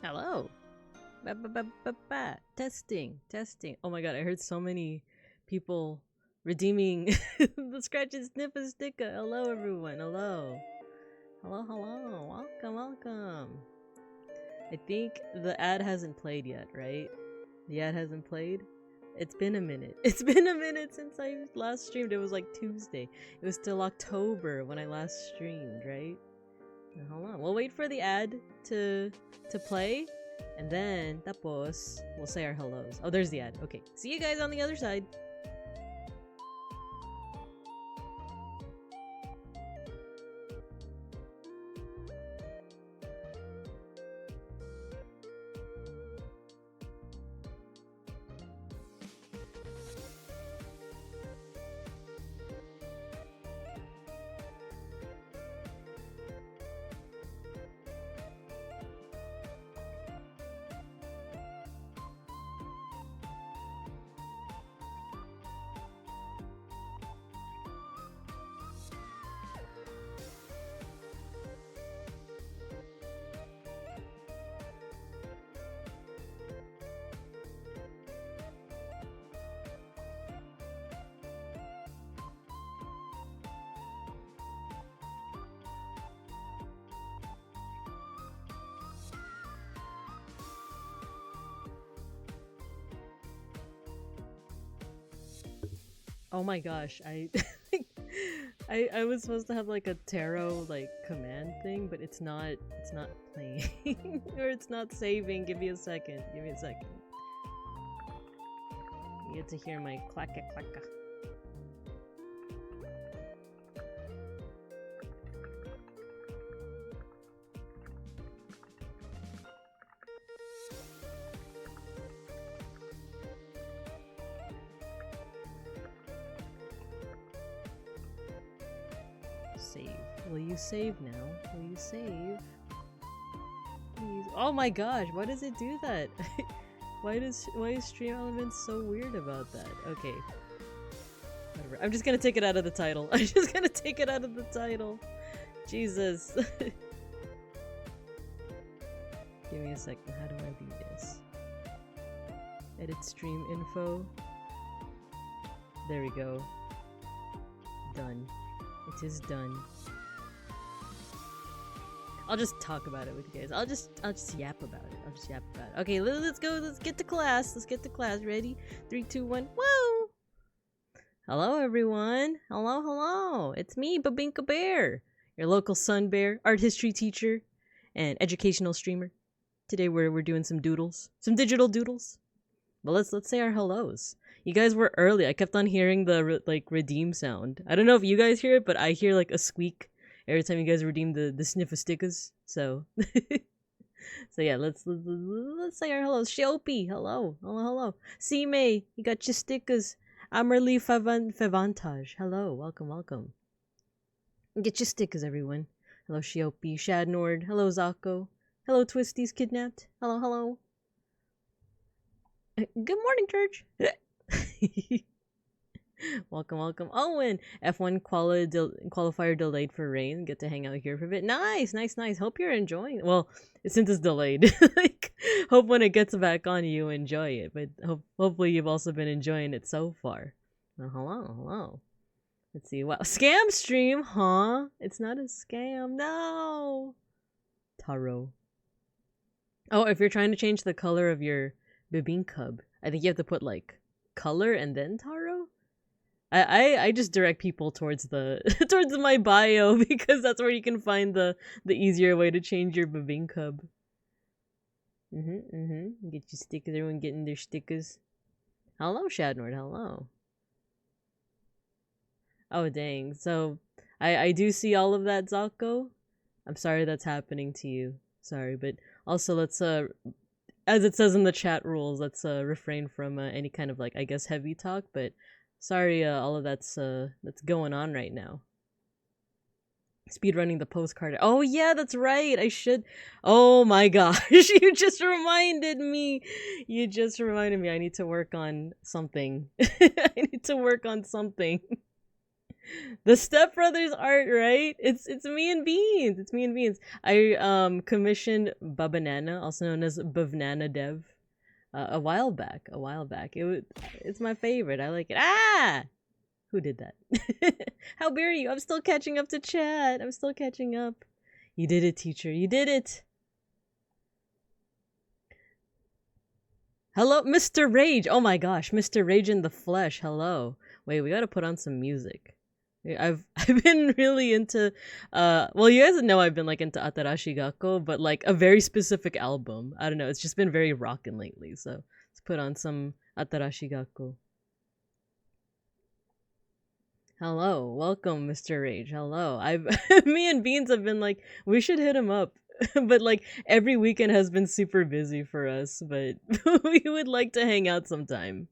Hello. Testing. Oh my god, I heard so many people redeeming the scratch and sniff a sticker. Hello, everyone. Hello. Welcome. I think the ad hasn't played yet, right? The ad hasn't played? It's been a minute. It's been a minute since I last streamed. It was like Tuesday. It was still October when I last streamed, right? Now, hold on. We'll wait for the ad to play, and then tapos we'll say our hellos. Oh, there's the ad. Okay. See you guys on the other side. Oh my gosh, I was supposed to have like a tarot like command thing, but it's not playing or it's not saving. Give me a second. You get to hear my clacka clacka. Save. Will you save now? Will you save? Please. Oh my gosh, why does it do that? why is Stream Elements so weird about that? Okay. Whatever. I'm just gonna take it out of the title. Jesus. Give me a second. How do I do this? Edit stream info. There we go. Done. It is done. I'll just talk about it with you guys. I'll just yap about it. Okay, let's go. Let's get to class. Ready? 3, 2, 1. Whoa! Hello, everyone. Hello. It's me, Babinka Bear, your local sun bear, art history teacher, and educational streamer. Today we're doing some doodles, some digital doodles. But let's say our hellos. You guys were early. I kept on hearing the redeem sound. I don't know if you guys hear it, but I hear like a squeak every time you guys redeem the sniffer stickers. So, so yeah, let's say our hellos. Shiopi, hello. C-May, you got your stickers. Amerly Favantage, hello, welcome. Get your stickers, everyone. Hello, Shiopi, Shadnord. Hello, Zako. Hello, Twisties Kidnapped. Hello. Good morning, church. Welcome. Owen! F1 qualifier delayed for rain. Get to hang out here for a bit. Nice. Hope you're enjoying it. Well, since it's delayed. Hope when it gets back on you enjoy it. But hopefully you've also been enjoying it so far. Well, hello. Let's see. Wow. Scam stream, huh? It's not a scam. No! Taro. Oh, if you're trying to change the color of your Bibingcub, I think you have to put like color and then taro. I just direct people towards towards my bio because that's where you can find the easier way to change your Bibingcub. Get your stickers. Everyone getting their stickers. Hello, Shadnord. Hello. Oh dang. So I do see all of that, Zako. I'm sorry that's happening to you. Sorry, but also let's as it says in the chat rules, let's refrain from any kind of like, I guess, heavy talk. But sorry, all of that's going on right now. Speedrunning the postcard. Oh yeah, that's right. I should. Oh my gosh, you just reminded me. I need to work on something. The Step Brothers art, right? It's me and Beans. It's me and Beans. I commissioned Babanana, also known as Bavnana Dev, a while back. A while back. It's my favorite. I like it. Ah! Who did that? How dare you? I'm still catching up to chat. I'm still catching up. You did it, teacher. You did it. Hello, Mr. Rage. Oh my gosh, Mr. Rage in the flesh. Hello. Wait, we gotta put on some music. I've been really into well, you guys know I've been like into Atarashi Gakko, but like a very specific album. I don't know, it's just been very rockin' lately, so let's put on some Atarashi Gakko. Hello, welcome, Mr. Rage. Hello. Me and Beans have been like, we should hit him up. But like every weekend has been super busy for us, but we would like to hang out sometime.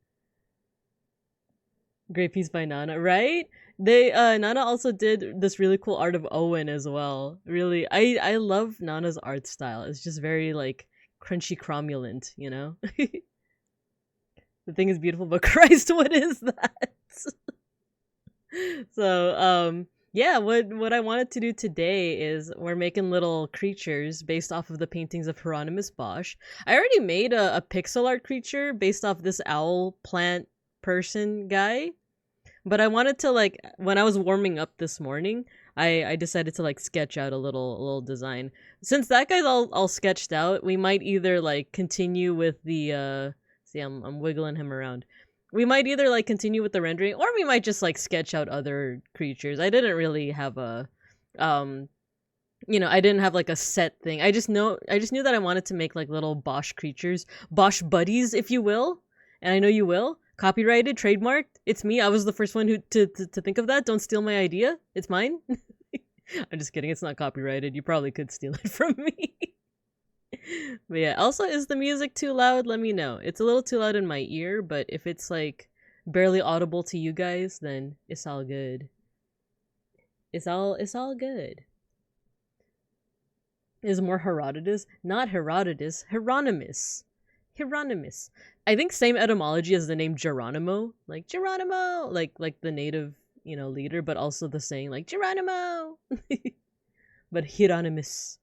Great piece by Nana, right? They Nana also did this really cool art of Owen as well. Really, I love Nana's art style. It's just very like crunchy cromulent, you know? The thing is beautiful, but Christ, what is that? So, yeah, what I wanted to do today is we're making little creatures based off of the paintings of Hieronymus Bosch. I already made a pixel art creature based off this owl plant person guy. But I wanted to like when I was warming up this morning, I decided to like sketch out a little design. Since that guy's all sketched out, we might either like continue with the see I'm wiggling him around. We might either like continue with the rendering or we might just like sketch out other creatures. I didn't really have a I didn't have like a set thing. I just knew that I wanted to make like little Bosch creatures, Bosch buddies if you will. And I know you will. Copyrighted, trademarked. It's me. I was the first one who to think of that. Don't steal my idea. It's mine. I'm just kidding. It's not copyrighted. You probably could steal it from me. But yeah, also, is the music too loud? Let me know. It's a little too loud in my ear, but if it's like barely audible to you guys, then it's all good. It's all good. Is more Herodotus? Not Herodotus. Hieronymus. Hieronymus. I think same etymology as the name Geronimo. Like Geronimo! Like the native, leader, but also the saying like Geronimo! But Hieronymus.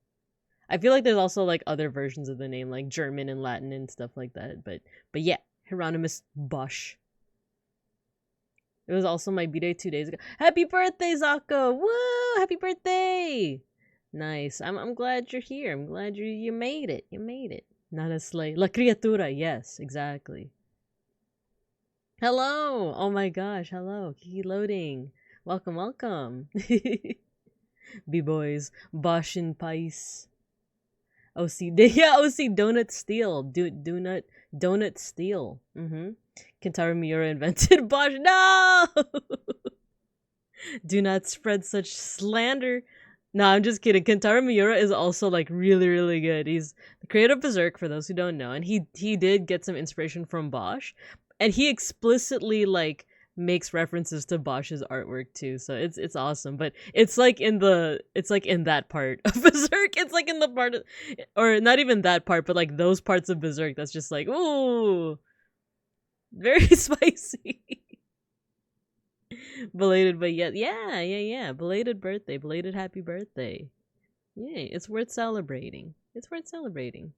I feel like there's also like other versions of the name, like German and Latin and stuff like that. But yeah, Hieronymus Bosch. It was also my b-day 2 days ago. Happy birthday, Zako! Woo! Happy birthday! Nice. I'm glad you're here. I'm glad you made it. You made it. Not a slay. La criatura, yes, exactly. Hello! Oh my gosh, hello. Kiki loading. Welcome, welcome. B-boys. Bosch-inspired. OC. Yeah, OC. Donut Steel. Donut Steel. Kentaro Miura invented Bosch. No! Do not spread such slander. No, I'm just kidding. Kentaro Miura is also like really, really good. He's the creator of Berserk, for those who don't know, and he did get some inspiration from Bosch, and he explicitly like makes references to Bosch's artwork too. So it's awesome. But it's like in that part of Berserk. It's like in the part of, or not even that part, but like those parts of Berserk that's just like ooh, very spicy. Belated, but yet, yeah. Belated birthday, belated happy birthday. Yay, it's worth celebrating. It's worth celebrating.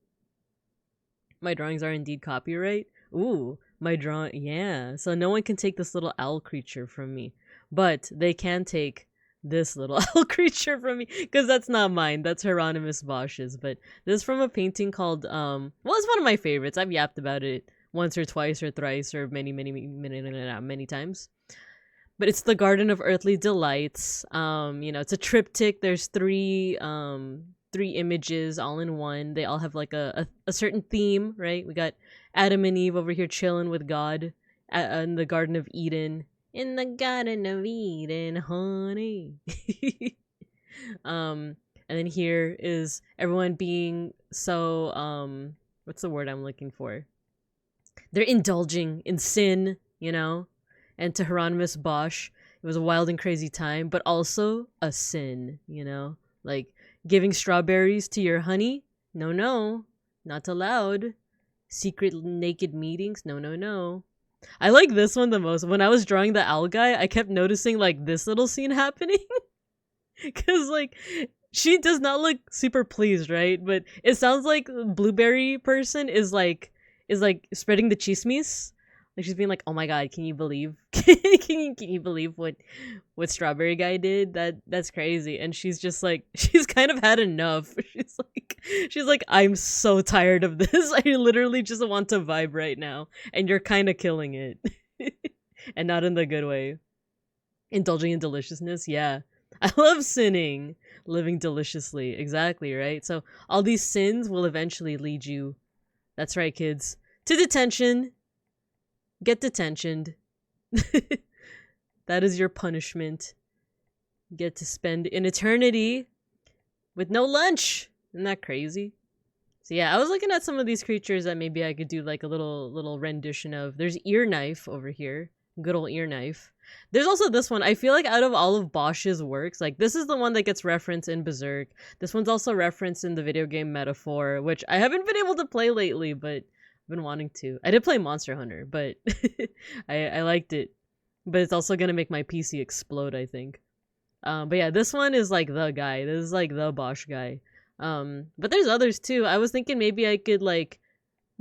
My drawings are indeed copyright. Ooh, my drawing, yeah. So no one can take this little owl creature from me, but they can take this little owl creature from me because that's not mine. That's Hieronymus Bosch's. But this is from a painting called well, it's one of my favorites. I've yapped about it once or twice or thrice or many times. But it's the Garden of Earthly Delights. It's a triptych. There's three images all in one. They all have like a certain theme, right? We got Adam and Eve over here chilling with God in the Garden of Eden. In the Garden of Eden, honey. And then here is everyone being so what's the word I'm looking for? They're indulging in sin, And to Hieronymus Bosch, it was a wild and crazy time, but also a sin, Like giving strawberries to your honey? No, not allowed. Secret naked meetings? No. I like this one the most. When I was drawing the owl guy, I kept noticing like this little scene happening. Cause like she does not look super pleased, right? But it sounds like blueberry person is like spreading the chismes. Like she's being like, "Oh my god, can you believe? can you believe what strawberry guy did? That's crazy." And she's just like, she's kind of had enough. She's like, "I'm so tired of this. I literally just want to vibe right now, and you're kind of killing it, and not in the good way. Indulging in deliciousness, yeah." I love sinning, living deliciously. Exactly, right? So all these sins will eventually lead you, that's right, kids, to detention. Get detentioned. That is your punishment. You get to spend an eternity with no lunch. Isn't that crazy? So yeah, I was looking at some of these creatures that maybe I could do like a little rendition of. There's Ear Knife over here. Good old Ear Knife. There's also this one. I feel like out of all of Bosch's works, like this is the one that gets referenced in Berserk. This one's also referenced in the video game Metaphor, which I haven't been able to play lately, but I've been wanting to. I did play Monster Hunter, but I liked it. But it's also gonna make my PC explode, I think. But yeah, this one is like the guy. This is like the Bosch guy. But there's others too. I was thinking maybe I could like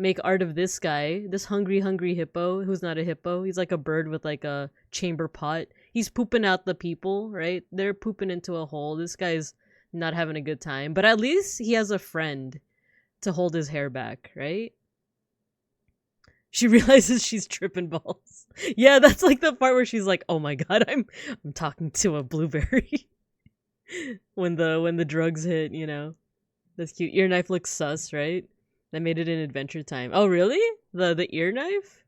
make art of this guy, this hungry hippo, who's not a hippo. He's like a bird with like a chamber pot. He's pooping out the people, right? They're pooping into a hole. This guy's not having a good time, but at least he has a friend to hold his hair back, right? She realizes she's tripping balls. Yeah, that's like the part where she's like, "Oh my god, I'm talking to a blueberry." when the drugs hit, you know. That's cute. Ear Knife looks sus, right? That made it in Adventure Time. Oh, really? The Ear Knife?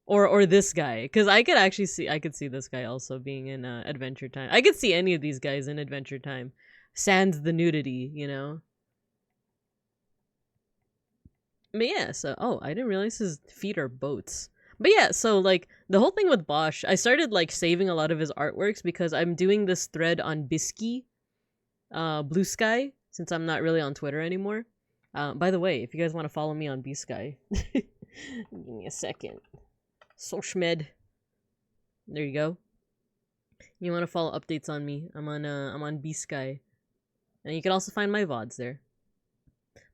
Or this guy? Because I could see this guy also being in Adventure Time. I could see any of these guys in Adventure Time. Sans the nudity, you know? But yeah, so, oh, I didn't realize his feet are boats. But yeah, so, like, the whole thing with Bosch, I started, like, saving a lot of his artworks because I'm doing this thread on Bisky, Blue Sky, since I'm not really on Twitter anymore. By the way, if you guys want to follow me on B-Sky, give me a second. Sochmed. There you go. You want to follow updates on me? I'm on B-Sky. And you can also find my VODs there.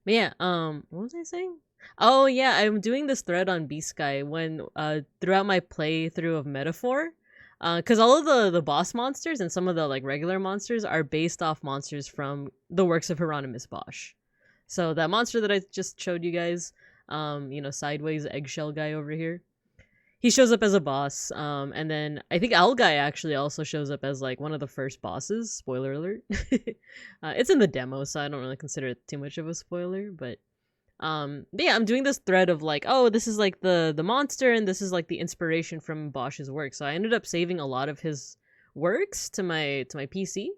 But yeah, what was I saying? Oh yeah, I'm doing this thread on B-Sky when throughout my playthrough of Metaphor. Because all of the boss monsters and some of the like regular monsters are based off monsters from the works of Hieronymus Bosch. So that monster that I just showed you guys, you know, sideways eggshell guy over here, he shows up as a boss. And then I think Owl Guy actually also shows up as like one of the first bosses. Spoiler alert. It's in the demo, so I don't really consider it too much of a spoiler. But yeah, I'm doing this thread of like, oh, this is like the monster, and this is like the inspiration from Bosch's work. So I ended up saving a lot of his works to my PC,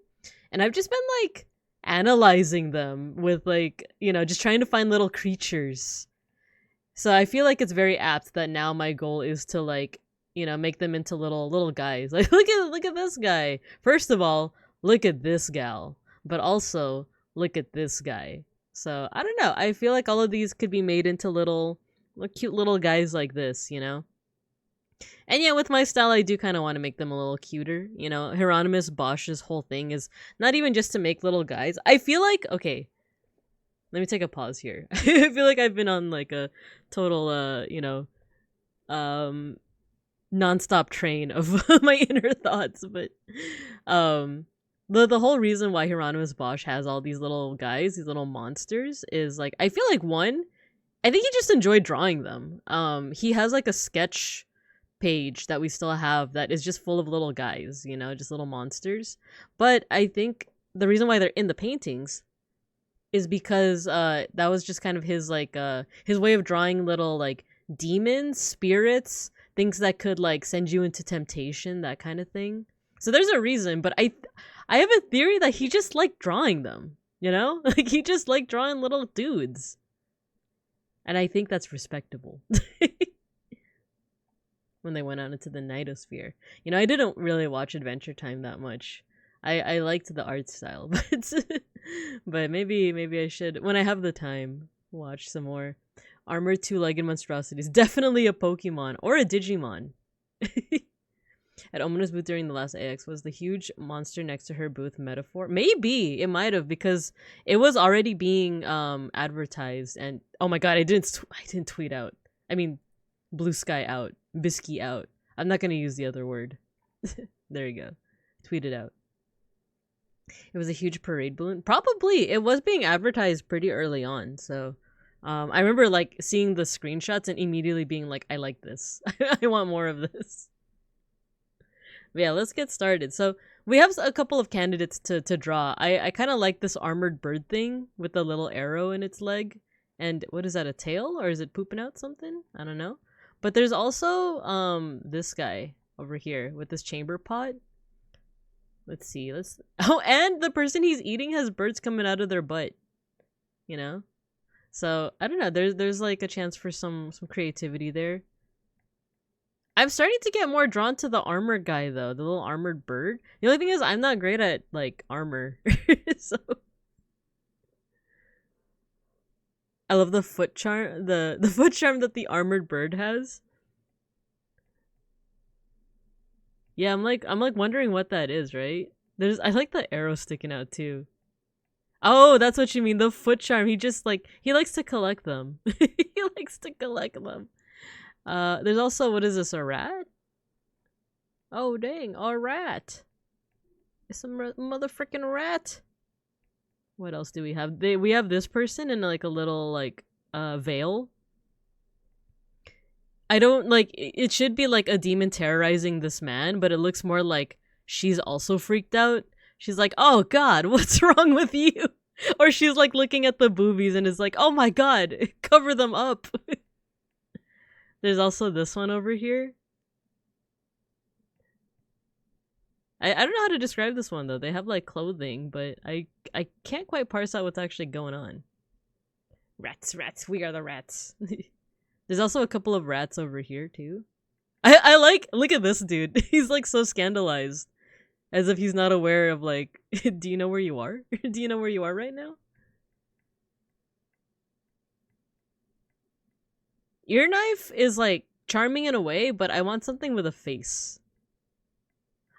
and I've just been like analyzing them with like, you know, just trying to find little creatures. So I feel like it's very apt that now my goal is to like, you know, make them into little guys. Like look at this guy. First of all, look at this gal, but also look at this guy. So I don't know. I feel like all of these could be made into little cute little guys like this, you know? And yeah, with my style, I do kind of want to make them a little cuter. You know, Hieronymus Bosch's whole thing is not even just to make little guys. I feel like, okay, let me take a pause here. I feel like I've been on like a total, you know, nonstop train of my inner thoughts. But the whole reason why Hieronymus Bosch has all these little guys, these little monsters, is like, I feel like one, I think he just enjoyed drawing them. He has like a sketch page that we still have that is just full of little guys, you know, just little monsters. But I think the reason why they're in the paintings is because that was just kind of his like his way of drawing little like demons, spirits, things that could like send you into temptation, that kind of thing. So there's a reason, but I have a theory that he just liked drawing them, you know? Like he just liked drawing little dudes. And I think that's respectable. When they went out into the Nightosphere. You know, I didn't really watch Adventure Time that much. I liked the art style, but maybe I should when I have the time. Watch some more. Armored two-legged monstrosities. Definitely a Pokemon or a Digimon. At Omina's booth during the last AX, was the huge monster next to her booth metaphor? Maybe it might have, because it was already being advertised. And oh my god, I didn't tweet out. I mean, blue sky out, bisky out. I'm not gonna use the other word. There you go. Tweet it out. It was a huge parade balloon. Probably it was being advertised pretty early on. So I remember like seeing the screenshots and immediately being like, I like this. I want more of this. But yeah, let's get started. So we have a couple of candidates to draw. I kind of like this armored bird thing with the little arrow in its leg. And what is that, a tail? Or is it pooping out something? I don't know. But there's also this guy over here with this chamber pot. Let's see. Oh, and the person he's eating has birds coming out of their butt. You know? So, I don't know. There's like a chance for some creativity there. I'm starting to get more drawn to the armor guy though, the little armored bird. The only thing is I'm not great at like armor. So I love the foot charm, the foot charm that the armored bird has. Yeah, I'm like wondering what that is, right? I like the arrow sticking out too. Oh, that's what you mean, the foot charm. He likes to collect them. He likes to collect them. There's also, what is this, a rat? Oh, dang, a rat. It's a motherfucking rat. What else do we have? We have this person in like a little like veil. I don't like it should be like a demon terrorizing this man, but it looks more like she's also freaked out. She's like, "Oh god, what's wrong with you?" Or she's like looking at the boobies and is like, "Oh my god, cover them up." There's also this one over here. I don't know how to describe this one though. They have like clothing, but I can't quite parse out what's actually going on. Rats, we are the rats. There's also a couple of rats over here too. I like, look at this dude. He's like so scandalized. As if he's not aware of like, do you know where you are? Do you know where you are right now? Ear knife is like charming in a way, but I want something with a face.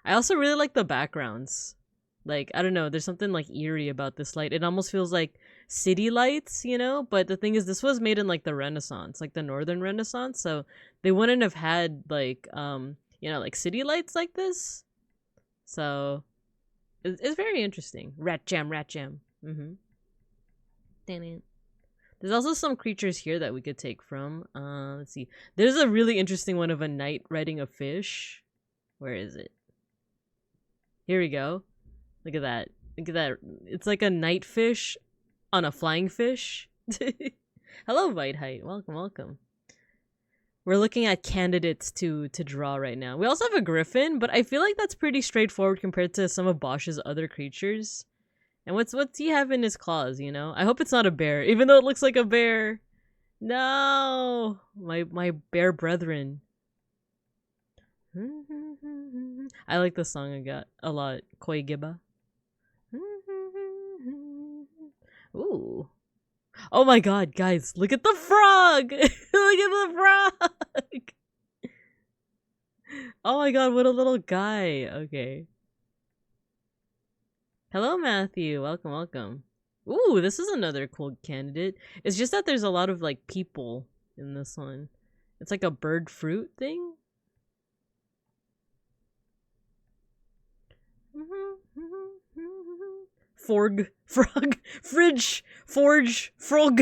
I also really like the backgrounds. Like, I don't know, there's something like eerie about this light. It almost feels like city lights, you know? But the thing is, this was made in like the Renaissance, like the Northern Renaissance. So they wouldn't have had like, you know, like city lights like this. So it's very interesting. Rat jam. Mm-hmm. Damn it. There's also some creatures here that we could take from. Let's see. There's a really interesting one of a knight riding a fish. Where is it? Here we go. Look at that. Look at that. It's like a night fish on a flying fish. Hello, White Height. Welcome. We're looking at candidates to draw right now. We also have a griffin, but I feel like that's pretty straightforward compared to some of Bosch's other creatures. And what's he have in his claws, you know? I hope it's not a bear, even though it looks like a bear. No! My bear brethren. I like the song I got a lot. Koi Giba. Ooh. Oh my god, guys, look at the frog! Look at the frog! Oh my god, what a little guy. Okay. Hello, Matthew. Welcome. Ooh, this is another cool candidate. It's just that there's a lot of, like, people in this one. It's like a bird fruit thing. Fridge, forge, frog.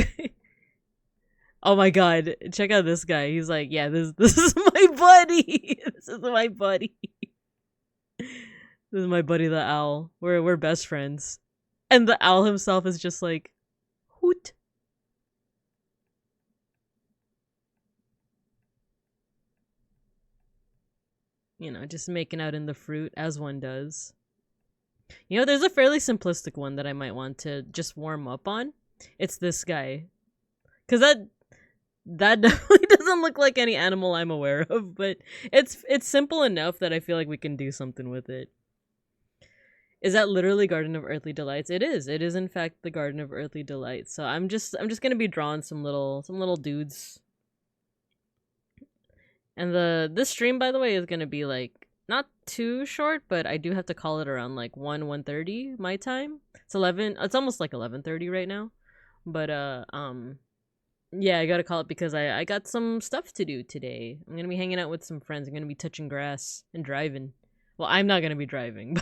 Oh my god, check out this guy. He's like, yeah, this is my buddy. This is my buddy. This is my buddy the owl. We're best friends. And the owl himself is just like, hoot. You know, just making out in the fruit as one does. You know, there's a fairly simplistic one that I might want to just warm up on. It's this guy. Because that definitely doesn't look like any animal I'm aware of, but it's simple enough that I feel like we can do something with it. Is that literally Garden of Earthly Delights? It is. It is in fact the Garden of Earthly Delights. So I'm just gonna be drawing some little dudes. And this stream, by the way, is gonna be like not too short, but I do have to call it around like 1:30 my time. It's 11. It's almost like 11:30 right now. But yeah, I gotta call it because I got some stuff to do today. I'm gonna be hanging out with some friends. I'm gonna be touching grass and driving. Well, I'm not gonna be driving,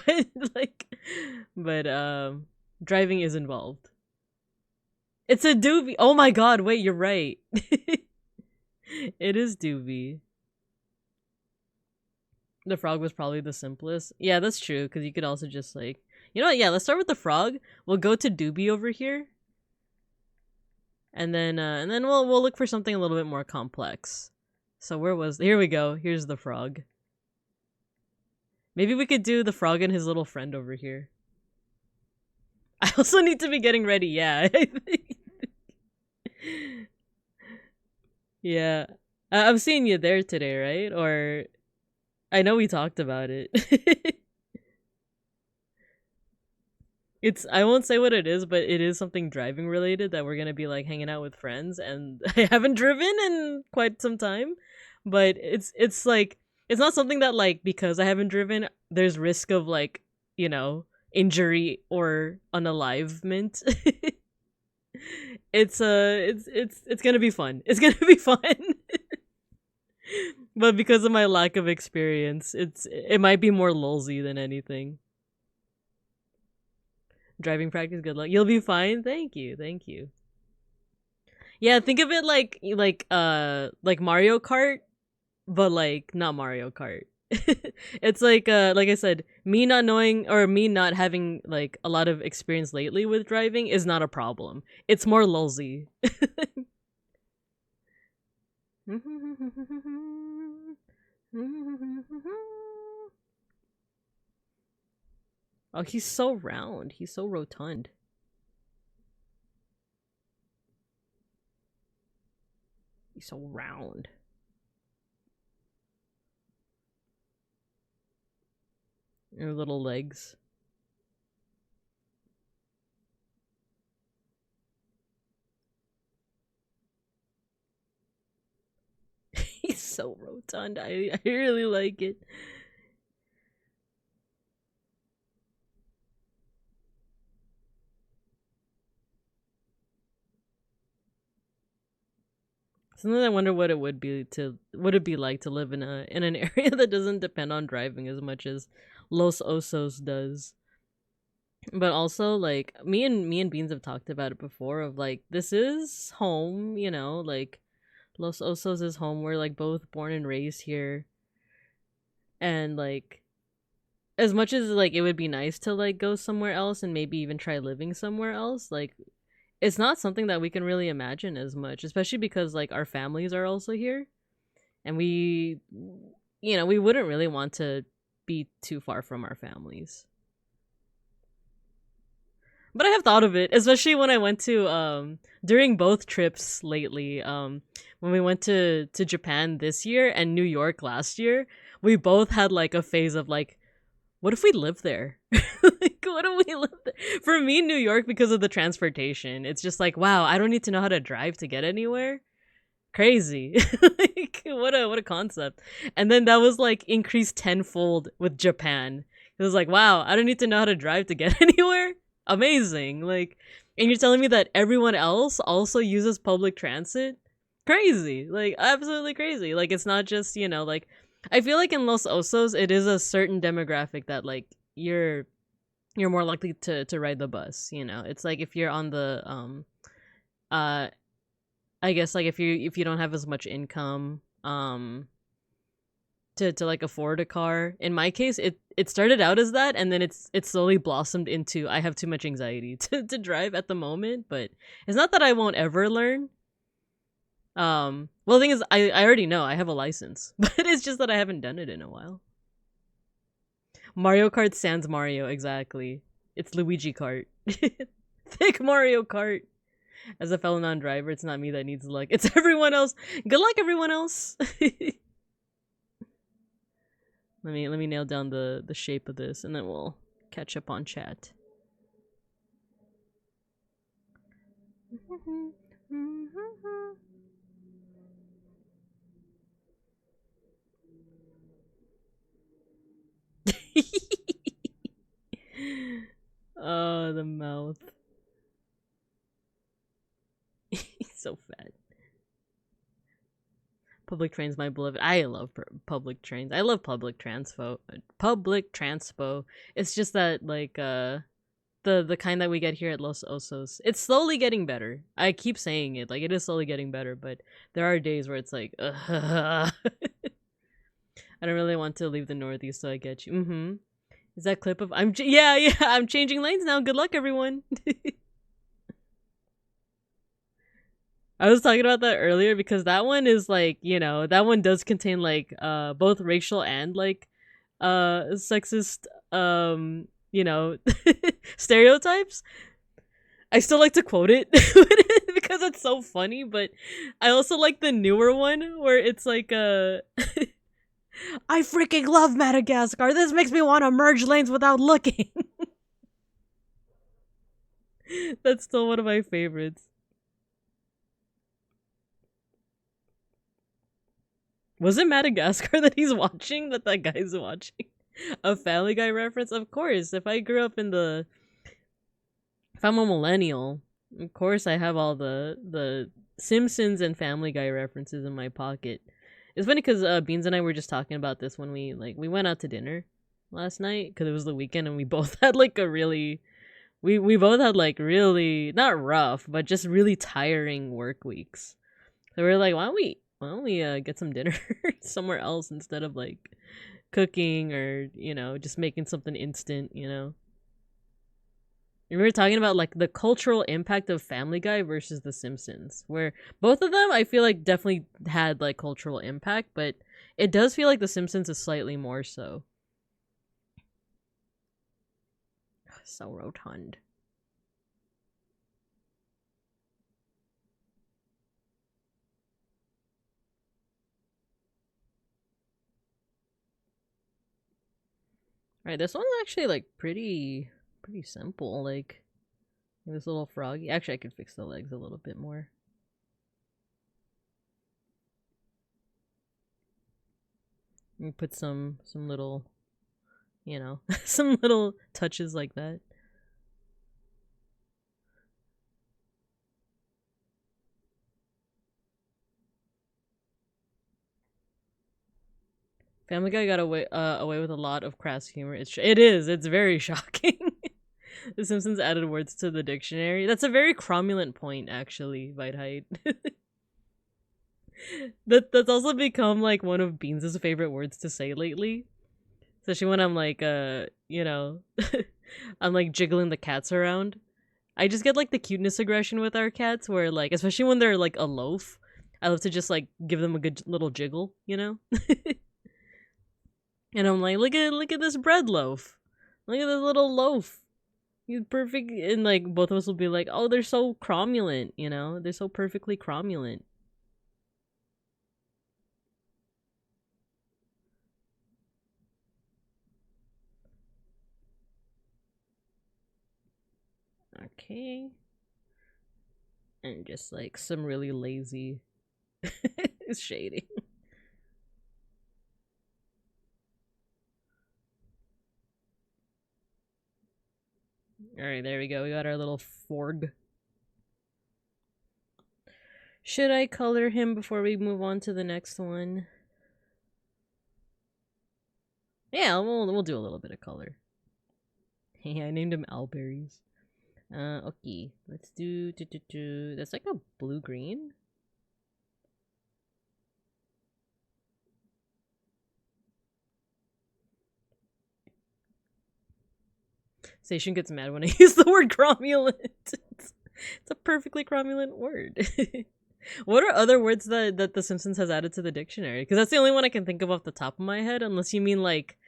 but driving is involved. It's a doobie. Oh my god, wait, you're right. It is doobie. The frog was probably the simplest. Yeah, that's true, because you could also just like, you know what? Yeah, let's start with the frog. We'll go to doobie over here. And then we'll look for something a little bit more complex. So here we go. Here's the frog. Maybe we could do the frog and his little friend over here. I also need to be getting ready. Yeah. Yeah. I'm seeing you there today, right? Or I know we talked about it. I won't say what it is, but it is something driving related that we're gonna be like hanging out with friends, and I haven't driven in quite some time. But it's like it's not something that like because I haven't driven, there's risk of like, you know, injury or unalivement. It's gonna be fun. It's gonna be fun. But because of my lack of experience, it might be more lulzy than anything. Driving practice, good luck. You'll be fine. Thank you. Thank you. Yeah, think of it like Mario Kart, but like not Mario Kart. It's like I said, me not knowing or me not having like a lot of experience lately with driving is not a problem. It's more lulzy. Oh, he's so round. He's so rotund. He's so round. Your little legs. He's so rotund. I really like it. Sometimes I wonder what it would be like to live in an area that doesn't depend on driving as much as Los Osos does. But also like me and Beans have talked about it before of like this is home, you know, like Los Osos is home. We're like both born and raised here. And like as much as like it would be nice to like go somewhere else and maybe even try living somewhere else, like it's not something that we can really imagine as much, especially because like our families are also here and we wouldn't really want to be too far from our families. But I have thought of it, especially when I went to during both trips lately, when we went to Japan this year and New York last year, we both had like a phase of like, what if we live there? Like, what if we live there? For me, New York, because of the transportation, it's just like, wow, I don't need to know how to drive to get anywhere. Crazy. Like, what a concept. And then that was like increased tenfold with Japan. It was like, wow, I don't need to know how to drive to get anywhere. Amazing. Like, and you're telling me that everyone else also uses public transit? Crazy. Like, absolutely crazy. Like, it's not just, you know, like I feel like in Los Osos it is a certain demographic that like you're more likely to ride the bus, you know. It's like if you're on the I guess like if you don't have as much income to like afford a car. In my case, it started out as that, and then it's slowly blossomed into I have too much anxiety to drive at the moment, but it's not that I won't ever learn. Well, the thing is, I already know I have a license, but it's just that I haven't done it in a while. Mario Kart sans Mario, exactly. It's Luigi Kart. Thick Mario Kart. As a fellow non-driver, it's not me that needs luck. It's everyone else. Good luck, everyone else. Let me nail down the shape of this, and then we'll catch up on chat. Oh, the mouth. He's so fat. Public trains, my beloved. I love public trains. I love public transpo. Public transpo. It's just that, like, the kind that we get here at Los Osos. It's slowly getting better. I keep saying it, like, it is slowly getting better, but there are days where it's like, I don't really want to leave the Northeast, so I get you. Is that clip of yeah, I'm changing lanes now. Good luck, everyone. I was talking about that earlier because that one is like, you know, that one does contain like both racial and like sexist you know stereotypes. I still like to quote it because it's so funny, but I also like the newer one where it's like I freaking love Madagascar. This makes me want to merge lanes without looking. That's still one of my favorites. Was it Madagascar that he's watching? That guy's watching? A Family Guy reference? Of course. If I grew up in the... If I'm a millennial, of course I have all the Simpsons and Family Guy references in my pocket. It's funny because Beans and I were just talking about this when we went out to dinner last night because it was the weekend and we both had like a really... We both had like really... Not rough, but just really tiring work weeks. So we were like, why don't we get some dinner somewhere else instead of like cooking or, you know, just making something instant, you know? And we were talking about like the cultural impact of Family Guy versus The Simpsons, where both of them I feel like definitely had like cultural impact, but it does feel like The Simpsons is slightly more so. So rotund. Alright, this one's actually like pretty simple. Like this little froggy. Actually, I could fix the legs a little bit more. You put some little, you know, some little touches like that. Family Guy got away with a lot of crass humor. It's very shocking. The Simpsons added words to the dictionary. That's a very cromulent point, actually, Bite Height. That's also become like one of Beans' favorite words to say lately. Especially when I'm like, you know, I'm like jiggling the cats around. I just get like the cuteness aggression with our cats where like, especially when they're like a loaf, I love to just like give them a good little jiggle, you know? And I'm like, look at this bread loaf. Look at this little loaf. He's perfect. And like both of us will be like, oh, they're so cromulent, you know? They're so perfectly cromulent. Okay. And just like some really lazy shading. Alright, there we go. We got our little Forg. Should I color him before we move on to the next one? Yeah, we'll do a little bit of color. Hey, I named him Alberries. Okay. Let's do that's like a blue-green. Station gets mad when I use the word cromulent. It's a perfectly cromulent word. What are other words that The Simpsons has added to the dictionary? Because that's the only one I can think of off the top of my head, unless you mean like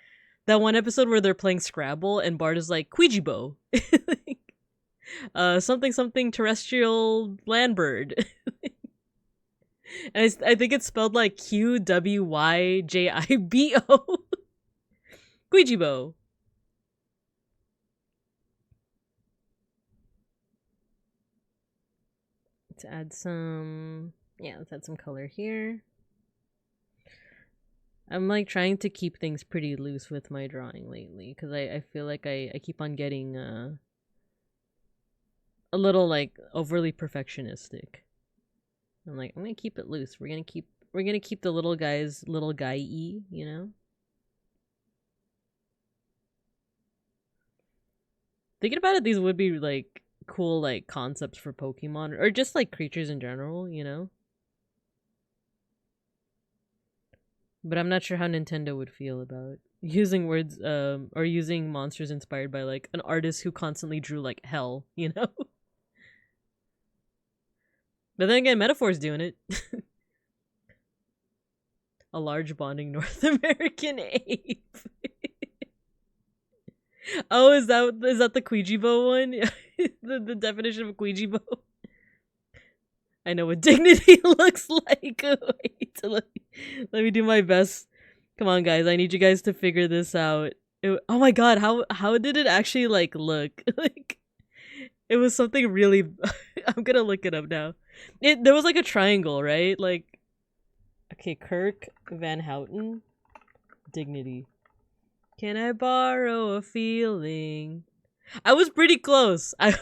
that one episode where they're playing Scrabble and Bart is like, Ouija-bo. Something terrestrial land bird. And I think it's spelled like Qwyjibo. Ouija-bo. Let's add some... Yeah, let's add some color here. I'm like trying to keep things pretty loose with my drawing lately because I feel like I keep on getting a little like overly perfectionistic. I'm like, I'm gonna keep it loose. We're gonna keep the little guys little guy-y, you know? Thinking about it, these would be like cool like concepts for Pokemon or just like creatures in general, you know? But I'm not sure how Nintendo would feel about using words or using monsters inspired by like an artist who constantly drew like hell, you know? But then again, Metaphor's doing it. A large bonding North American ape. Oh, is that the Ouijibo one? the definition of a Ouijibo? I know what dignity looks like. Wait, let me do my best. Come on, guys. I need you guys to figure this out. Oh my god, how did it actually like look? Like it was something really I'm gonna look it up now. There was like a triangle, right? Like okay, Kirk Van Houten. Dignity. Can I borrow a feeling? I was pretty close. I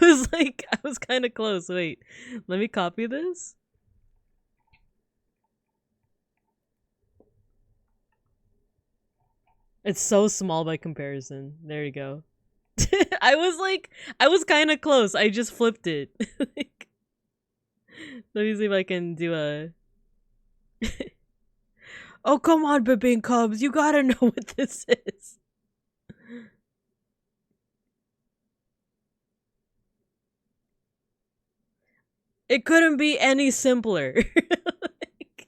was kind of close. Wait, let me copy this. It's so small by comparison. There you go. I was kind of close. I just flipped it. Like, let me see if I can do a... Oh, come on, Babin Cubs. You gotta know what this is. It couldn't be any simpler. Like,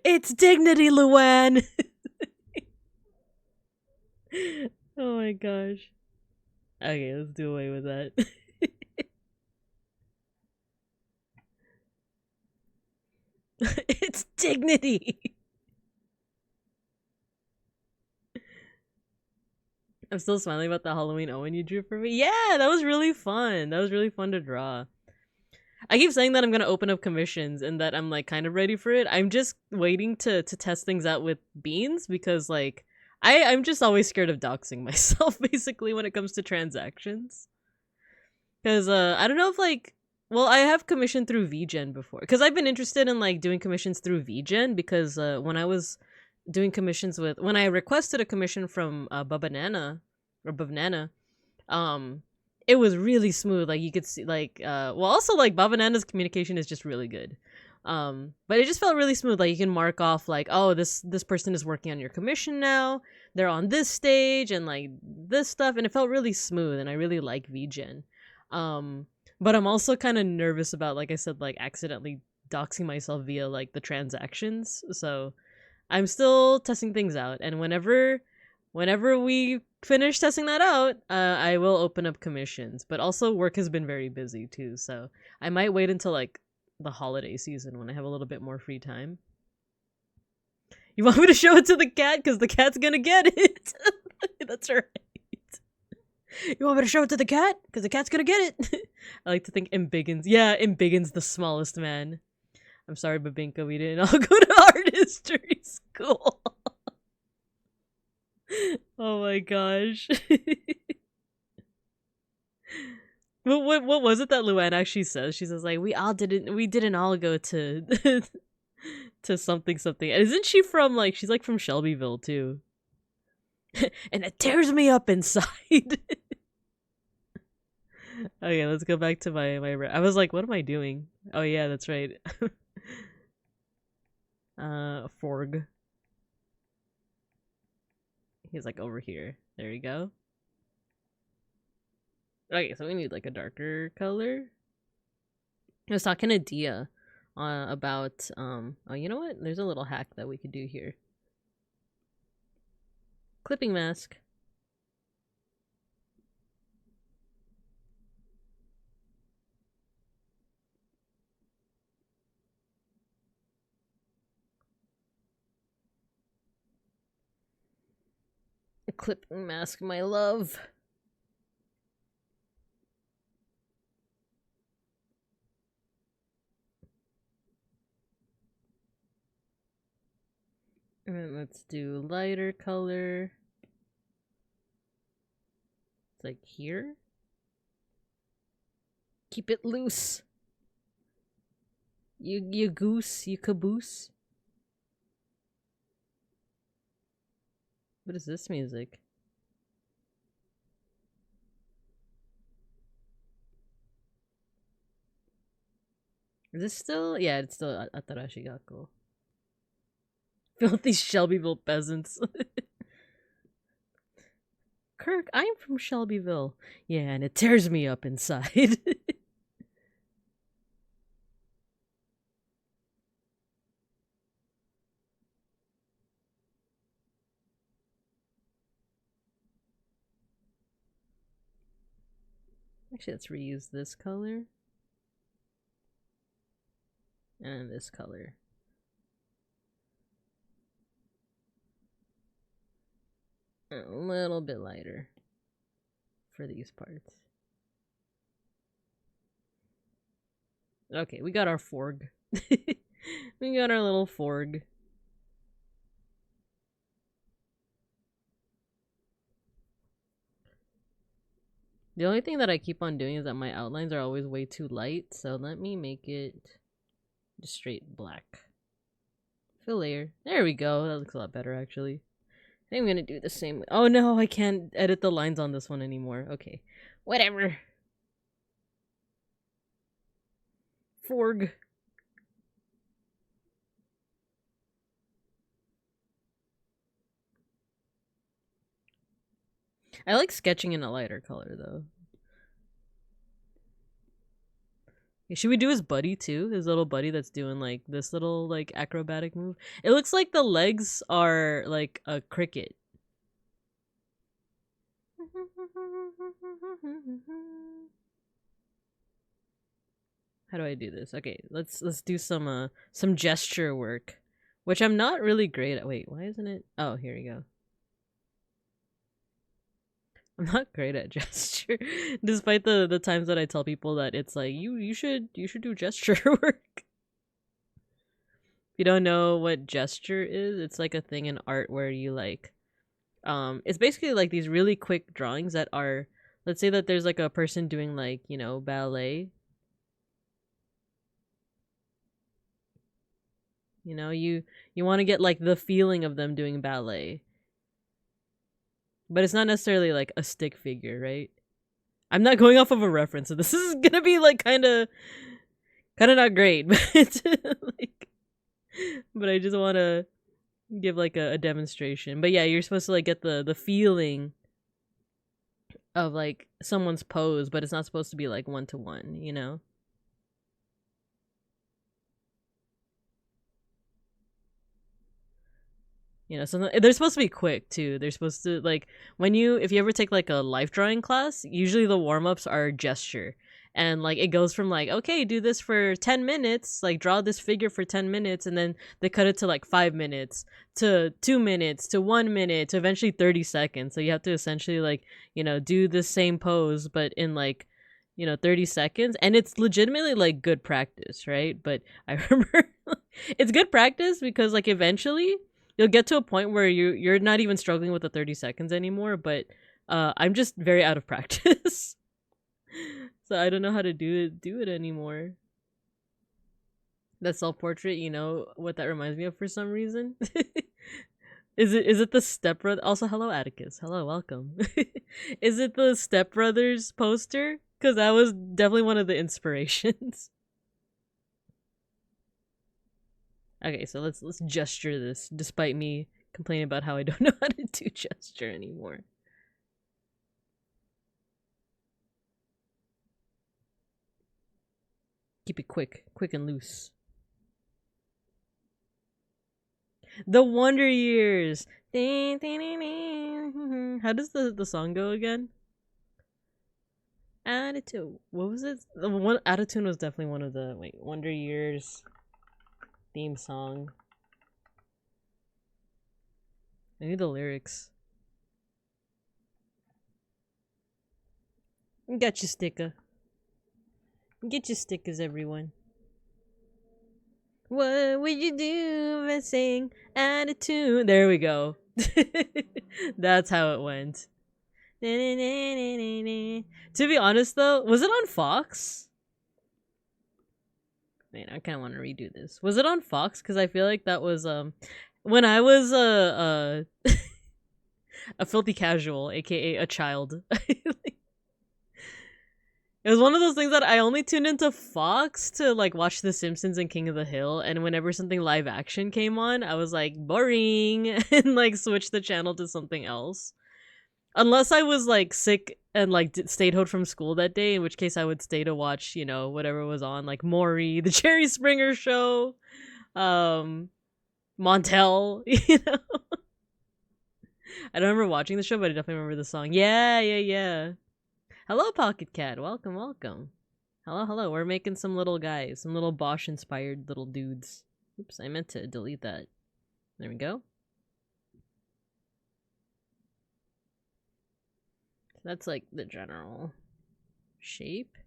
it's dignity, Luann. Oh my gosh. Okay, let's do away with that. It's dignity. I'm still smiling about the Halloween Owen you drew for me. Yeah, that was really fun. That was really fun to draw. I keep saying that I'm gonna open up commissions and that I'm like kind of ready for it. I'm just waiting to test things out with Beans because like I'm just always scared of doxing myself basically when it comes to transactions. Because I don't know if like well I have commissioned through VGen before because I've been interested in like doing commissions through VGen because when I was doing commissions with when I requested a commission from Babanana or Bavnana, it was really smooth. Like you could see like well also like Babanana's communication is just really good. But it just felt really smooth. Like you can mark off like, oh, this person is working on your commission now. They're on this stage and like this stuff, and it felt really smooth. And I really like VGen. But I'm also kind of nervous about, like I said, like accidentally doxing myself via like the transactions. So I'm still testing things out, and whenever we finish testing that out, I will open up commissions. But also work has been very busy too, so I might wait until like the holiday season when I have a little bit more free time. You want me to show it to the cat? Because the cat's gonna get it. That's right. You want me to show it to the cat? Because the cat's gonna get it. I like to think Mbiggins. Yeah, Mbiggins the smallest man. I'm sorry, Babinka, we didn't all go to art history school. Oh my gosh. What was it that Luann actually says? She says like we didn't all go to to something. Isn't she from like she's like from Shelbyville too? And it tears me up inside. Okay, let's go back to my I was like, what am I doing? Oh yeah, that's right. Forg. He's like over here. There you go. Okay, so we need like a darker color. I was talking to Dia about oh, you know what? There's a little hack that we could do here. Clipping mask. A clipping mask, my love. And then let's do lighter color. It's like here. Keep it loose. You goose, you caboose. What is this music? Is this still? Yeah, it's still Atarashi Gakko. Filthy Shelbyville peasants. Kirk, I'm from Shelbyville. Yeah, and it tears me up inside. Actually, let's reuse this color. And this color. A little bit lighter for these parts. Okay, we got our forg. We got our little forg. The only thing that I keep on doing is that my outlines are always way too light, so let me make it just straight black. Fill layer. There we go. That looks a lot better, actually. I think I'm gonna do the same. Oh no, I can't edit the lines on this one anymore. Okay. Whatever. Forg. I like sketching in a lighter color, though. Should we do his buddy, too? His little buddy that's doing, like, this little, like, acrobatic move? It looks like the legs are, like, a cricket. How do I do this? Okay, let's do some gesture work, which I'm not really great at. Wait, why isn't it? Oh, here we go. I'm not great at gesture, despite the times that I tell people that it's like you should do gesture work. If you don't know what gesture is, it's like a thing in art where you like, it's basically like these really quick drawings that are, let's say that there's like a person doing like, you know, ballet. You know, you want to get like the feeling of them doing ballet. But it's not necessarily like a stick figure, right? I'm not going off of a reference, so this is gonna be like kind of not great, but like, but I just want to give like a demonstration. But yeah, you're supposed to like get the feeling of like someone's pose, but it's not supposed to be like one-to-one, you know? You know, so they're supposed to be quick too. They're supposed to like if you ever take like a life drawing class, usually the warm-ups are gesture. And like it goes from like, okay, do this for 10 minutes, like draw this figure for 10 minutes, and then they cut it to like 5 minutes, to 2 minutes, to 1 minute, to eventually 30 seconds. So you have to essentially like, you know, do the same pose but in like, you know, 30 seconds, and it's legitimately like good practice, right? But I remember it's good practice because like eventually you'll get to a point where you're not even struggling with the 30 seconds anymore, but I'm just very out of practice. So I don't know how to do it anymore. That self-portrait, you know what that reminds me of for some reason? Is it the Step Brother? Also, hello Atticus. Hello, welcome. Is it the Step Brothers poster? Because that was definitely one of the inspirations. Okay, so let's gesture this, despite me complaining about how I don't know how to do gesture anymore. Keep it quick and loose. The Wonder Years. How does the song go again? Attitude. What was it? The one Attitude was definitely one of the Wonder Years theme song. I need the lyrics. Got your sticker. Get your stickers, everyone. What would you do if I sing out of tune? There we go. That's how it went. To be honest though, was it on Fox? Man, I kind of want to redo this. Was it on Fox? Because I feel like that was when I was a filthy casual, aka a child. It was one of those things that I only tuned into Fox to like watch The Simpsons and King of the Hill, and whenever something live action came on, I was like boring and like switch the channel to something else. Unless I was like sick and like stayed home from school that day, in which case I would stay to watch, you know, whatever was on, like Maury, the Jerry Springer Show, Montel, you know. I don't remember watching the show, but I definitely remember the song. Yeah, yeah, yeah. Hello, Pocket Cat. Welcome, welcome. Hello, hello. We're making some little guys, some little Bosch-inspired little dudes. Oops, I meant to delete that. There we go. So that's like the general shape.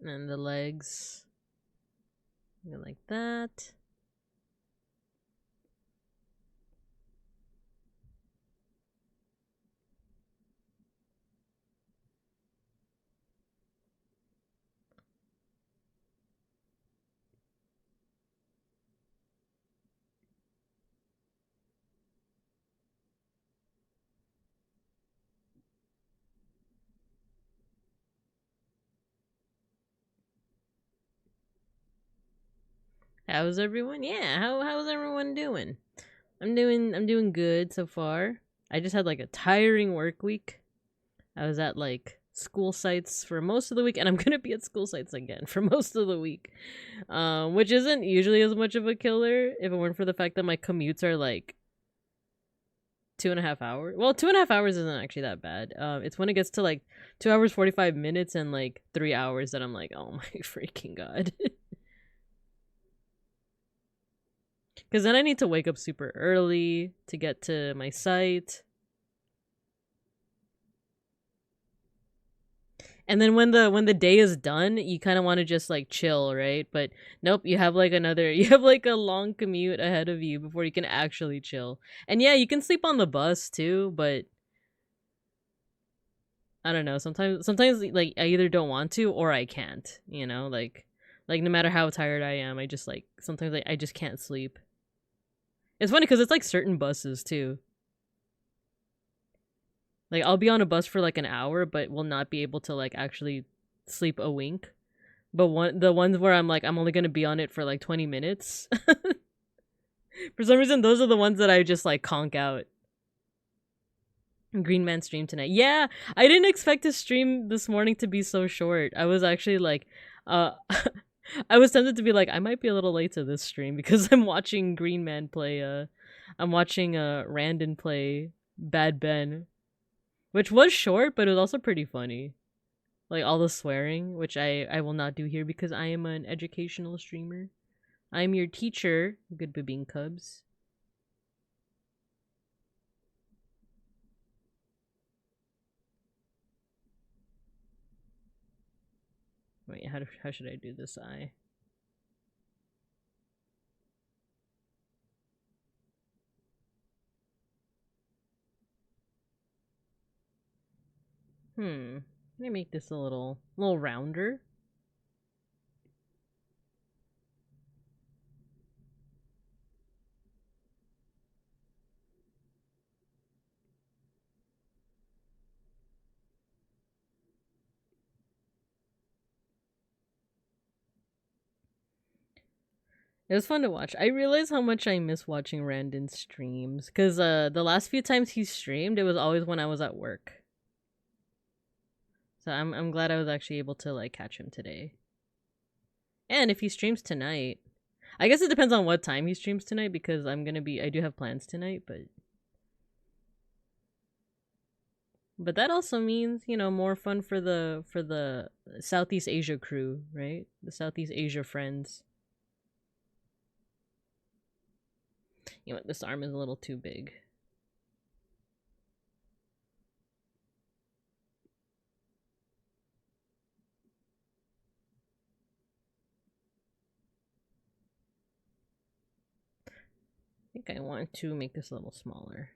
And the legs go like that. How's everyone? Yeah, how's everyone doing? I'm doing good so far. I just had like a tiring work week. I was at like school sites for most of the week, and I'm gonna be at school sites again for most of the week. Which isn't usually as much of a killer if it weren't for the fact that my commutes are like 2.5 hours. Well, 2.5 hours isn't actually that bad. It's when it gets to like 2 hours 45 minutes and like 3 hours that I'm like, oh my freaking god. Because then I need to wake up super early to get to my site. And then when the day is done, you kind of want to just like chill, right? But nope, you have like you have like a long commute ahead of you before you can actually chill. And yeah, you can sleep on the bus too, but I don't know. Sometimes like I either don't want to or I can't, you know? Like no matter how tired I am, I just like sometimes I just can't sleep. It's funny because it's like certain buses too. Like I'll be on a bus for like an hour, but will not be able to like actually sleep a wink. But the ones where I'm like I'm only gonna be on it for like 20 minutes. For some reason, those are the ones that I just like conk out. Green Man stream tonight. Yeah, I didn't expect his stream this morning to be so short. I was actually like, I was tempted to be like, I might be a little late to this stream because I'm watching Green Man play. I'm watching Randon play Bad Ben, which was short, but it was also pretty funny. Like all the swearing, which I will not do here because I am an educational streamer. I'm your teacher, good Babine Cubs. Wait, how should I do this eye? Let me make this a little rounder. It was fun to watch. I realize how much I miss watching Randon's streams because the last few times he streamed, it was always when I was at work. So I'm glad I was actually able to like catch him today. And if he streams tonight, I guess it depends on what time he streams tonight because I do have plans tonight, but that also means, you know, more fun for the Southeast Asia crew, right? The Southeast Asia friends. You know what, this arm is a little too big. think I want to make this a little smaller.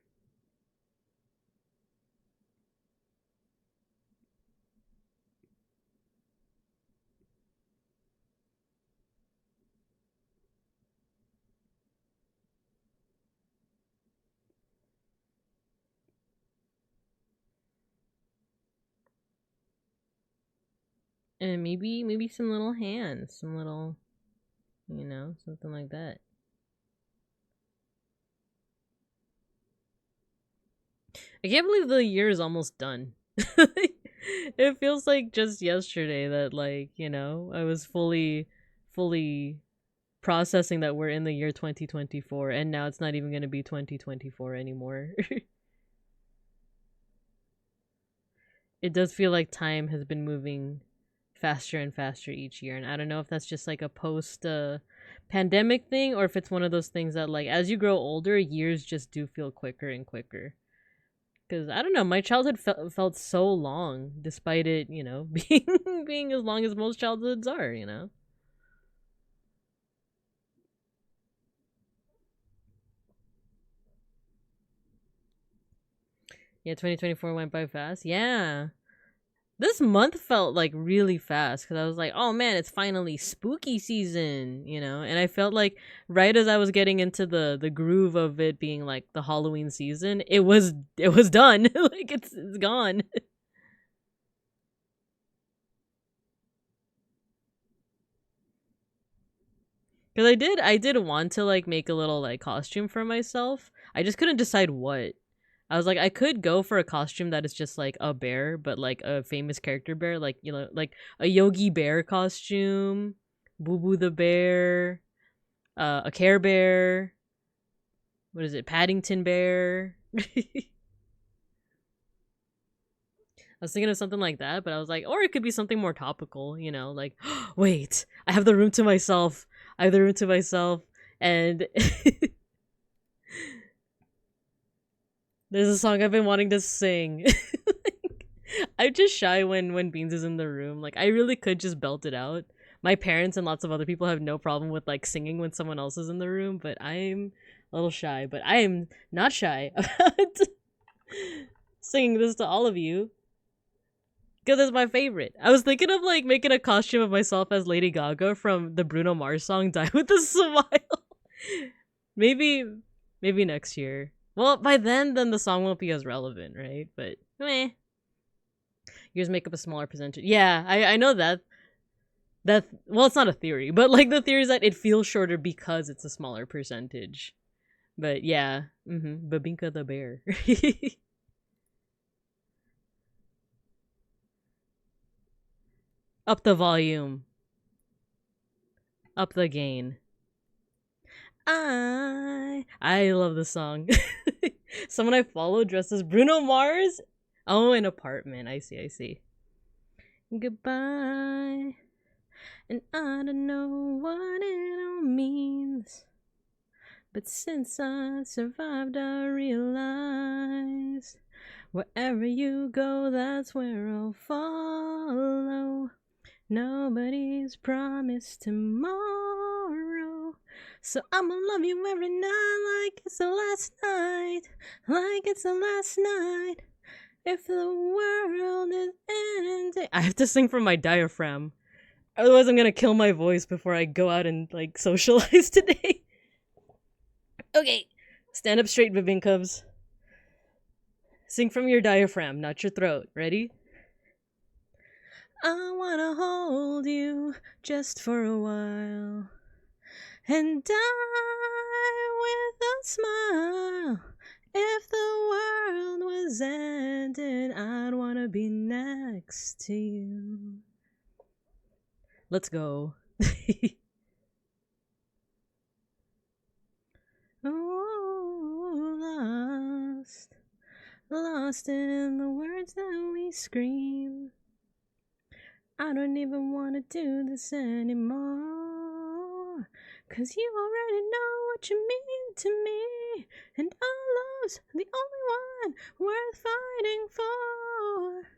And maybe some little hands, some little, you know, something like that. I can't believe the year is almost done. It feels like just yesterday that, like, you know, I was fully processing that we're in the year 2024 and now it's not even going to be 2024 anymore. It does feel like time has been moving faster and faster each year, and I don't know if that's just like a post pandemic thing or if it's one of those things that, like, as you grow older, years just do feel quicker and quicker. Because I don't know, my childhood felt so long, despite it, you know, being as long as most childhoods are, you know. Yeah, 2024 went by fast. Yeah. This month felt like really fast because I was like, oh man, it's finally spooky season, you know? And I felt like right as I was getting into the groove of it being like the Halloween season, it was done. Like it's gone. Cuz I did want to like make a little like costume for myself. I just couldn't decide what. I was like, I could go for a costume that is just like a bear, but like a famous character bear, like, you know, like a Yogi Bear costume, Boo Boo the Bear, a Care Bear. What is it? Paddington Bear. I was thinking of something like that, but I was like, or it could be something more topical, you know, like, wait, I have the room to myself. I have the room to myself, and there's a song I've been wanting to sing. I'm just shy when Beans is in the room. Like, I really could just belt it out. My parents and lots of other people have no problem with like singing when someone else is in the room, but I'm a little shy. But I am not shy about singing this to all of you because it's my favorite. I was thinking of like making a costume of myself as Lady Gaga from the Bruno Mars song "Die with a Smile." maybe next year. Well, by then the song won't be as relevant, right? But meh. Yours make up a smaller percentage. Yeah, I know that. Well, it's not a theory, but like the theory is that it feels shorter because it's a smaller percentage. But yeah, Babinka the bear. Up the volume. Up the gain. I love the song. Someone I follow dressed as Bruno Mars. Oh, an apartment. I see. Goodbye. And I don't know what it all means. But since I survived, I realized wherever you go, that's where I'll follow. Nobody's promised tomorrow. So I'ma love you every night like it's the last night. Like it's the last night. If the world is ending. I have to sing from my diaphragm. Otherwise I'm gonna kill my voice before I go out and like socialize today. Okay. Stand up straight, Vivin Cubs. Sing from your diaphragm, not your throat. Ready? I wanna hold you just for a while and die with a smile. If the world was ending, I'd wanna be next to you. Let's go. Oh, lost in the words that we scream. I don't even want to do this anymore, 'cause you already know what you mean to me, and our love's the only one worth fighting for.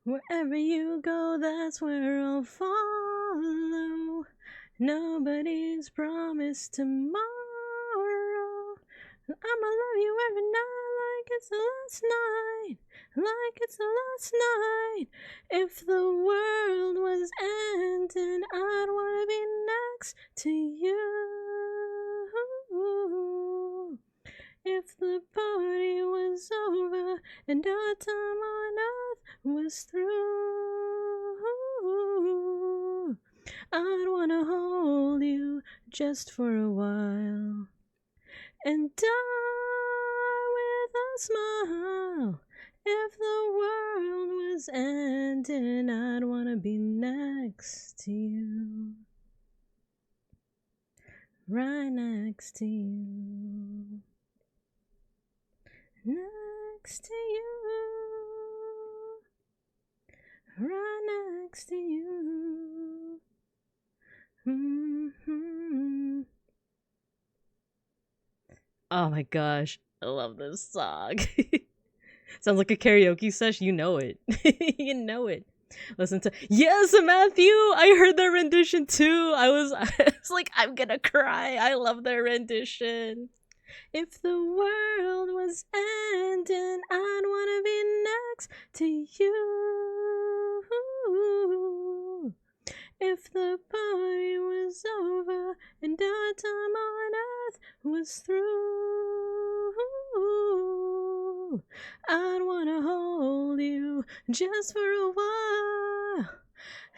Wherever you go, that's where I'll follow. Nobody's promised tomorrow. I'ma love you every night like it's the last night, like it's the last night. If the world was ending, I'd wanna be next to you. If the party was over and our time on earth was through, I'd wanna hold you just for a while and die with a smile. If the world was ending, I'd wanna be next to you. Right next to you. Next to you. Right next to you. Mm-hmm. Oh my gosh, I love this song. Sounds like a karaoke sesh. You know it. You know it. Listen to yes, Matthew. I heard their rendition too. I was like, I'm gonna cry. I love their rendition. If the world was ending, I'd wanna be next to you. If the party was over and our time on earth was through, I'd wanna hold you just for a while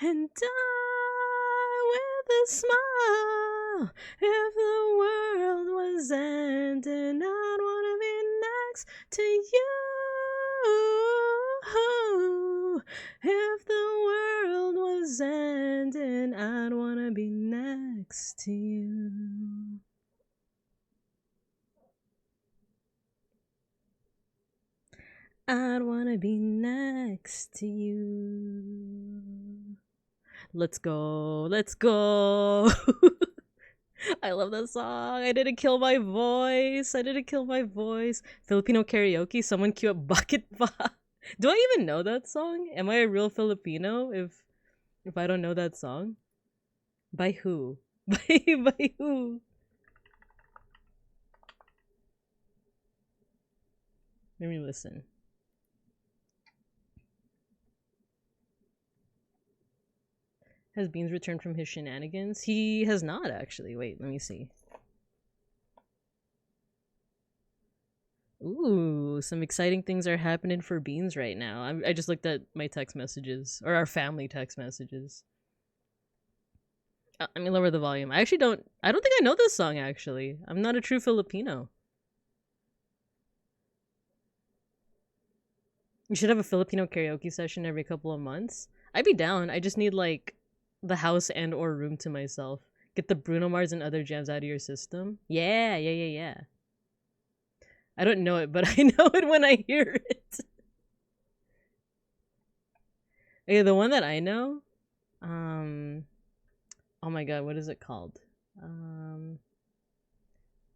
and die with a smile. If the world was ending, I'd wanna be next to you. If the world was ending, I'd wanna be next to you. I'd wanna be next to you. Let's go, let's go. I love that song. I didn't kill my voice. I didn't kill my voice. Filipino karaoke. Someone cue up Bucket Ba. Do I even know that song? Am I a real Filipino if I don't know that song? By who? By who? Let me listen. Has Beans returned from his shenanigans? He has not, actually. Wait, let me see. Ooh, some exciting things are happening for Beans right now. I just looked at my text messages, or our family text messages. Let me lower the volume. I don't think I know this song, actually. I'm not a true Filipino. We should have a Filipino karaoke session every couple of months. I'd be down. I just need, like, the house and or room to myself. Get the Bruno Mars and other jams out of your system. Yeah. I don't know it, but I know it when I hear it. Okay, the one that I know, oh my god, what is it called?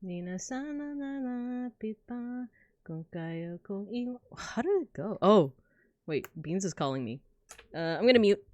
Nina sana na pipa kung kaya kong iwa. How did it go? Oh, wait, Beans is calling me. I'm gonna mute.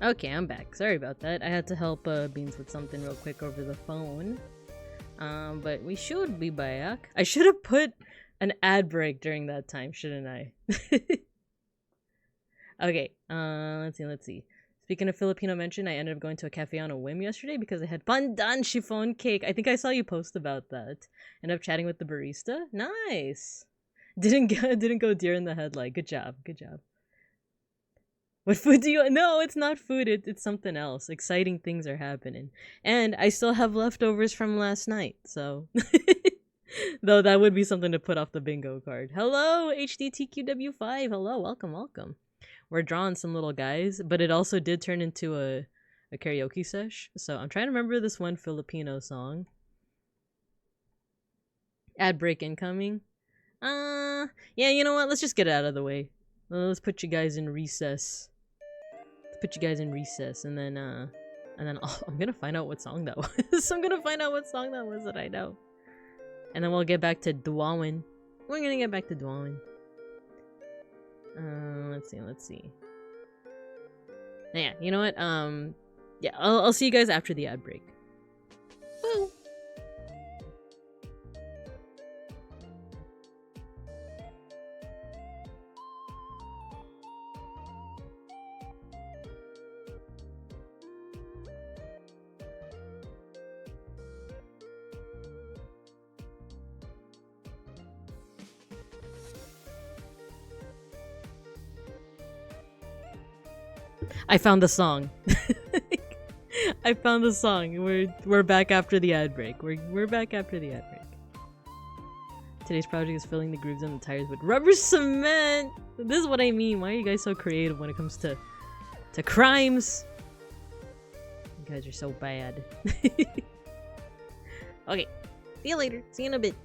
Okay, I'm back. Sorry about that. I had to help Beans with something real quick over the phone. But we should be back. I should have put an ad break during that time, shouldn't I? Okay, let's see. Speaking of Filipino mention, I ended up going to a cafe on a whim yesterday because I had pandan chiffon cake. I think I saw you post about that. Ended up chatting with the barista. Nice. Didn't go deer in the headlight. Good job. Good job. What food do you? No, it's not food. It's something else. Exciting things are happening, and I still have leftovers from last night. So, though that would be something to put off the bingo card. Hello, HDTQW5. Hello, welcome, welcome. We're drawing some little guys, but it also did turn into a karaoke sesh. So I'm trying to remember this one Filipino song. Ad break incoming. Yeah, you know what? Let's just get it out of the way. Let's put you guys in recess. And then I'm gonna find out what song that was. I'm gonna find out what song that was that I know. And then we'll get back to Dwawin. We're gonna get back to Dwawin. Let's see. Yeah, you know what? Yeah, I'll see you guys after the ad break. Woo! I found the song. I found the song. We're back after the ad break. We're back after the ad break. Today's project is filling the grooves on the tires with rubber cement. This is what I mean. Why are you guys so creative when it comes to crimes? You guys are so bad. Okay. See you later. See you in a bit.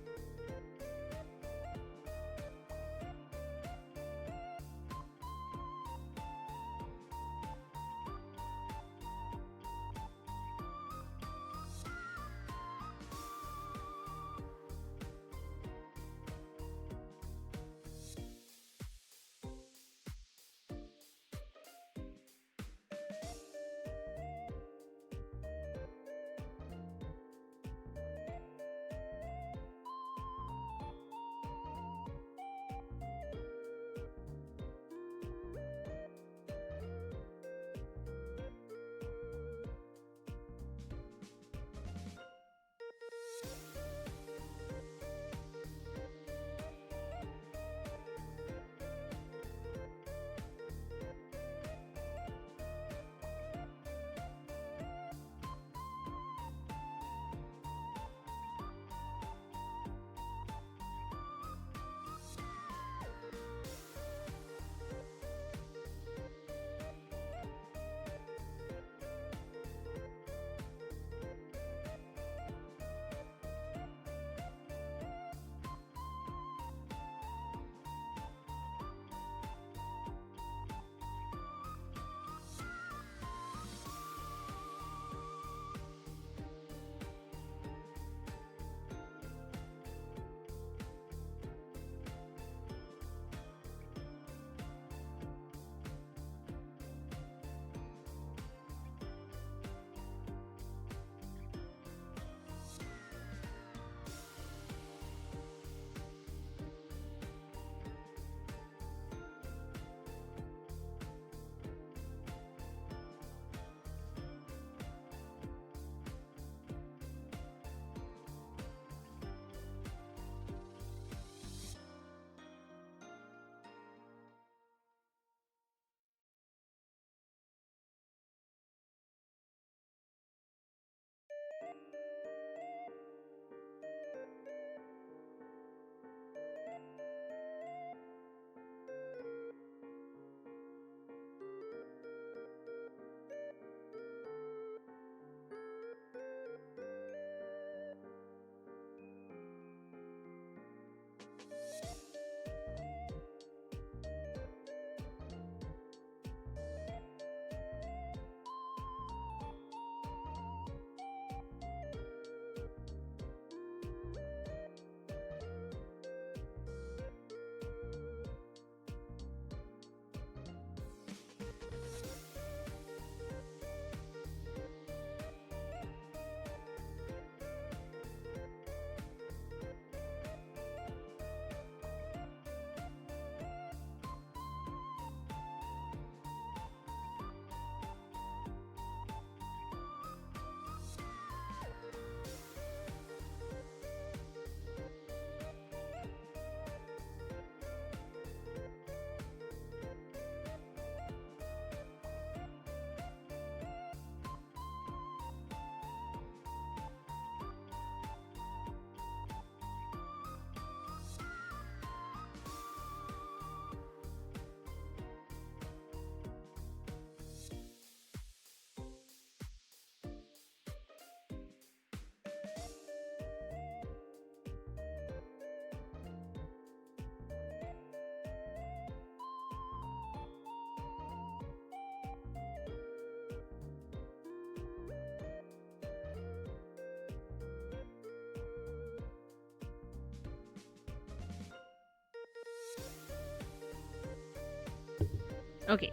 Okay.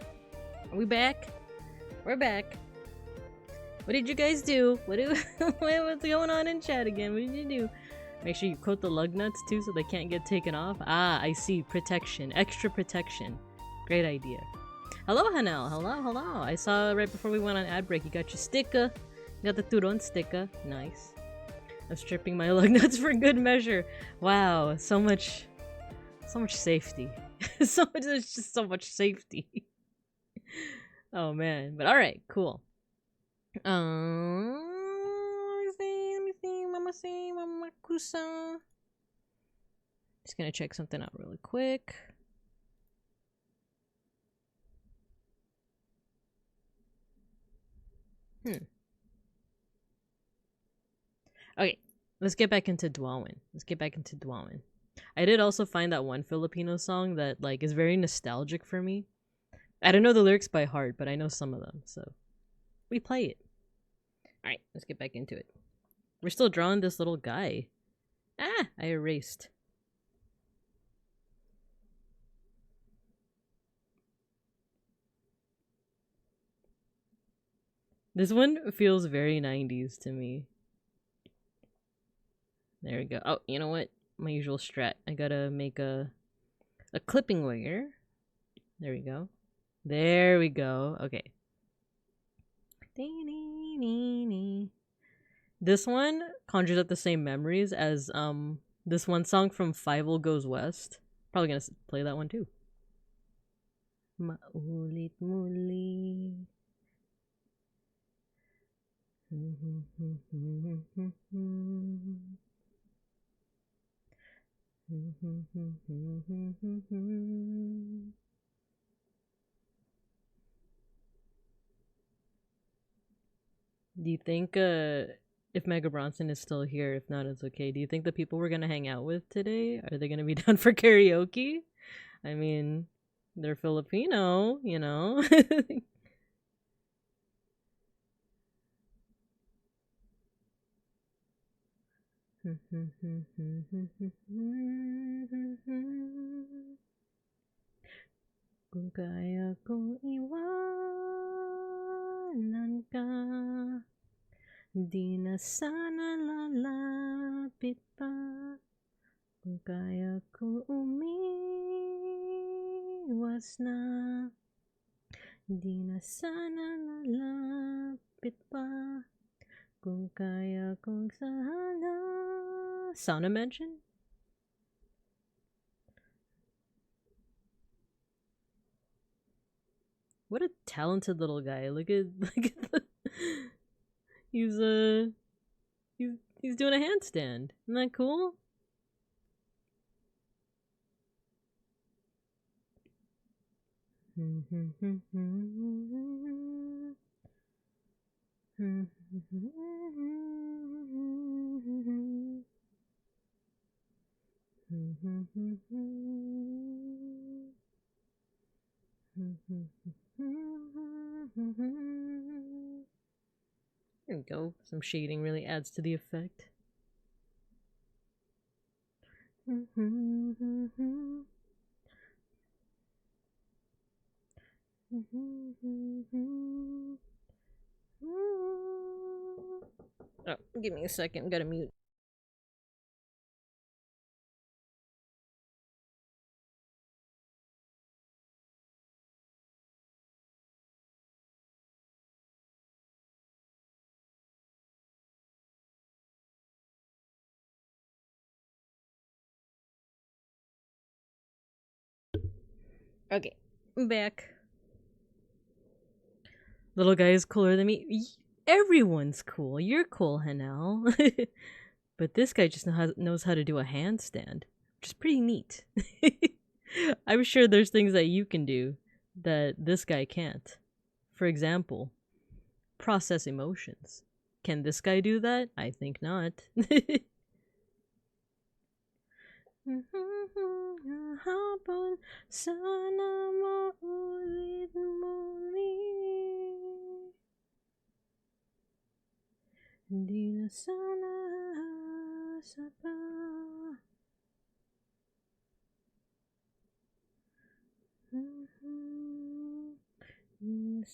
Are we back? We're back. What did you guys do? What's going on in chat again? What did you do? Make sure you coat the lug nuts too so they can't get taken off. Ah, I see. Protection. Extra protection. Great idea. Hello, Hanel. Hello, hello. I saw right before we went on ad break, you got your sticker. You got the Turon sticker. Nice. I'm stripping my lug nuts for good measure. Wow, so much safety. There's just so much safety. Oh man, but all right, cool. Let me see, Mama Kusa. Just gonna check something out really quick. Okay, let's get back into Dwawin. I did also find that one Filipino song that like is very nostalgic for me. I don't know the lyrics by heart, but I know some of them, so we play it. Alright, let's get back into it. We're still drawing this little guy. Ah, I erased. This one feels very 90s to me. There we go. Oh, you know what? My usual strat. I gotta make a clipping layer. There we go. There we go. Okay. This one conjures up the same memories as this one song from Fievel Goes West. Probably gonna play that one too. Maulit muli. Do you think if Mega Bronson is still here, if not, it's okay. Do you think the people we're gonna hang out with today, are they gonna be down for karaoke? I mean, they're Filipino, you know? Kung kaya kong iwanan ka, di na sana lalapit pa. Kung kaya kong umiwas na, di na sana lalapit pa. Kung kaya kong sana. Sauna mention? What a talented little guy. Look at the he's doing a handstand. Isn't that cool? There we go. Some shading really adds to the effect. Oh, give me a second. Gotta mute. Okay, I'm back. Little guy is cooler than me. Everyone's cool. You're cool, Hanel. But this guy just knows how to do a handstand, which is pretty neat. I'm sure there's things that you can do that this guy can't. For example, process emotions. Can this guy do that? I think not. Hapon sana maulit muli. Hindi na sana sa pa. I'm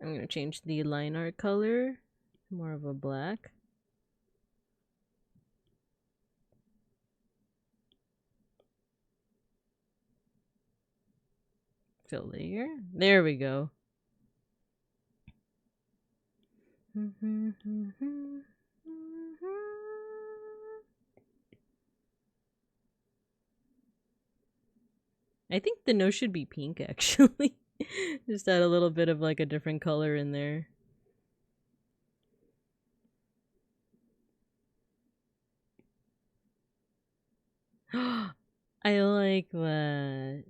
gonna change the line art color, more of a black. Fill the ear. There we go. I think the nose should be pink, actually. Just add a little bit of like a different color in there. I like that.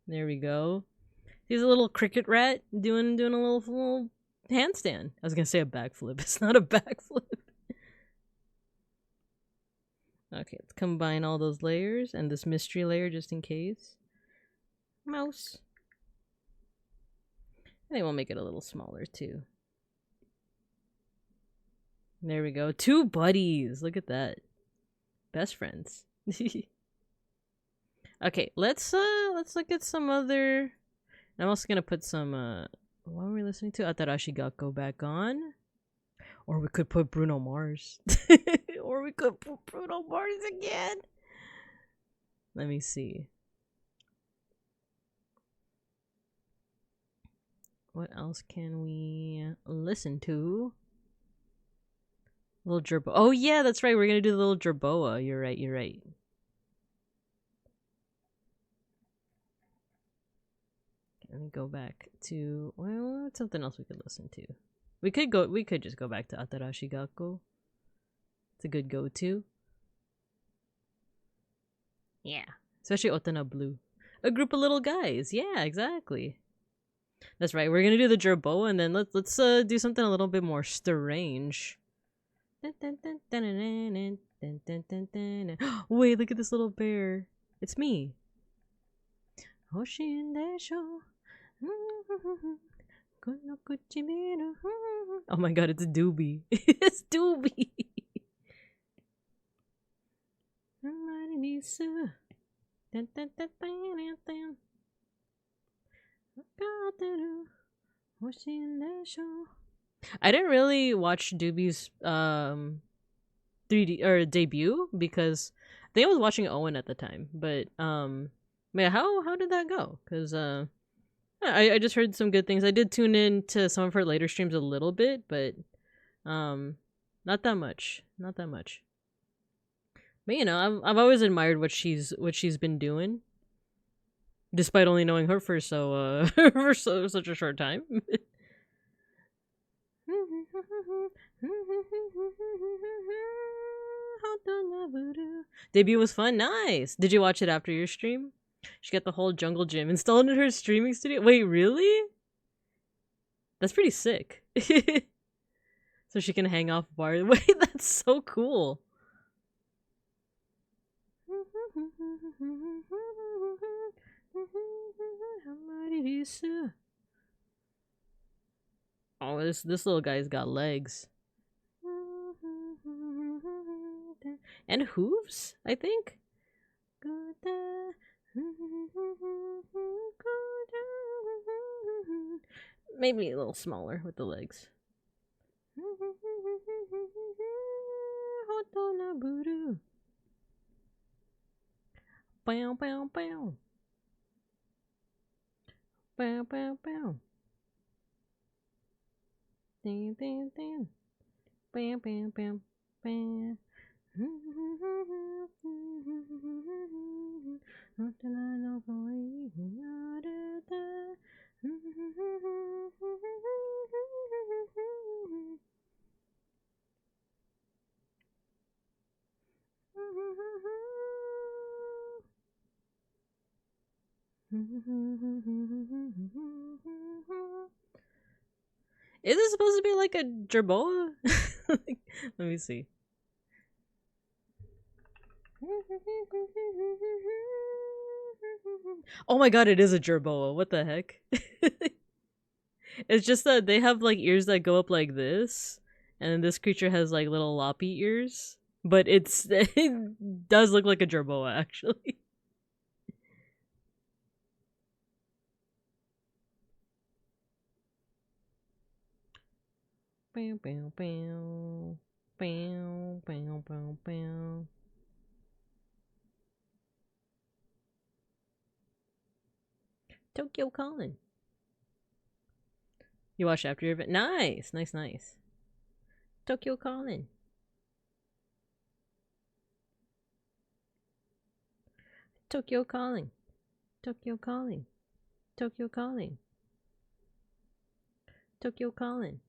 There we go. He's a little cricket rat doing a little handstand. I was gonna say a backflip. It's not a backflip. Okay, let's combine all those layers and this mystery layer just in case. Mouse. I think we'll make it a little smaller too. There we go. 2 buddies. Look at that. Best friends. Okay, let's look at some other. I'm also gonna put some what were we listening to? Atarashi Gakko back on. Or we could put Bruno Mars. Or we could put Bruno Mars again. Let me see. What else can we listen to? Little Jerboa. Oh yeah, that's right. We're gonna do the little Jerboa. You're right. You're right. Let me go back to what's something else we could listen to. We could just go back to Atarashi Gakko. It's a good go-to. Yeah. Especially Otana Blue. A group of little guys. Yeah, exactly. That's right. We're gonna do the Jerboa and then let's do something a little bit more strange. Wait, look at this little bear. It's me. Oh my god, it's Doobie. It's Doobie. I didn't really watch Doobie's 3D or debut because I think I was watching Owen at the time. But yeah, how did that go? Because I just heard some good things. I did tune in to some of her later streams a little bit, but not that much. Not that much. But you know, I've always admired what she's been doing, despite only knowing her for such a short time. Debut was fun. Nice. Did you watch it after your stream? She got the whole jungle gym installed in her streaming studio. Wait, really? That's pretty sick. So she can hang off bars. Wait, that's so cool. Oh, this little guy's got legs. And hooves, I think. Maybe a little smaller with the legs. Bow, bow, bow. Bow, bow, bow. Ding, ding, ding. Bam, bam, bam, bam. Is it supposed to be like a jerboa? Let me see. Oh my god, it is a jerboa. What the heck? It's just that they have like ears that go up like this, and then this creature has like little loppy ears, but it does look like a jerboa actually. Bow, bow, bow. Bow, bow, bow, bow. Tokyo Calling. You watched after your event? Nice, nice, nice. Tokyo Calling. Tokyo Calling. Tokyo Calling. Tokyo Calling. Tokyo Calling.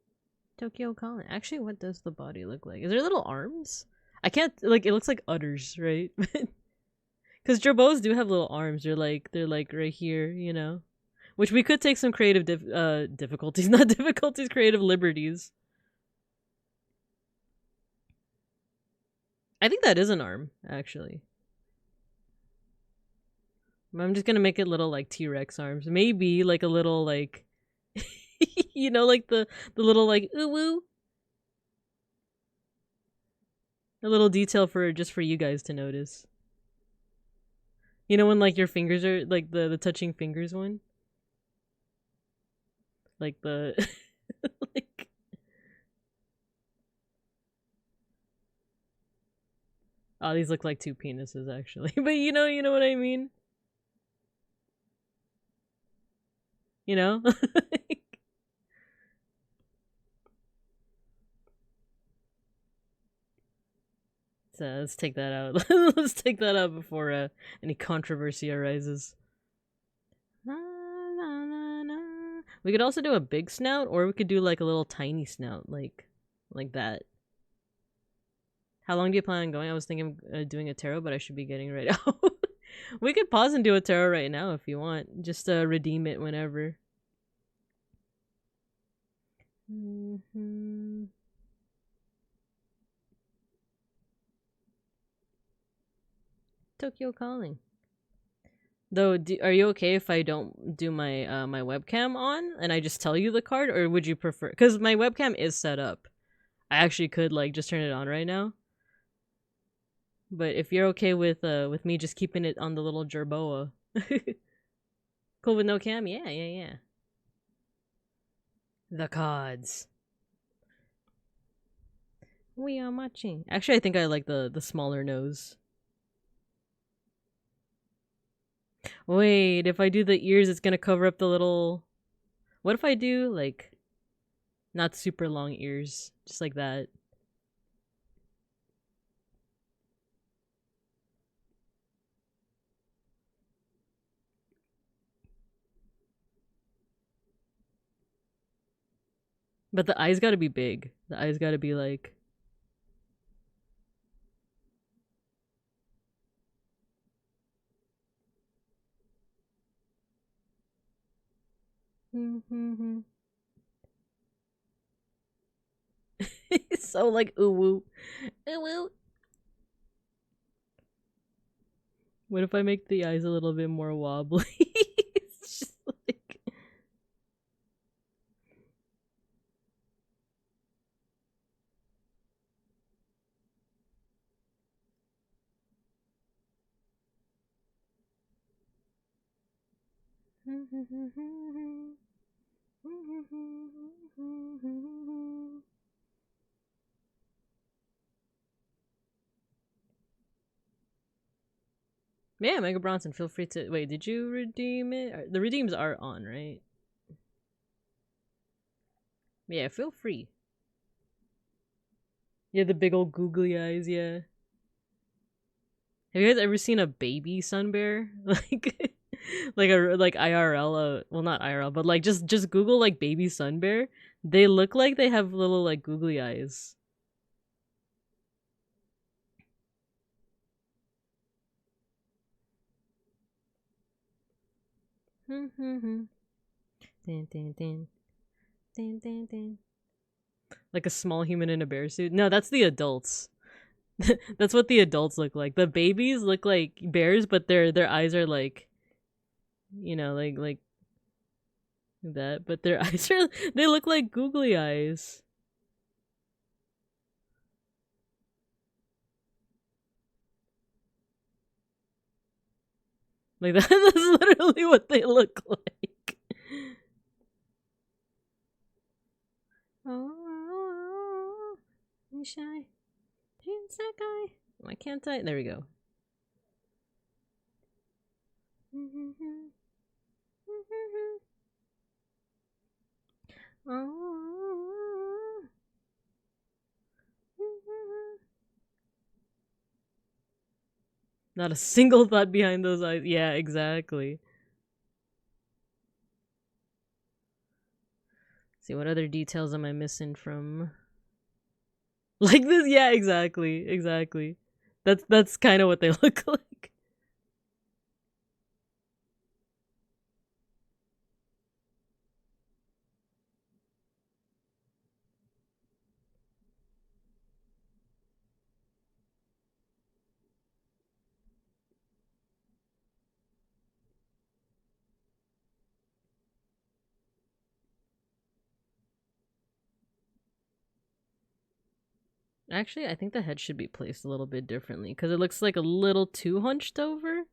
Tokyo Calling. Actually, what does the body look like? Is there little arms? I can't, like, it looks like udders, right? Because jerboas do have little arms. They're like right here, you know? Which we could take some creative difficulties, not difficulties, creative liberties. I think that is an arm, actually. I'm just gonna make it little, like, T-Rex arms. Maybe, like, a little, like... you know, like, the little, like, ooh-woo? A little detail just for you guys to notice. You know when, like, your fingers are, like, the touching fingers one? Like, the... like... Oh, these look like two penises, actually. But you know what I mean? You know? So let's take that out. Let's take that out before any controversy arises. We could also do a big snout, or we could do like a little tiny snout, like that. How long do you plan on going? I was thinking of doing a tarot, but I should be getting ready. We could pause and do a tarot right now if you want. Just redeem it whenever. Tokyo Calling. Though, are you okay if I don't do my my webcam on and I just tell you the card, or would you prefer? Because my webcam is set up. I actually could like just turn it on right now. But if you're okay with me just keeping it on the little jerboa, cool with no cam, yeah. The cards. We are matching. Actually, I think I like the smaller nose. Wait, if I do the ears, it's gonna cover up the little... What if I do, like, not super long ears? Just like that. But the eyes gotta be big. The eyes gotta be, like... So, like, ooh-woo. Ooh-woo. What if I make the eyes a little bit more wobbly? It's just like... Yeah, Mega Bronson, feel free to... Wait, did you redeem it? The redeems are on, right? Yeah, feel free. Yeah, the big old googly eyes, yeah. Have you guys ever seen a baby sun bear? Like... like IRL, well, not IRL, but like just Google like baby sun bear. They look like they have little like googly eyes. Like a small human in a bear suit. No, that's the adults. That's what the adults look like. The babies look like bears, but their eyes are like, you know, like that. But their eyes are, they look like googly eyes. Like that's literally what they look like. Oh, you shy. Why can't I? There we go. Oh. Not a single thought behind those eyes. Yeah, exactly. See, what other details am I missing from? Like this? Yeah, exactly. Exactly. That's kind of what they look like. Actually, I think the head should be placed a little bit differently because it looks like a little too hunched over.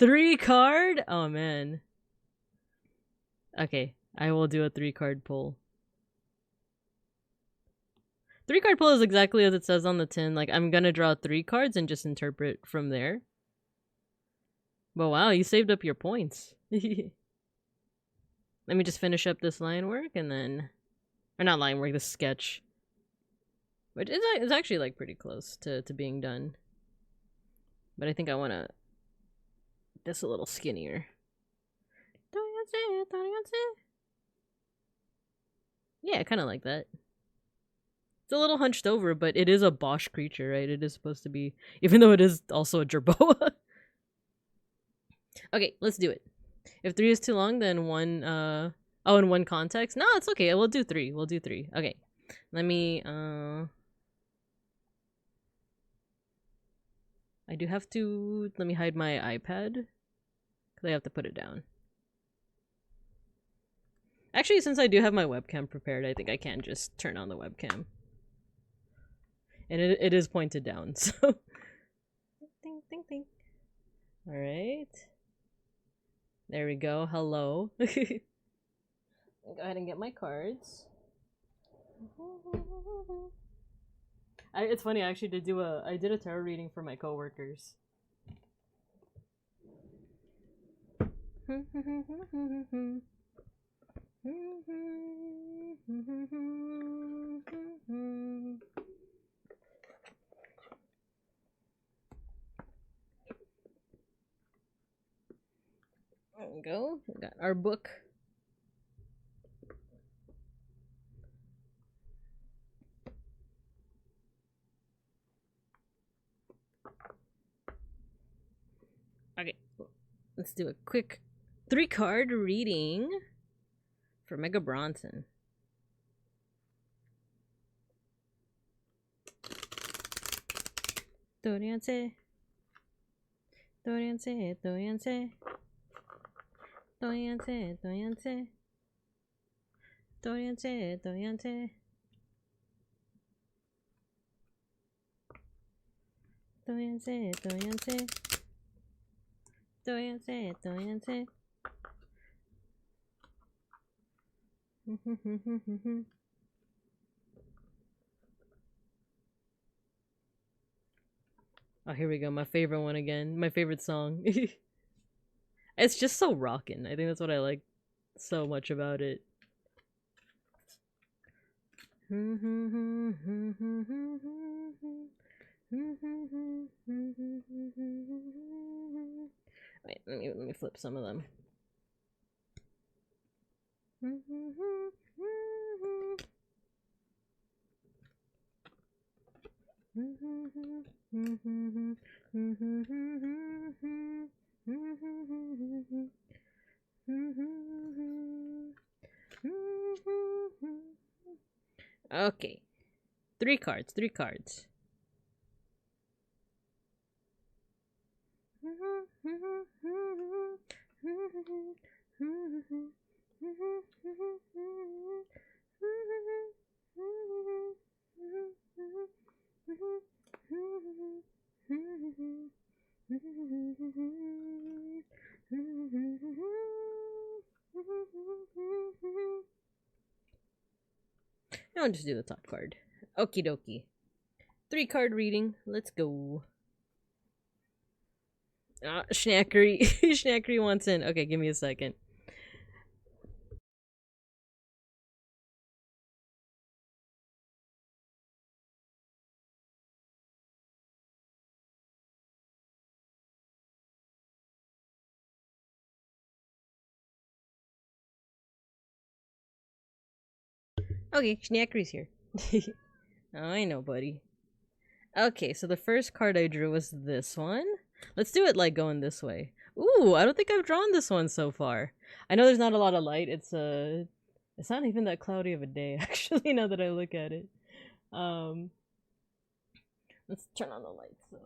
3-card? Oh man. Okay, I will do a 3-card pull. 3-card pull is exactly as it says on the tin. Like, I'm gonna draw 3 cards and just interpret from there. But wow, you saved up your points. Let me just finish up this line work and then... Or not line work, this sketch. Which is actually like pretty close to being done. But I think I want to... This a little skinnier. Yeah, kind of like that. It's a little hunched over, but it is a Bosch creature, right? It is supposed to be... Even though it is also a jerboa. Okay, let's do it. If 3 is too long, then 1... Oh, in 1 context? No, it's okay. We'll do 3. We'll do 3. Okay. Let me... I do have to... Let me hide my iPad. Because I have to put it down. Actually, since I do have my webcam prepared, I think I can just turn on the webcam. And it is pointed down, so... Ding, ding, ding. Alright. There we go. Hello. Go ahead and get my cards. It's funny, I actually did I did a tarot reading for my coworkers. There we go. We got our book. Okay, let's do a quick 3-card reading for Mega Bronson. Dorianse. Dorianse, Dorianse. Dorianse, Dorianse. Dorianse, Dorianse. Dorianse, Dorianse. Dorianse, Dorianse. Oh, here we go. My favorite one again. My favorite song. It's just so rockin'. I think that's what I like so much about it. Wait, let me flip some of them. Okay. 3 cards, 3 cards. I'll just do the top card. Okie dokie. 3-card reading. Let's go. Ah, Schnackery. Schnackery wants in. Okay, give me a second. Okay, Schnackery's here. Oh, I know, buddy. Okay, so the first card I drew was this one. Let's do it like going this way. Ooh, I don't think I've drawn this one so far. I know there's not a lot of light. It's not even that cloudy of a day, actually, now that I look at it. Let's turn on the lights. So.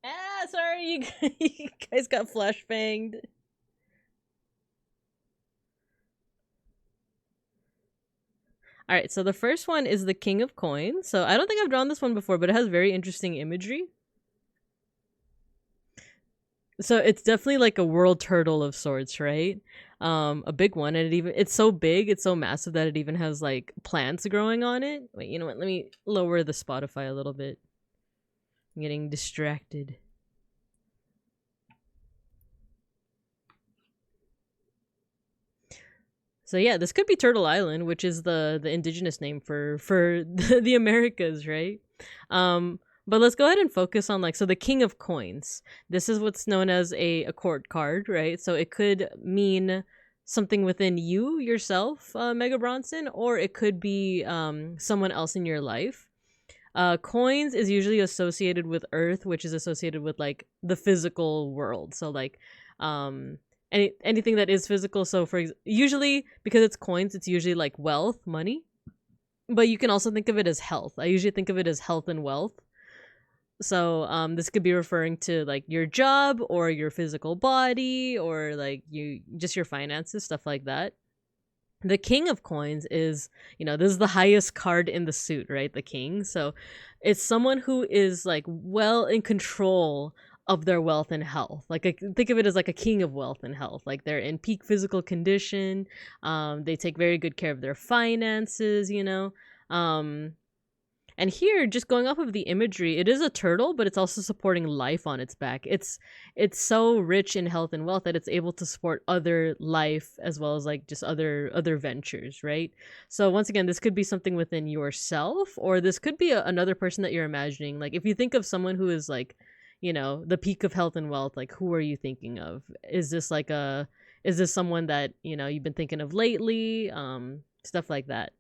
Ah, sorry, you guys got flashbanged. Alright, so the first one is the King of Coins. So I don't think I've drawn this one before, but it has very interesting imagery. So it's definitely like a world turtle of sorts, right? A big one, and it's so big, it's so massive that it even has like plants growing on it. Wait, you know what? Let me lower the Spotify a little bit. I'm getting distracted. So yeah, this could be Turtle Island, which is the indigenous name for the Americas, right? But let's go ahead and focus on so the King of Coins. This is what's known as a court card, right? So it could mean something within you yourself, Mega Bronson, or it could be someone else in your life. Coins is usually associated with Earth, which is associated with the physical world. So anything that is physical. So usually because it's coins, it's usually wealth, money, but you can also think of it as health. I usually think of it as health and wealth. So this could be referring to your job or your physical body or just your finances, stuff like that. The King of Coins is, this is the highest card in the suit, right? The King. So it's someone who is well in control of their wealth and health. Think of it as a king of wealth and health. They're in peak physical condition. They take very good care of their finances, and here, just going off of the imagery, it is a turtle, but it's also supporting life on its back. It's so rich in health and wealth that it's able to support other life as well as just other ventures, right? So once again, this could be something within yourself, or this could be another person that you're imagining. If you think of someone who is the peak of health and wealth, who are you thinking of? Is this is this someone that you've been thinking of lately? Stuff like that.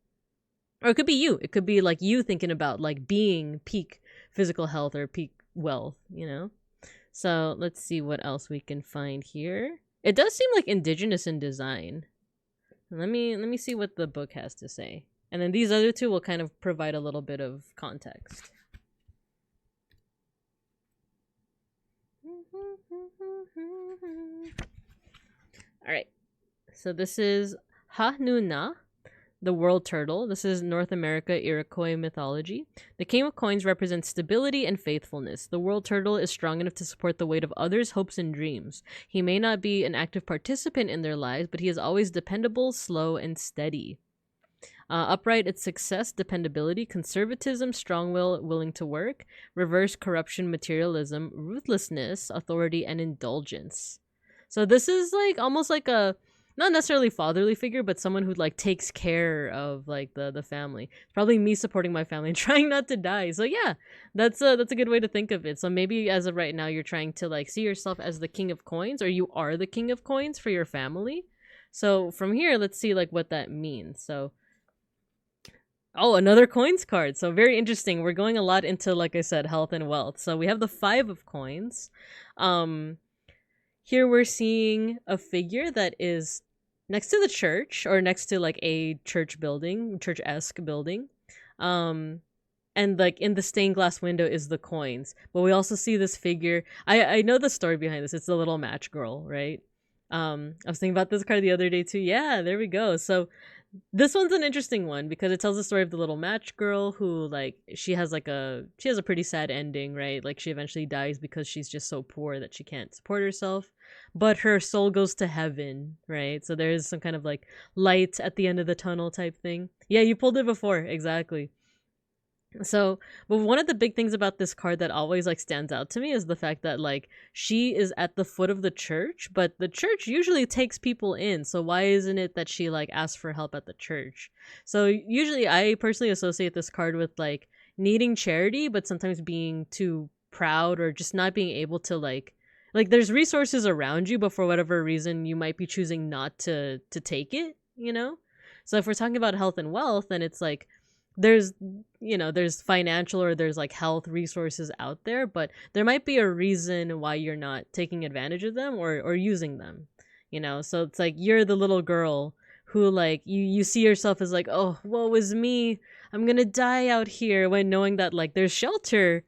Or it could be you. It could be you thinking about being peak physical health or peak wealth, So let's see what else we can find here. It does seem indigenous in design. Let me see what the book has to say. And then these other two will kind of provide a little bit of context. Alright. So this is Ha-Nu-Na, the world turtle. This is North America Iroquois mythology. The King of Coins represents stability and faithfulness. The world turtle is strong enough to support the weight of others' hopes and dreams. He may not be an active participant in their lives, but he is always dependable, slow, and steady. Upright, it's success, dependability, conservatism, strong will, willing to work. Reverse, corruption, materialism, ruthlessness, authority, and indulgence. So this is almost a not necessarily fatherly figure, but someone who takes care of the family. Probably me supporting my family and trying not to die. So yeah, that's a good way to think of it. So maybe as of right now, you're trying to see yourself as the King of Coins, or you are the King of Coins for your family. So from here, let's see what that means. So oh, another coins card. So very interesting. We're going a lot into, like I said, health and wealth. So we have the 5 of coins. Here we're seeing a figure that is next to the church, or next to a church building, church-esque building. And in the stained glass window is the coins. But we also see this figure. I know the story behind this. It's the little match girl, right? I was thinking about this card the other day too. Yeah, there we go. So This one's an interesting one because it tells the story of the little match girl who, like, she has a pretty sad ending, right? Like, she eventually dies because she's just so poor that she can't support herself, but her soul goes to heaven, right? So there is some kind of like light at the end of the tunnel type thing. Yeah, you pulled it before, exactly. So, but one of the big things about this card that always like stands out to me is the fact that like she is at the foot of the church, but the church usually takes people in. So why isn't it that she like asks for help at the church? So usually I personally associate this card with like needing charity, but sometimes being too proud or just not being able to like there's resources around you, but for whatever reason you might be choosing not to take it, you know? So if we're talking about health and wealth, then it's like there's there's financial or there's like health resources out there, but there might be a reason why you're not taking advantage of them or using them, so it's like you're the little girl who like you see yourself as like, oh, woe is me, I'm gonna die out here, when knowing that like there's shelter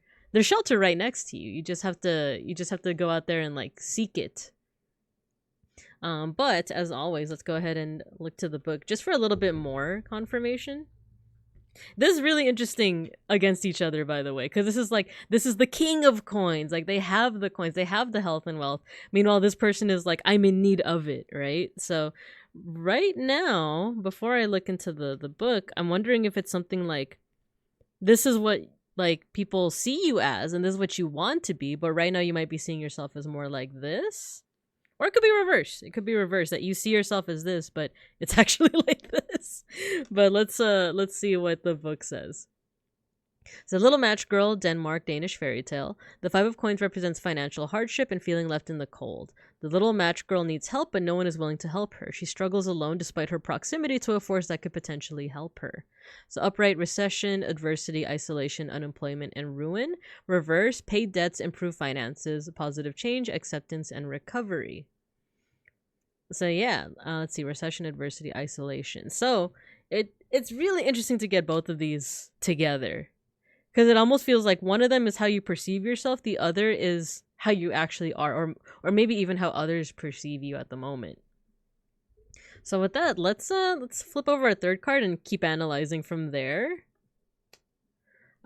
right next to you. You just have to go out there and like seek it. But as always, let's go ahead and look to the book just for a little bit more confirmation. This is really interesting against each other, by the way, because this is the king of coins. Like, they have the coins, they have the health and wealth. Meanwhile, this person is like, I'm in need of it, right? So right now, before I look into the book, I'm wondering if it's something like this is what like people see you as, and this is what you want to be, but right now you might be seeing yourself as more like this. Or it could be reverse. It could be reverse, that you see yourself as this, but it's actually like this. But let's see what the book says. So, Little Match Girl, Denmark, Danish fairy tale. The Five of Coins represents financial hardship and feeling left in the cold. The little match girl needs help, but no one is willing to help her. She struggles alone despite her proximity to a force that could potentially help her. So, upright, recession, adversity, isolation, unemployment, and ruin. Reverse, paid debts, improved finances, positive change, acceptance, and recovery. So yeah, let's see, recession, adversity, isolation. So it's really interesting to get both of these together, because it almost feels like one of them is how you perceive yourself, the other is how you actually are, or maybe even how others perceive you at the moment. So with that, let's flip over a third card and keep analyzing from there.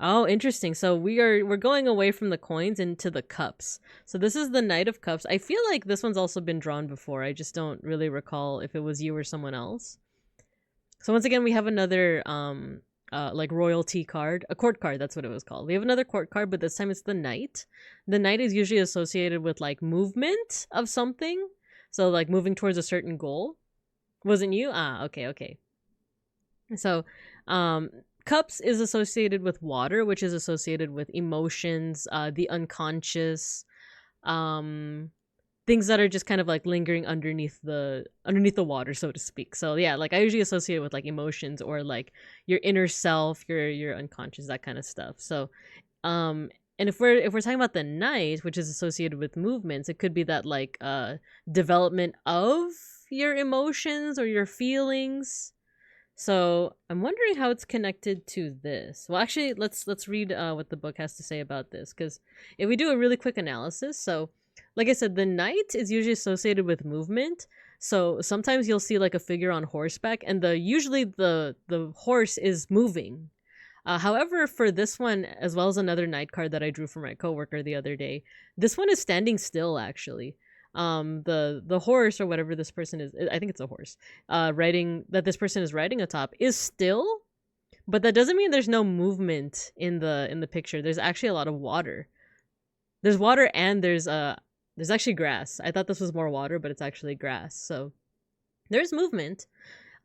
Oh, interesting. So we're going away from the coins into the cups. So this is the Knight of Cups. I feel like this one's also been drawn before. I just don't really recall if it was you or someone else. So once again, we have another like royalty card, a court card, that's what it was called. We have another court card, but this time it's the Knight. The Knight is usually associated with like movement of something. So like moving towards a certain goal. Wasn't you? Ah, okay. So, Cups is associated with water, which is associated with emotions, the unconscious, things that are just kind of like lingering underneath the water, so to speak. So yeah, like I usually associate with like emotions or like your inner self, your unconscious, that kind of stuff. So, and if we're talking about the Knight, which is associated with movements, it could be that like development of your emotions or your feelings. So I'm wondering how it's connected to this. Well, actually, let's read what the book has to say about this, because if we do a really quick analysis, so like I said, the Knight is usually associated with movement. So sometimes you'll see like a figure on horseback, and usually the horse is moving. However, for this one, as well as another Knight card that I drew for my coworker the other day, this one is standing still actually. The horse or whatever this person is, I think it's a horse, riding, that this person is riding atop, is still, but that doesn't mean there's no movement in the picture. There's actually a lot of water. There's water, and there's actually grass. I thought this was more water, but it's actually grass. So there's movement.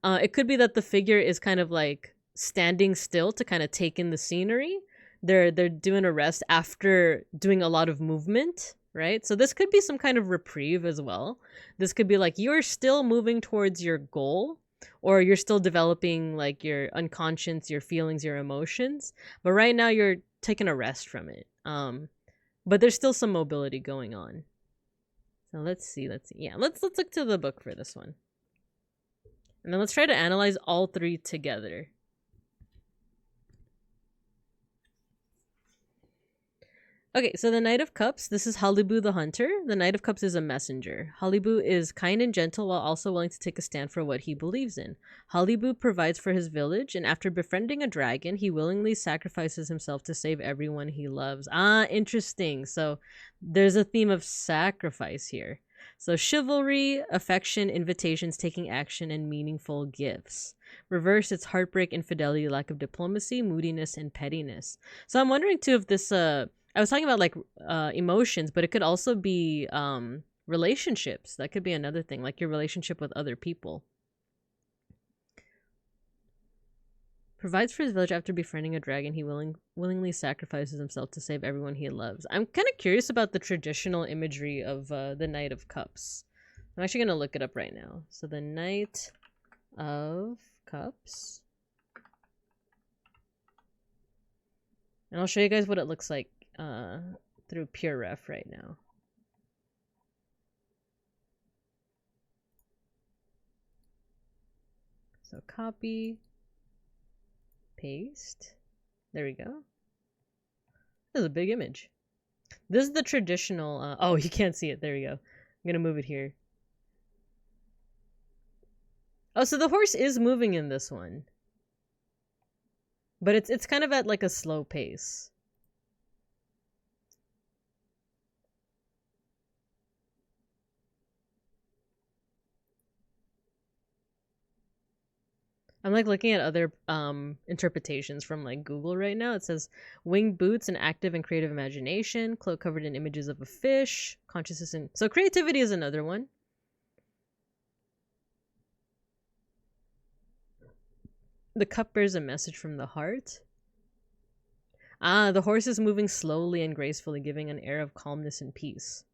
It could be that the figure is kind of like standing still to kind of take in the scenery. They're doing a rest after doing a lot of movement. Right? So this could be some kind of reprieve as well. This could be like you're still moving towards your goal, or you're still developing like your unconscious, your feelings, your emotions, but right now you're taking a rest from it. But there's still some mobility going on. So let's see. Yeah, let's look to the book for this one. And then let's try to analyze all three together. Okay, so the Knight of Cups, this is Halibu the Hunter. The Knight of Cups is a messenger. Halibu is kind and gentle while also willing to take a stand for what he believes in. Halibu provides for his village, and after befriending a dragon, he willingly sacrifices himself to save everyone he loves. Ah, interesting. So there's a theme of sacrifice here. So chivalry, affection, invitations, taking action, and meaningful gifts. Reverse, it's heartbreak, infidelity, lack of diplomacy, moodiness, and pettiness. So I'm wondering too if this I was talking about like emotions, but it could also be relationships. That could be another thing, like your relationship with other people. Provides for his village after befriending a dragon. He willingly sacrifices himself to save everyone he loves. I'm kind of curious about the traditional imagery of the Knight of Cups. I'm actually going to look it up right now. So the Knight of Cups. And I'll show you guys what it looks like through Pure Ref right now. So copy, paste. There we go. This is a big image. This is the traditional. Oh, you can't see it. There we go. I'm gonna move it here. Oh, so the horse is moving in this one, but it's kind of at like a slow pace. I'm like looking at other interpretations from like Google right now. It says winged boots, an active and creative imagination, cloak covered in images of a fish, consciousness, and so creativity is another one. The cup bears a message from the heart. Ah, the horse is moving slowly and gracefully, giving an air of calmness and peace.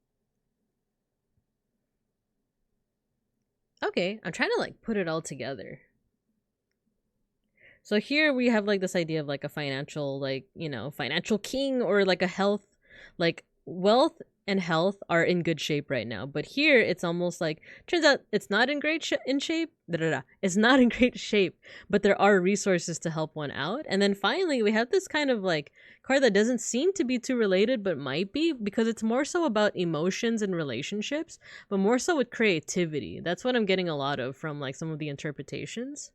Okay, I'm trying to like put it all together. So here we have like this idea of like a financial, like, you know, financial king, or like a health, like wealth and health are in good shape right now. But here it's almost like, turns out it's not in great shape. It's not in great shape, but there are resources to help one out. And then finally we have this kind of like card that doesn't seem to be too related, but might be, because it's more so about emotions and relationships, but more so with creativity. That's what I'm getting a lot of from like some of the interpretations.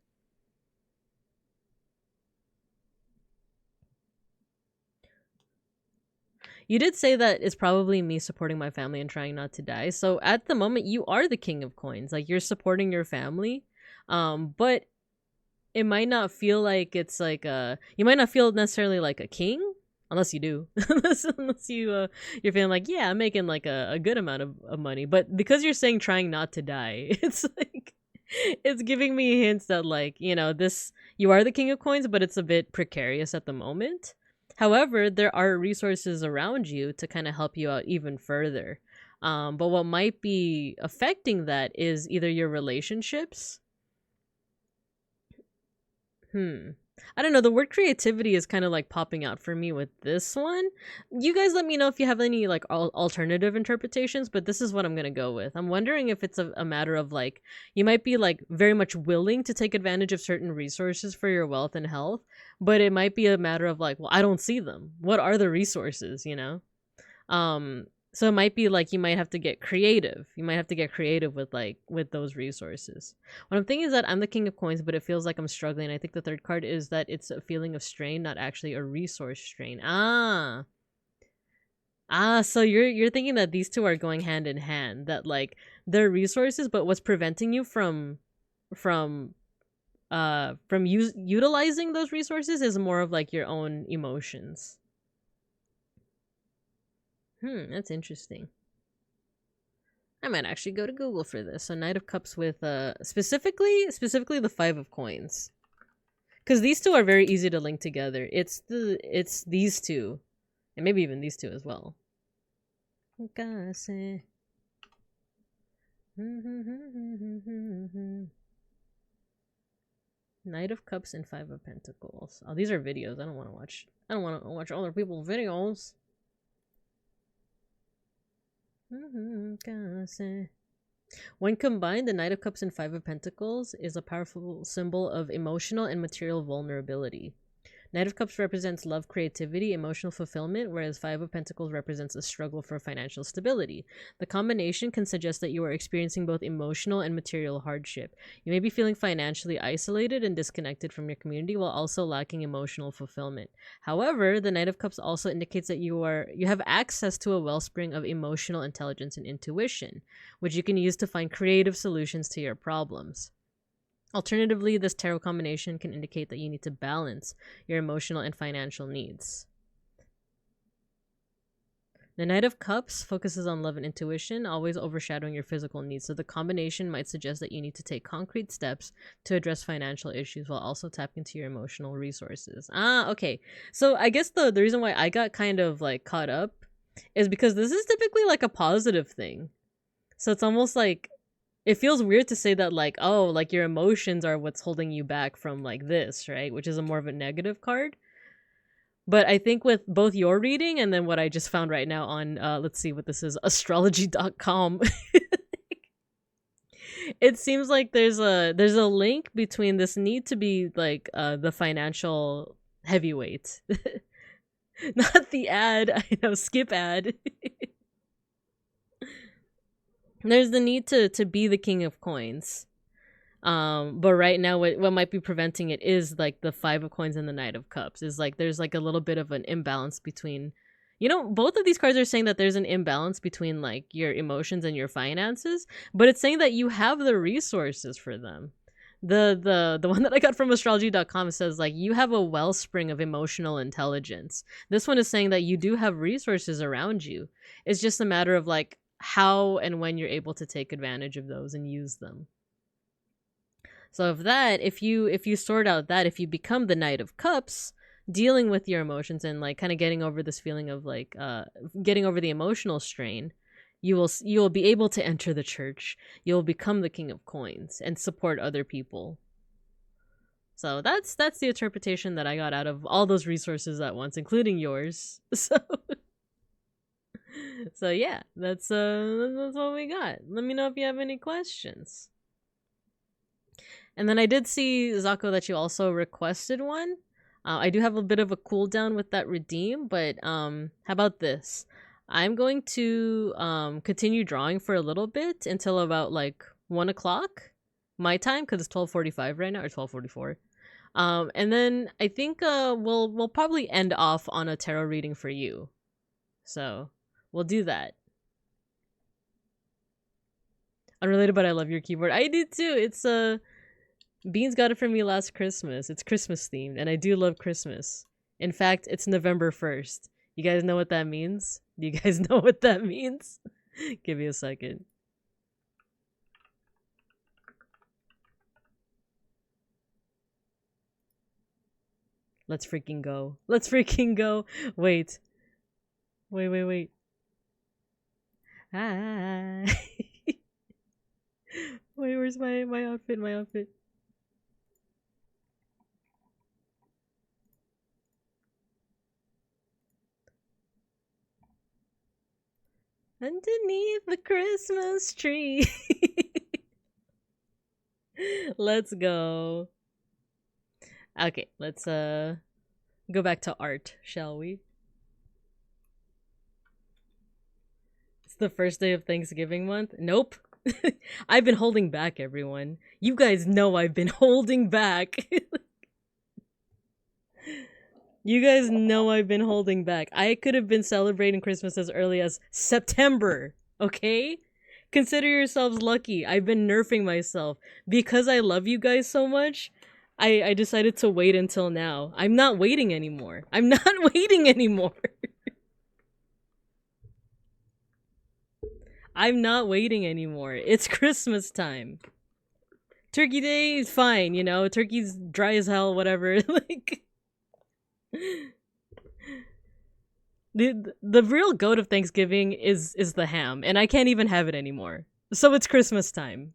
You did say that it's probably me supporting my family and trying not to die. So at the moment, you are the king of coins. Like, you're supporting your family. But it might not feel like it's like you might not feel necessarily like a king, unless you do. unless you you're feeling like, yeah, I'm making like a good amount of money. But because you're saying trying not to die, it's like it's giving me hints that, like, you know, this, you are the king of coins, but it's a bit precarious at the moment. However, there are resources around you to kind of help you out even further. But what might be affecting that is either your relationships. I don't know. The word creativity is kind of like popping out for me with this one. You guys let me know if you have any like alternative interpretations, but this is what I'm going to go with. I'm wondering if it's a matter of like, you might be like very much willing to take advantage of certain resources for your wealth and health, but it might be a matter of like, well, I don't see them. What are the resources, you know? So it might be like you might have to get creative. You might have to get creative with like with those resources. What I'm thinking is that I'm the king of coins, but it feels like I'm struggling. I think the third card is that it's a feeling of strain, not actually a resource strain. So you're thinking that these two are going hand in hand, that like they're resources, but what's preventing you from utilizing those resources is more of like your own emotions. That's interesting. I might actually go to Google for this. So Knight of Cups with specifically the Five of Coins. Because these two are very easy to link together. It's these two. And maybe even these two as well. Knight of Cups and Five of Pentacles. Oh, these are videos. I don't want to watch other people's videos. When combined, the Knight of Cups and Five of Pentacles is a powerful symbol of emotional and material vulnerability. Knight of Cups represents love, creativity, emotional fulfillment, whereas Five of Pentacles represents a struggle for financial stability. The combination can suggest that you are experiencing both emotional and material hardship. You may be feeling financially isolated and disconnected from your community while also lacking emotional fulfillment. However, the Knight of Cups also indicates that you have access to a wellspring of emotional intelligence and intuition, which you can use to find creative solutions to your problems. Alternatively, this tarot combination can indicate that you need to balance your emotional and financial needs. The Knight of Cups focuses on love and intuition, always overshadowing your physical needs. So the combination might suggest that you need to take concrete steps to address financial issues while also tapping into your emotional resources. Okay. So I guess the reason why I got kind of like caught up is because this is typically like a positive thing. So it's almost like it feels weird to say that like, oh, like your emotions are what's holding you back from like this, right? Which is a more of a negative card. But I think with both your reading and then what I just found right now on, let's see what this is, astrology.com. It seems like there's a link between this need to be like the financial heavyweight. Not the ad, I know, skip ad. There's the need to be the king of coins. But right now what might be preventing it is like the Five of Coins and the Knight of Cups. Is like there's like a little bit of an imbalance between, you know, both of these cards are saying that there's an imbalance between like your emotions and your finances, but it's saying that you have the resources for them. The one that I got from astrology.com says like you have a wellspring of emotional intelligence. This one is saying that you do have resources around you. It's just a matter of like how and when you're able to take advantage of those and use them. So if you sort out that, if you become the Knight of Cups, dealing with your emotions and like kind of getting over this feeling of like getting over the emotional strain, you will be able to enter the church. You'll become the King of Coins and support other people. So that's the interpretation that I got out of all those resources at once, including yours. So yeah, that's what we got. Let me know if you have any questions. And then I did see, Zako, that you also requested one. I do have a bit of a cooldown with that redeem, but how about this? I'm going to continue drawing for a little bit until about like 1 o'clock my time, because it's 12:45 right now, or 12:44. And then I think we'll probably end off on a tarot reading for you. So we'll do that. Unrelated, but I love your keyboard. I do too. It's Beans got it for me last Christmas. It's Christmas themed, and I do love Christmas. In fact, it's November 1st. You guys know what that means? Do you guys know what that means? Give me a second. Let's freaking go. Let's freaking go. Wait. Wait. Ah. Wait, where's my outfit? My outfit. Underneath the Christmas tree. Let's go. Okay, let's go back to art, shall we? It's the first day of Thanksgiving month. Nope. I've been holding back, everyone. You guys know I've been holding back. You guys know I've been holding back. I could have been celebrating Christmas as early as September, okay? Consider yourselves lucky. I've been nerfing myself. Because I love you guys so much, I decided to wait until now. I'm not waiting anymore. I'm not waiting anymore. I'm not waiting anymore. It's Christmas time. Turkey Day is fine, you know? Turkey's dry as hell, whatever. Like... The real goat of Thanksgiving is the ham, and I can't even have it anymore. So it's Christmas time.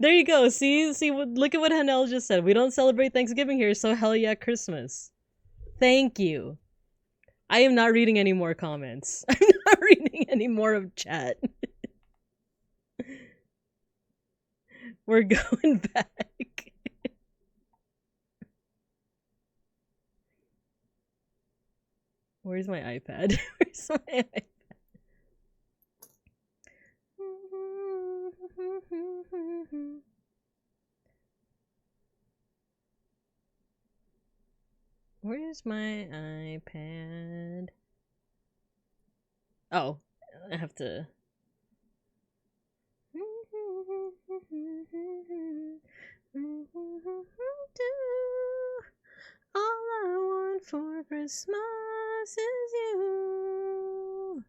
There you go. See, look at what Hanel just said. We don't celebrate Thanksgiving here, so hell yeah, Christmas. Thank you. I am not reading any more comments. I'm not reading any more of chat. We're going back. Where's my iPad? Where's my iPad? Where's my iPad? Oh, I have to. All I want for Christmas is you.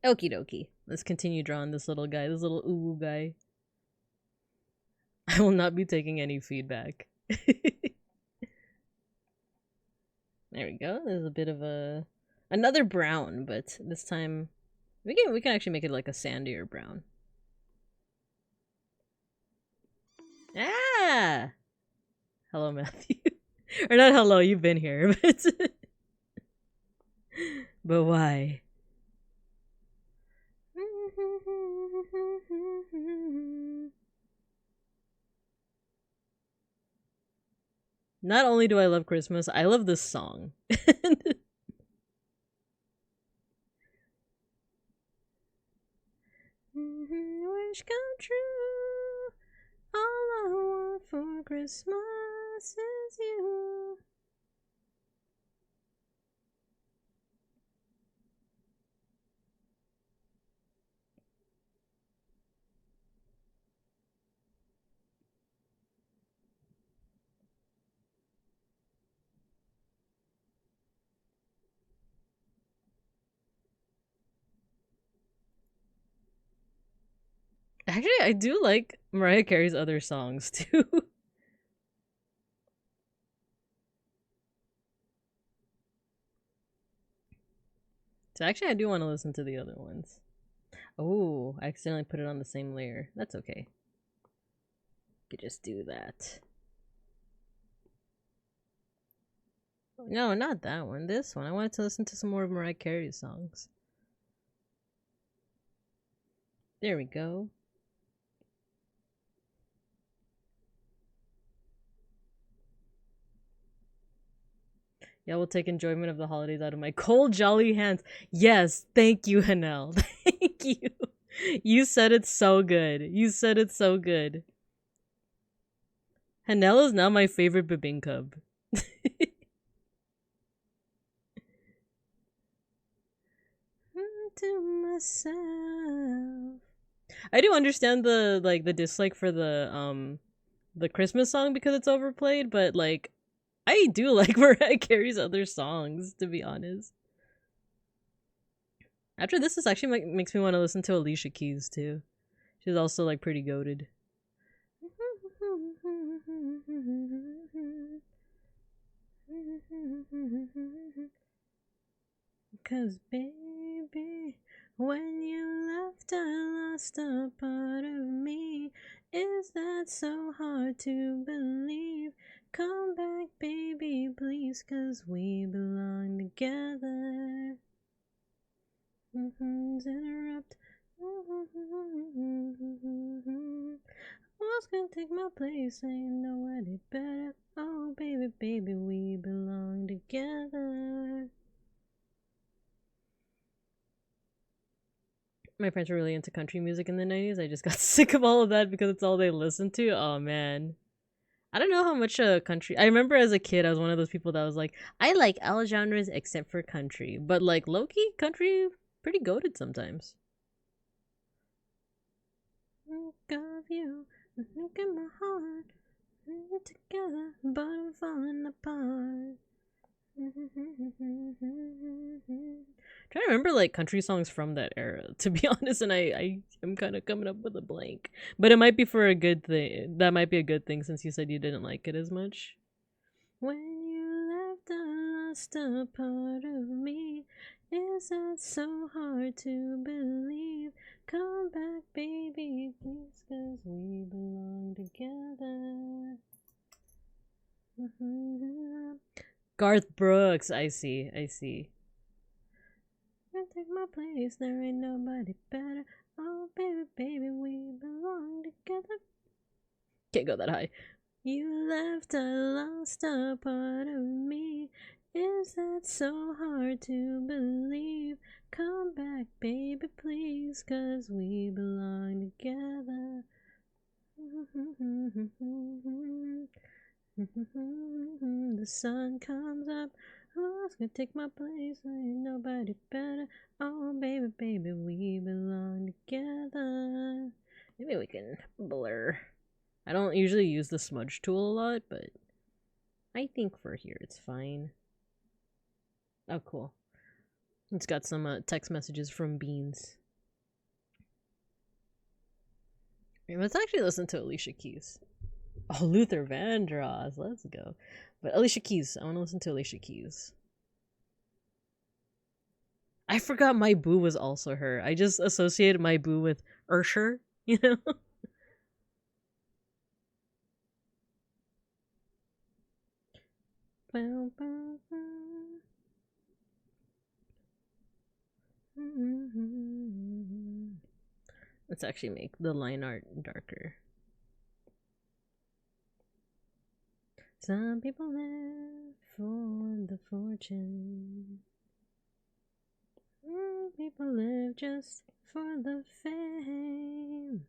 Okie dokie. Let's continue drawing this little guy, this little ooh guy. I will not be taking any feedback. There we go. There's a bit of another brown, but this time we can actually make it like a sandier brown. Ah! Hello, Matthew. Or not hello, you've been here, but but why? Not only do I love Christmas, I love this song. Wish come true. All I want for Christmas is you. Actually, I do like Mariah Carey's other songs too. So actually, I do want to listen to the other ones. Oh, I accidentally put it on the same layer. That's okay. Could just do that. No, not that one. This one. I wanted to listen to some more of Mariah Carey's songs. There we go. Yeah, we'll take enjoyment of the holidays out of my cold, jolly hands. Yes, thank you, Hanel. Thank you. You said it so good. You said it so good. Hanel is now my favorite bibingcub. To myself. I do understand the dislike for the Christmas song because it's overplayed, but like I do like Mariah Carey's other songs, to be honest. After this actually makes me want to listen to Alicia Keys too. She's also like pretty goated. Cause baby, when you left I lost a part of me. Is that so hard to believe? Come back baby please, cause we belong together. Interrupt. Who's gonna take my place? Ain't nobody better. Oh baby, baby, we belong together. My friends were really into country music in the 90s. I just got sick of all of that because it's all they listened to. Oh man. I don't know how much country. I remember as a kid, I was one of those people that was like, I like all genres except for country. But like low-key, country, pretty goated sometimes. Think of you, look at my heart. We're together, but I'm falling apart. Trying to remember like country songs from that era, to be honest, and I am kind of coming up with a blank. But it might be for a good thing. That might be a good thing since you said you didn't like it as much. When you left, I lost a part of me. Is that so hard to believe? Come back, baby, please, cause we belong together. Garth Brooks, I see. Take my place, there ain't nobody better. Oh baby, baby, we belong together. Can't go that high. You left, I lost a part of me. Is that so hard to believe? Come back, baby, please, 'cause we belong together. The sun comes up. Who's gonna take my place? Ain't nobody better. Oh, baby, baby, we belong together. Maybe we can blur. I don't usually use the smudge tool a lot, but I think for here it's fine. Oh, cool. It's got some text messages from Beans. Let's actually listen to Alicia Keys. Oh, Luther Vandross. Let's go. But Alicia Keys. I want to listen to Alicia Keys. I forgot My Boo was also her. I just associated My Boo with Ursher, you know? Let's actually make the line art darker. Some people live for the fortune. People live just for the fame.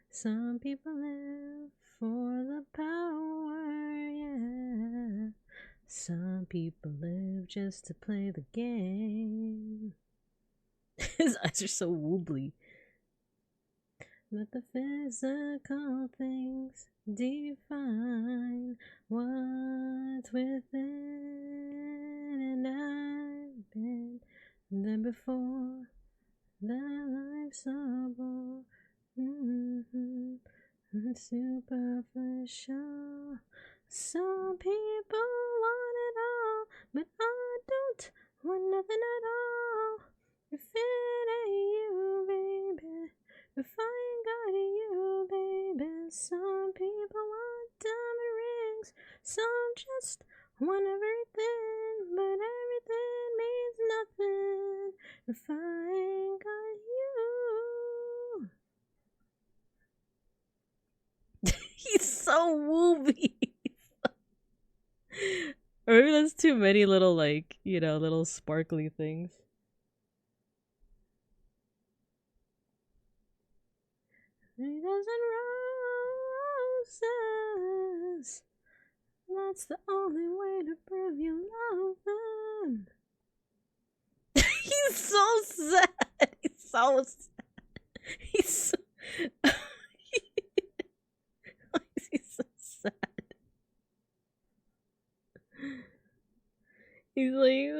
Some people live for the power, yeah. Some people live just to play the game. His eyes are so wobbly. But the physical things define what's within, and I've been there before. That life's a bore. Superficial. Some people want it all, but I don't want nothing at all. If it ain't you, baby, if I ain't got you, baby. Some people want diamond rings, some just want everything, but everything means nothing if I ain't got you. He's so wooby. Or maybe that's too many little, like, you know, little sparkly things. A dozen roses. That's the only way to prove you love them. He's so sad. He's so sad. He's so... Why is he so sad? He's like...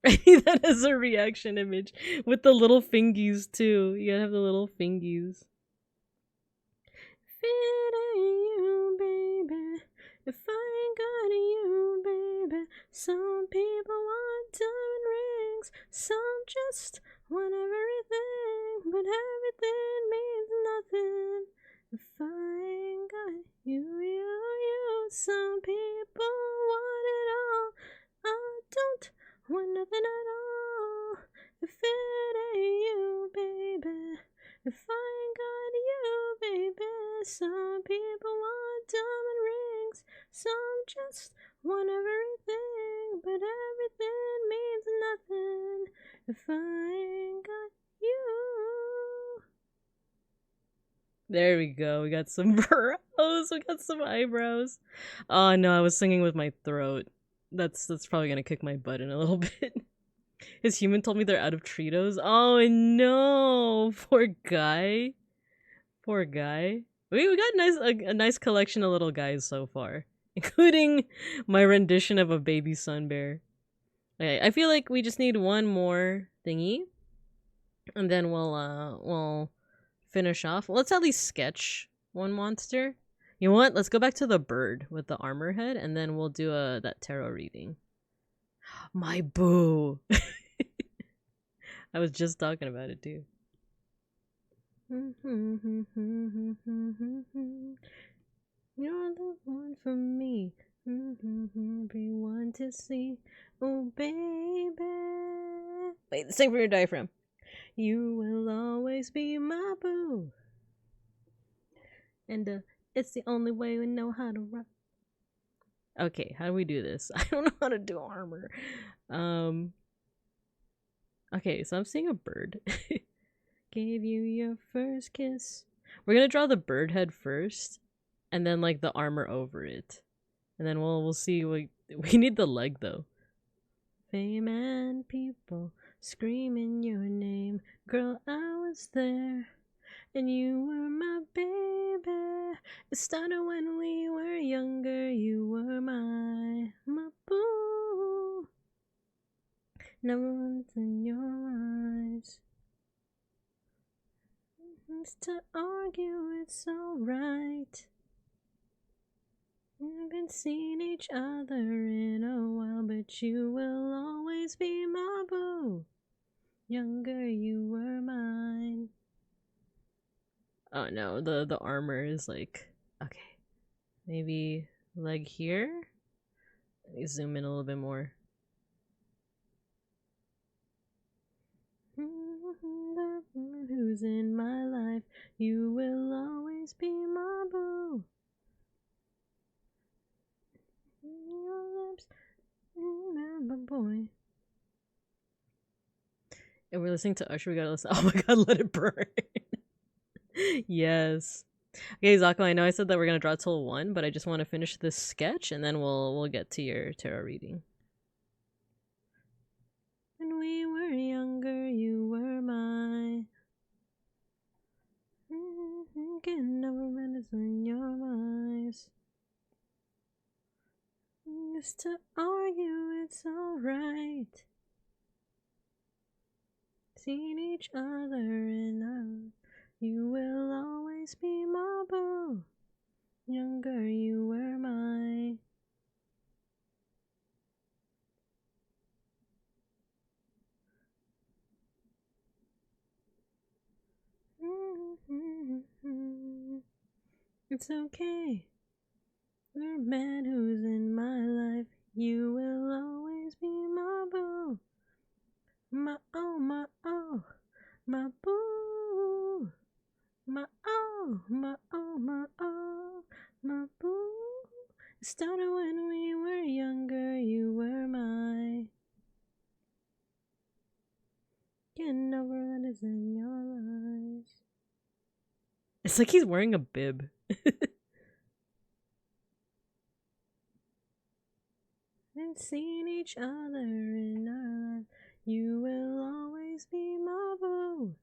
I need that as a reaction image with the little fingies too. You gotta have the little fingies. If it ain't you, baby, if I ain't got you, baby. Some people want diamond rings, some just want everything, but everything means nothing if I ain't got you. Some people want it all, I don't want nothing at all. If it ain't you, baby, if I ain't got you, baby. Some people want diamond rings, some just want everything, but everything means nothing if I ain't got you. There we go. We got some brows. We got some eyebrows. Oh no, I was singing with my throat. That's probably gonna kick my butt in a little bit. His human told me they're out of Cheetos. Oh no, poor guy. Poor guy. We got a nice collection of little guys so far, including my rendition of a baby sun bear. Okay, I feel like we just need one more thingy, and then we'll finish off. Let's at least sketch one monster. You know what? Let's go back to the bird with the armor head, and then we'll do that tarot reading. My boo. I was just talking about it too. You're the one for me. Everyone to see. Oh baby. Wait, sing for your diaphragm. You will always be my boo. And it's the only way we know how to rock. Okay, how do we do this? I don't know how to do armor. Okay, so I'm seeing a bird. Gave you your first kiss. We're gonna draw the bird head first, and then like the armor over it, and then we'll see. We need the leg though. Fame and people screaming your name, girl. I was there, and you were my baby. It started when we were younger. You were my boo. Never once in your eyes. To argue, it's alright. We haven't seen each other in a while, but you will always be my boo. Younger, you were mine. Oh no, the armor is like, okay, maybe leg here. Let me zoom in a little bit more. Who's in my life? You will always be my boo. Your lips, remember, boy. And we're listening to Usher. We gotta listen. Oh my god, let it burn. Yes. Okay, Zako, I know I said that we're gonna draw till 1, but I just want to finish this sketch and then we'll get to your tarot reading. When we were younger, you were my getting over minutes in your eyes. Used to argue, it's alright. Seen each other in our. You will always be my boo. Younger, you were mine. It's okay. You're a man who's in my life. You will always be my boo. My oh, my oh, my boo. My oh, my oh, my oh, my boo. It started when we were younger. You were my. Getting over that is in your eyes. It's like he's wearing a bib. And seen each other in our life. You will always be my boo.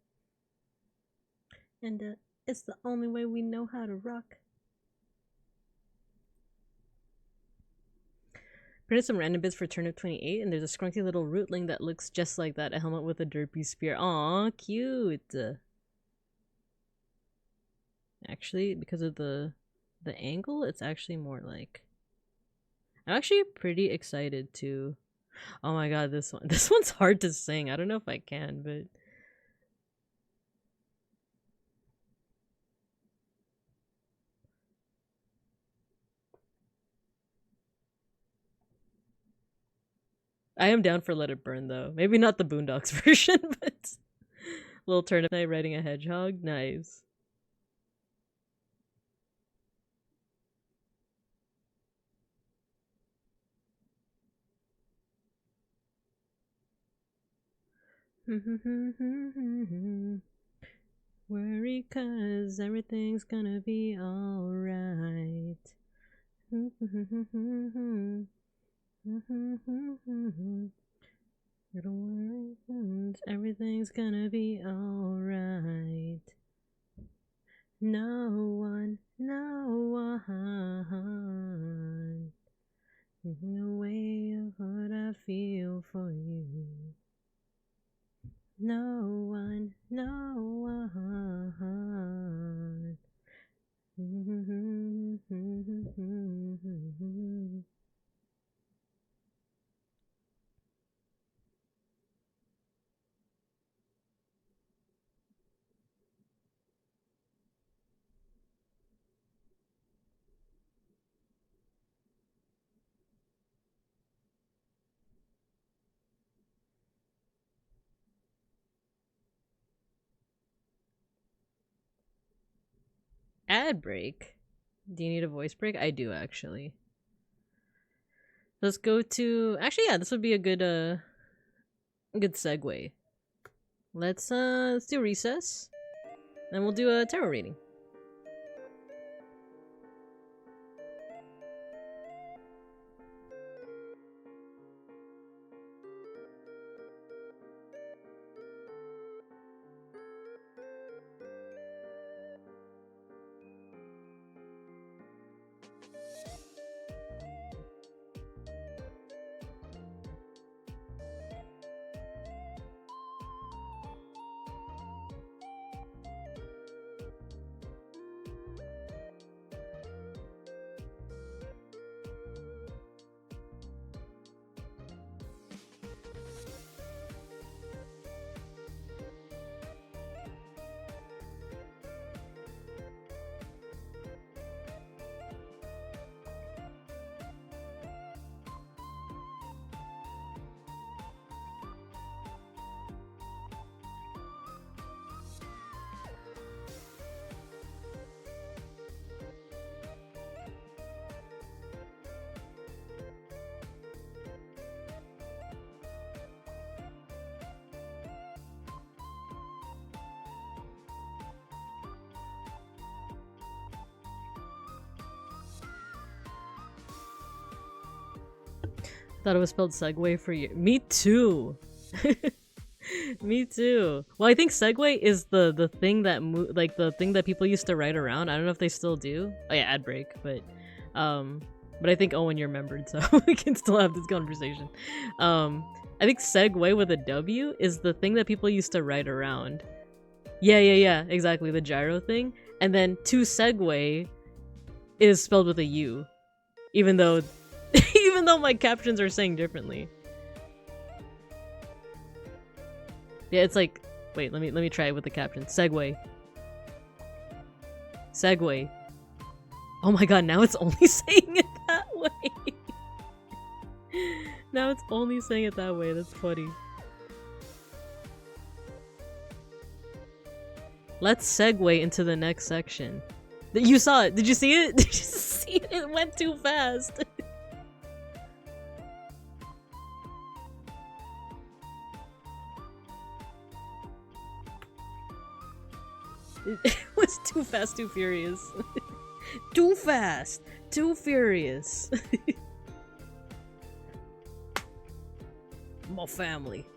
And it's the only way we know how to rock. Printed some random bits for turnip 28, and there's a scrunky little rootling that looks just like that, a helmet with a derpy spear. Aw, cute. Actually, because of the angle, it's actually more like. I'm actually pretty excited to. Oh my god, this one. This one's hard to sing. I don't know if I can, but. I am down for Let It Burn though. Maybe not the Boondocks version, but little turnip knight riding a hedgehog. Nice. Worry cause everything's gonna be alright. Don't worry, everything's gonna be alright. No one, the way of what I feel for you. No one. ad break. Do you need a voice break? I do, actually. Let's go to... Actually, yeah, this would be a good segue. Let's do recess. Then we'll do a tarot reading. Thought it was spelled segue for you. Me too. Me too. Well, I think segue is the thing that like the thing that people used to write around. I don't know if they still do. Oh yeah, ad break, but I think Owen, you're remembered, so we can still have this conversation. I think segue with a W is the thing that people used to write around. Yeah, exactly, the gyro thing. And then to segue is spelled with a U, even though my captions are saying differently. Yeah, it's like, wait, let me try it with the caption. Segue. Segue. Oh my god, now it's only saying it that way. Now it's only saying it that way. That's funny. Let's segue into the next section. You saw it. Did you see it? Did you see it? It went too fast. It was too fast, too furious. Too fast, too furious. My family.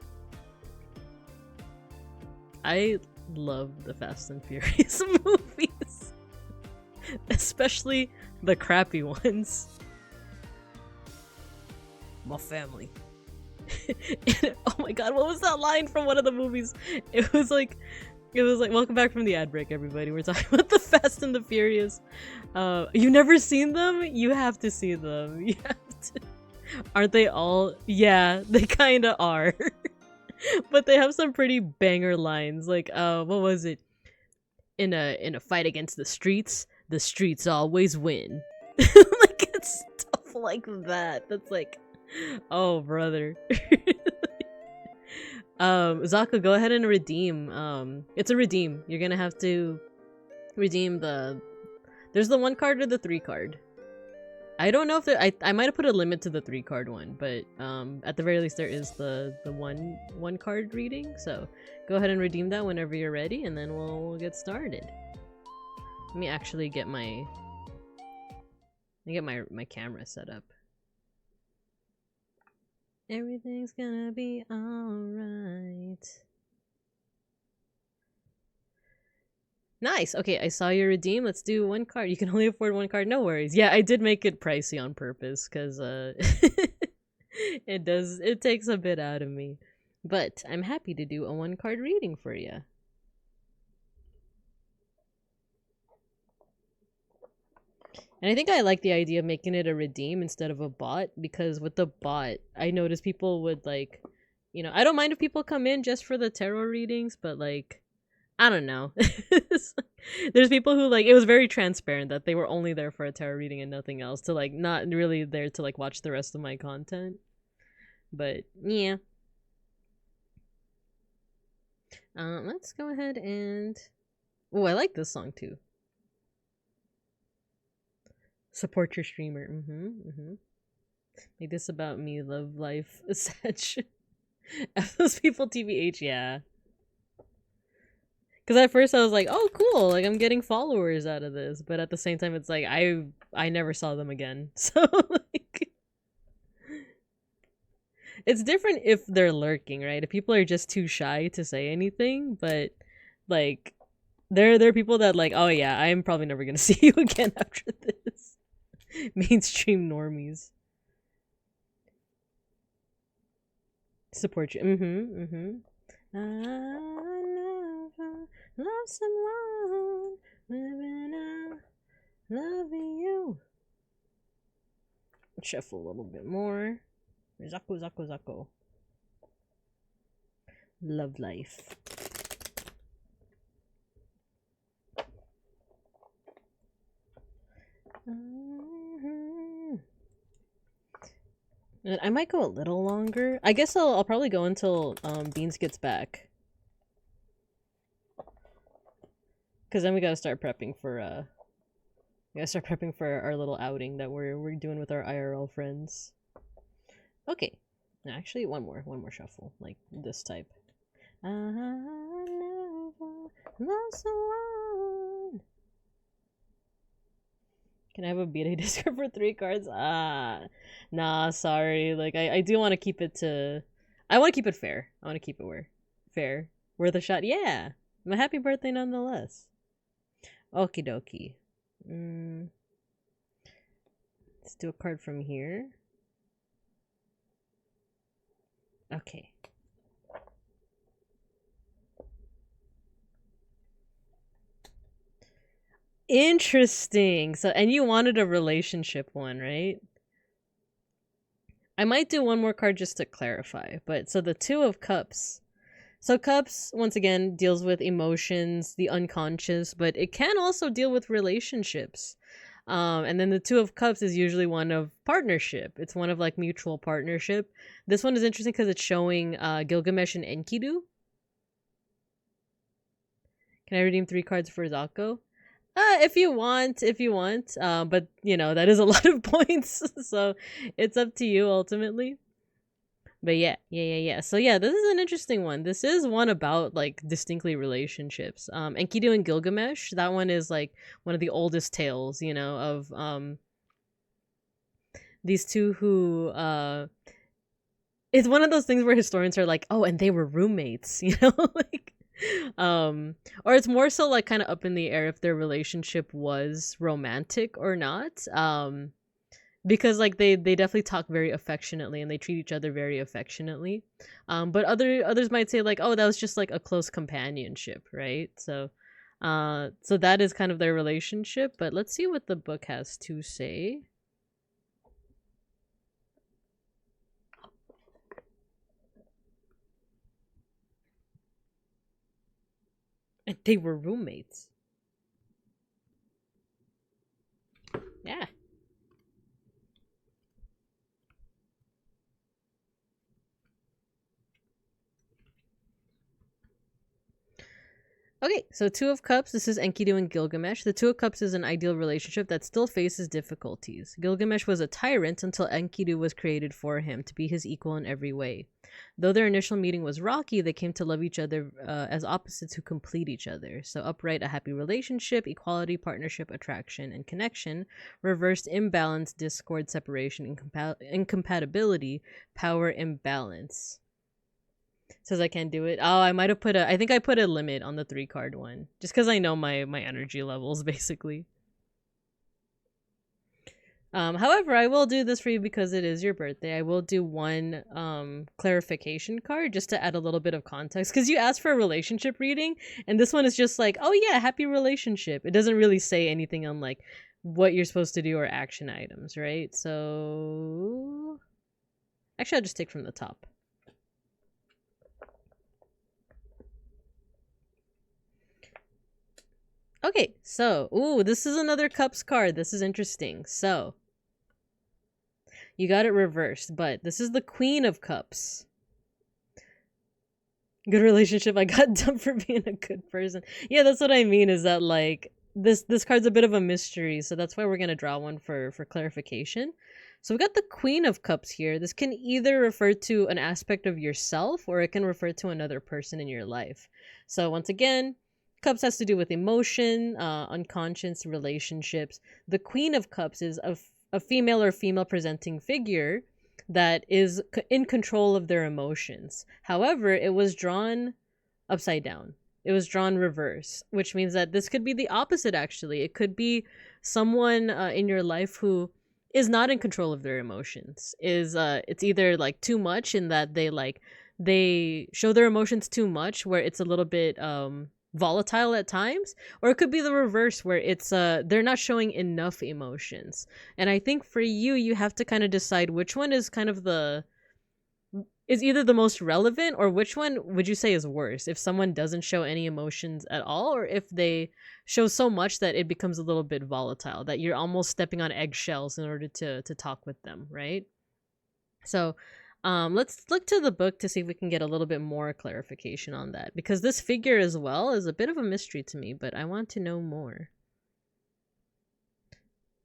I love the Fast and Furious movies. Especially the crappy ones. My family. Oh my god, what was that line from one of the movies? It was like, welcome back from the ad break, everybody. We're talking about the Fast and the Furious. You've never seen them? You have to see them. You have to. Aren't they all? Yeah, they kinda are. But they have some pretty banger lines. Like, what was it? In a fight against the streets always win. Like, it's stuff like that. That's like, oh brother. Zaka, go ahead and redeem. It's a redeem. You're gonna have to redeem there's the 1 card or the 3 card. I don't know if I might have put a limit to the 3 card one, but at the very least there is the one card reading. So go ahead and redeem that whenever you're ready, and then we'll get started. Let me actually get my camera set up. Everything's gonna be alright. Nice. Okay, I saw your redeem. Let's do 1 card. You can only afford 1 card. No worries. Yeah, I did make it pricey on purpose because it takes a bit out of me. But I'm happy to do a 1 card reading for you. And I think I like the idea of making it a redeem instead of a bot, because with the bot, I noticed people would like, you know, I don't mind if people come in just for the tarot readings, but like, I don't know. There's people who like, it was very transparent that they were only there for a tarot reading and nothing else, to like not really there to like watch the rest of my content. But yeah. Let's go ahead and... Oh, I like this song too. Support your streamer. Make this about me, love life, such. F those people, TBH, yeah. Because at first I was like, oh, cool, like I'm getting followers out of this. But at the same time, it's like, I never saw them again. So, like, it's different if they're lurking, right? If people are just too shy to say anything, but, like, there are people that, like, oh yeah, I'm probably never gonna see you again after this. Mainstream normies. Support you. I never love someone living out loving you. Shuffle a little bit more. Zako. Love life. And I might go a little longer. I guess I'll probably go until Beans gets back. Cause then we gotta start prepping for our little outing that we're doing with our IRL friends. Okay. No, actually one more shuffle, like this type. I never loved someone. Can I have a B-Day Discord for 3 cards? Nah, sorry. Like, I do want to keep it to... I want to keep it fair. I want to keep it fair. Worth a shot? Yeah! My happy birthday nonetheless. Okie dokie. Let's do a card from here. Okay. Interesting. So, and you wanted a relationship one, right? I might do one more card just to clarify. But, so the 2 of Cups. So Cups, once again, deals with emotions, the unconscious, but it can also deal with relationships. And then the 2 of Cups is usually one of partnership. It's one of, like, mutual partnership. This one is interesting because it's showing Gilgamesh and Enkidu. Can I redeem 3 cards for Zako? If you want, but you know, that is a lot of points, so it's up to you ultimately. But yeah. So yeah, this is an interesting one. This is one about, like, distinctly relationships. Enkidu and Gilgamesh, that one is, like, one of the oldest tales, you know, of these two who it's one of those things where historians are like, oh, and they were roommates, you know, like, or it's more so, like, kind of up in the air if their relationship was romantic or not, because, like, they definitely talk very affectionately and they treat each other very affectionately, but others might say, like, oh, that was just, like, a close companionship, right? So that is kind of their relationship. But let's see what the book has to say. And they were roommates. Yeah. Okay, so 2 of Cups, this is Enkidu and Gilgamesh. The 2 of Cups is an ideal relationship that still faces difficulties. Gilgamesh was a tyrant until Enkidu was created for him to be his equal in every way. Though their initial meeting was rocky, they came to love each other as opposites who complete each other. So upright, a happy relationship, equality, partnership, attraction, and connection. Reversed, imbalance, discord, separation, incompatibility, power, imbalance. Says I can't do it. Oh, I might have I think I put a limit on the 3 card one. Just because I know my energy levels, basically. However, I will do this for you because it is your birthday. I will do one clarification card just to add a little bit of context. Because you asked for a relationship reading, and this one is just like, oh yeah, happy relationship. It doesn't really say anything on, like, what you're supposed to do or action items, right? So... actually, I'll just take from the top. Okay, so, ooh, this is another Cups card. This is interesting. So, you got it reversed, but this is the Queen of Cups. Good relationship. I got dumped for being a good person. Yeah, that's what I mean, is that, like, this card's a bit of a mystery, so that's why we're gonna draw one for clarification. So we got the Queen of Cups here. This can either refer to an aspect of yourself, or it can refer to another person in your life. So once again, Cups has to do with emotion, unconscious relationships. The Queen of Cups is a female or female presenting figure that is in control of their emotions. However, it was drawn upside down. It was drawn reverse, which means that this could be the opposite, actually. It could be someone in your life who is not in control of their emotions. It's either like too much in that they show their emotions too much, where it's a little bit volatile at times, or it could be the reverse, where it's they're not showing enough emotions. And I think for you, you have to kind of decide which one is kind of is either the most relevant, or which one would you say is worse, if someone doesn't show any emotions at all, or if they show so much that it becomes a little bit volatile, that you're almost stepping on eggshells in order to talk with them, right? So let's look to the book to see if we can get a little bit more clarification on that, because this figure as well is a bit of a mystery to me, but I want to know more.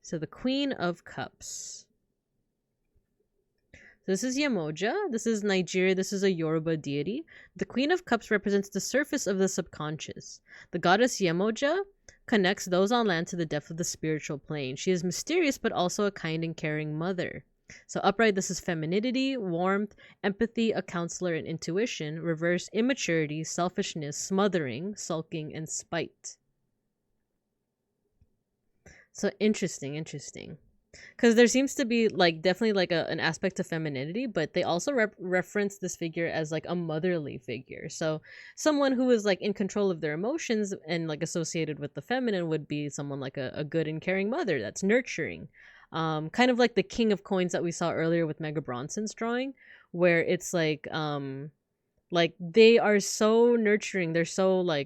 So the Queen of Cups. This is Yemoja. This is Nigeria. This is a Yoruba deity. The Queen of Cups represents the surface of the subconscious. The goddess Yemoja connects those on land to the depth of the spiritual plane. She is mysterious, but also a kind and caring mother. So upright, this is femininity, warmth, empathy, a counselor, and intuition. Reverse, immaturity, selfishness, smothering, sulking, and spite. So interesting. Because there seems to be definitely an aspect of femininity, but they also reference this figure as like a motherly figure. So someone who is like in control of their emotions and like associated with the feminine would be someone like a good and caring mother that's nurturing. Kind of like the King of Coins that we saw earlier with Mega Bronson's drawing, where it's like they are so nurturing, they're so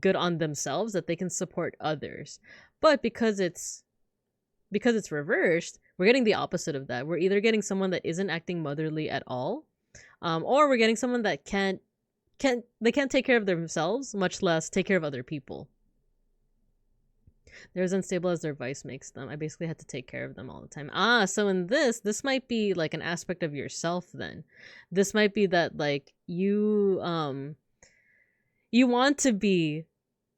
good on themselves that they can support others. But because it's reversed, we're getting the opposite of that. We're either getting someone that isn't acting motherly at all, or we're getting someone that can't take care of themselves, much less take care of other people. They're as unstable as their vice makes them. I basically had to take care of them all the time. So in this might be like an aspect of yourself then. This might be that you want to be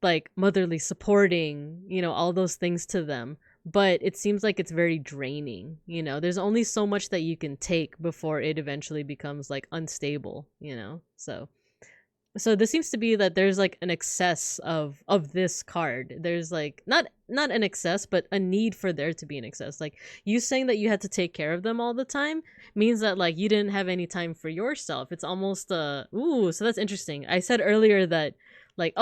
like motherly, supporting, all those things to them. But it seems like it's very draining. There's only so much that you can take before it eventually becomes like unstable, so this seems to be that there's like an excess of this card. There's like not an excess, but a need for there to be an excess. Like you saying that you had to take care of them all the time means that like you didn't have any time for yourself. It's almost so that's interesting. I said earlier that they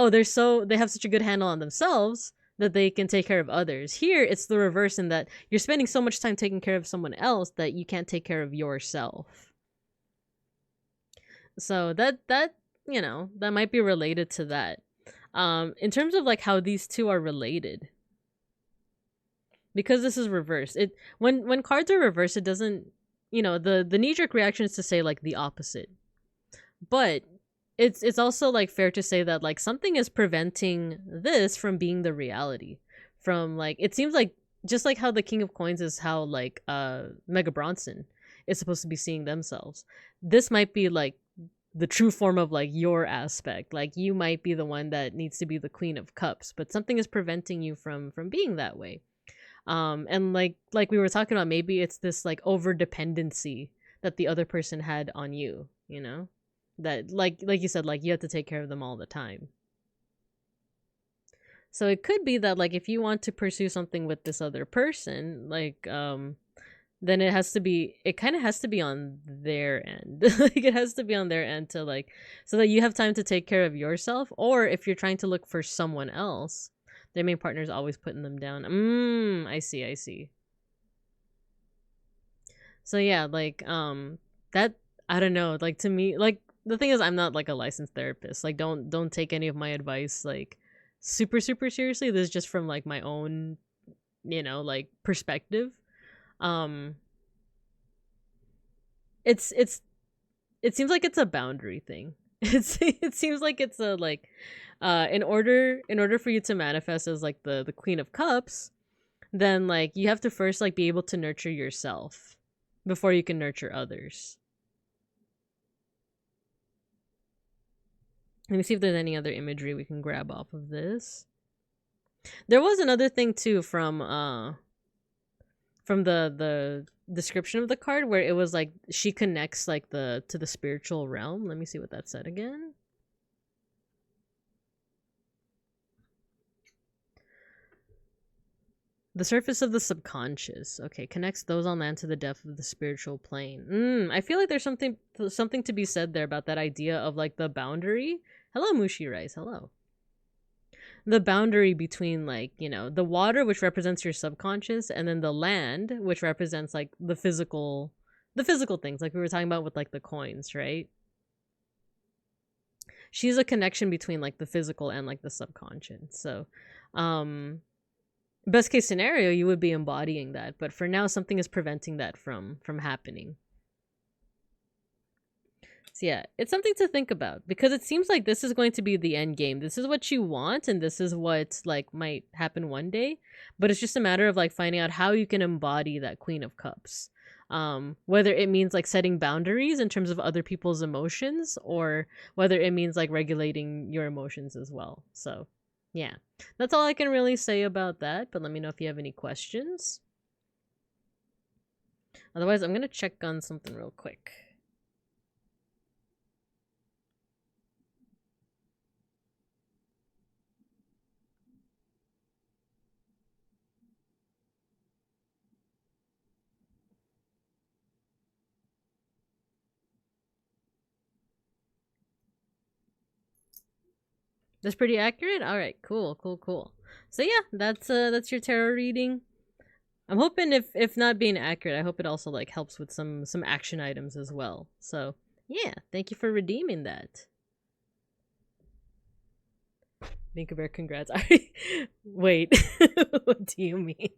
have such a good handle on themselves that they can take care of others. Here, it's the reverse in that you're spending so much time taking care of someone else that you can't take care of yourself. So that might be related to that. In terms of like how these two are related, because this is reversed, when cards are reversed, it doesn't, the knee-jerk reaction is to say like the opposite. But it's also like fair to say that like something is preventing this from being the reality. From like, it seems like just like how the King of Coins is how like Mega Bronson is supposed to be seeing themselves. This might be like the true form of like your aspect. Like you might be the one that needs to be the Queen of Cups, but something is preventing you from being that way. And like we were talking about, maybe it's this like over dependency that the other person had on you, that like you said, like you have to take care of them all the time. So it could be that like if you want to pursue something with this other person, then it kind of has to be on their end. Like it has to be on their end to like, so that you have time to take care of yourself. Or if you're trying to look for someone else, their main partner is always putting them down. I see. So yeah, like that, I don't know, like to me, like the thing is, I'm not like a licensed therapist. Like don't take any of my advice like super seriously. This is just from like my own, like perspective. It seems like it's a boundary thing. it seems like it's a like in order for you to manifest as like the Queen of Cups, then like you have to first like be able to nurture yourself before you can nurture others. Let me see if there's any other imagery we can grab off of this. There was another thing too from the description of the card where it was like she connects like to the spiritual realm. Let me see what that said again. The surface of the subconscious. Okay, connects those on land to the depth of the spiritual plane. I feel like there's something to be said there about that idea of like the boundary. Hello, Mushi Rice. Hello. The boundary between like, you know, the water, which represents your subconscious, and then the land, which represents like the physical things, like we were talking about with like the coins, right? She's a connection between like the physical and like the subconscious. So, best case scenario, you would be embodying that, but for now, something is preventing that from happening. So yeah, it's something to think about because it seems like this is going to be the end game. This is what you want, and this is what like might happen one day. But it's just a matter of like finding out how you can embody that Queen of Cups. Whether it means like setting boundaries in terms of other people's emotions, or whether it means like regulating your emotions as well. So yeah, that's all I can really say about that. But let me know if you have any questions. Otherwise, I'm gonna check on something real quick. That's pretty accurate. All right, cool. So yeah, that's your tarot reading. I'm hoping if not being accurate, I hope it also like helps with some action items as well. So yeah, thank you for redeeming that. Binka Bear, congrats. Wait, what do you mean?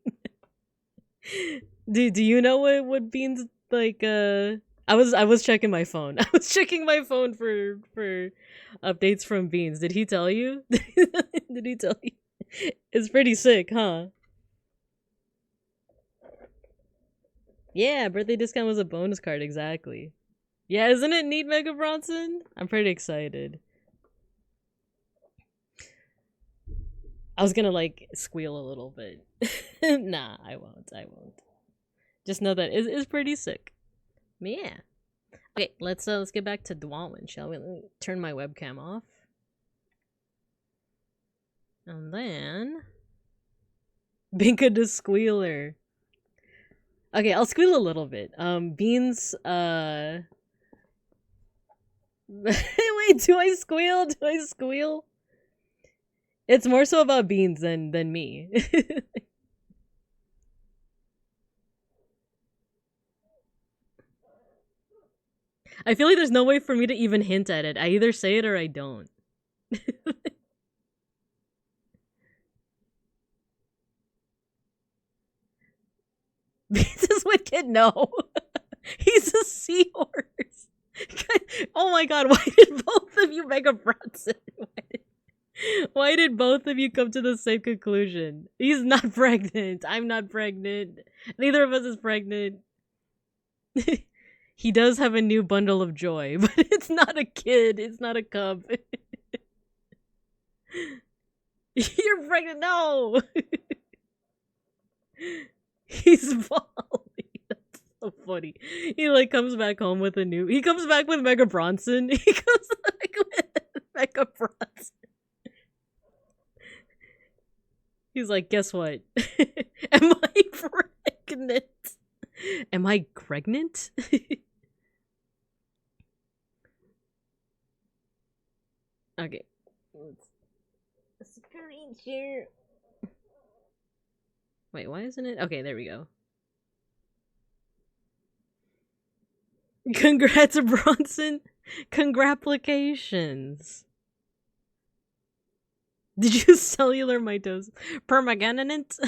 Do you know what Beans like? I was checking my phone. I was checking my phone for updates from Beans. Did he tell you? Did he tell you? It's pretty sick, huh? Yeah, birthday discount was a bonus card, exactly. Yeah, isn't it neat, Mega Bronson? I'm pretty excited. I was gonna like squeal a little bit. Nah, I won't. Just know that it's pretty sick. Yeah. Okay, let's get back to Dwalin, shall we? Let me turn my webcam off. And then Binka the Squealer. Okay, I'll squeal a little bit. Beans wait, do I squeal? It's more so about Beans than me. I feel like there's no way for me to even hint at it. I either say it or I don't. Beans is wicked? No. He's a seahorse. Oh my god, why did both of you Mega Bronson? Why did both of you come to the same conclusion? He's not pregnant. I'm not pregnant. Neither of us is pregnant. He does have a new bundle of joy, but it's not a kid. It's not a cub. You're pregnant. No. He's Polly. That's so funny. He like comes back home with a new. He comes back with Mega Bronson. He comes back with Mega Bronson. He's like, guess what? Am I pregnant? Am I pregnant? Okay. Screen share. Wait, why isn't it? Okay, there we go. Congrats, Bronson. Congratulations. Did you cellular mitosis? Permanganate?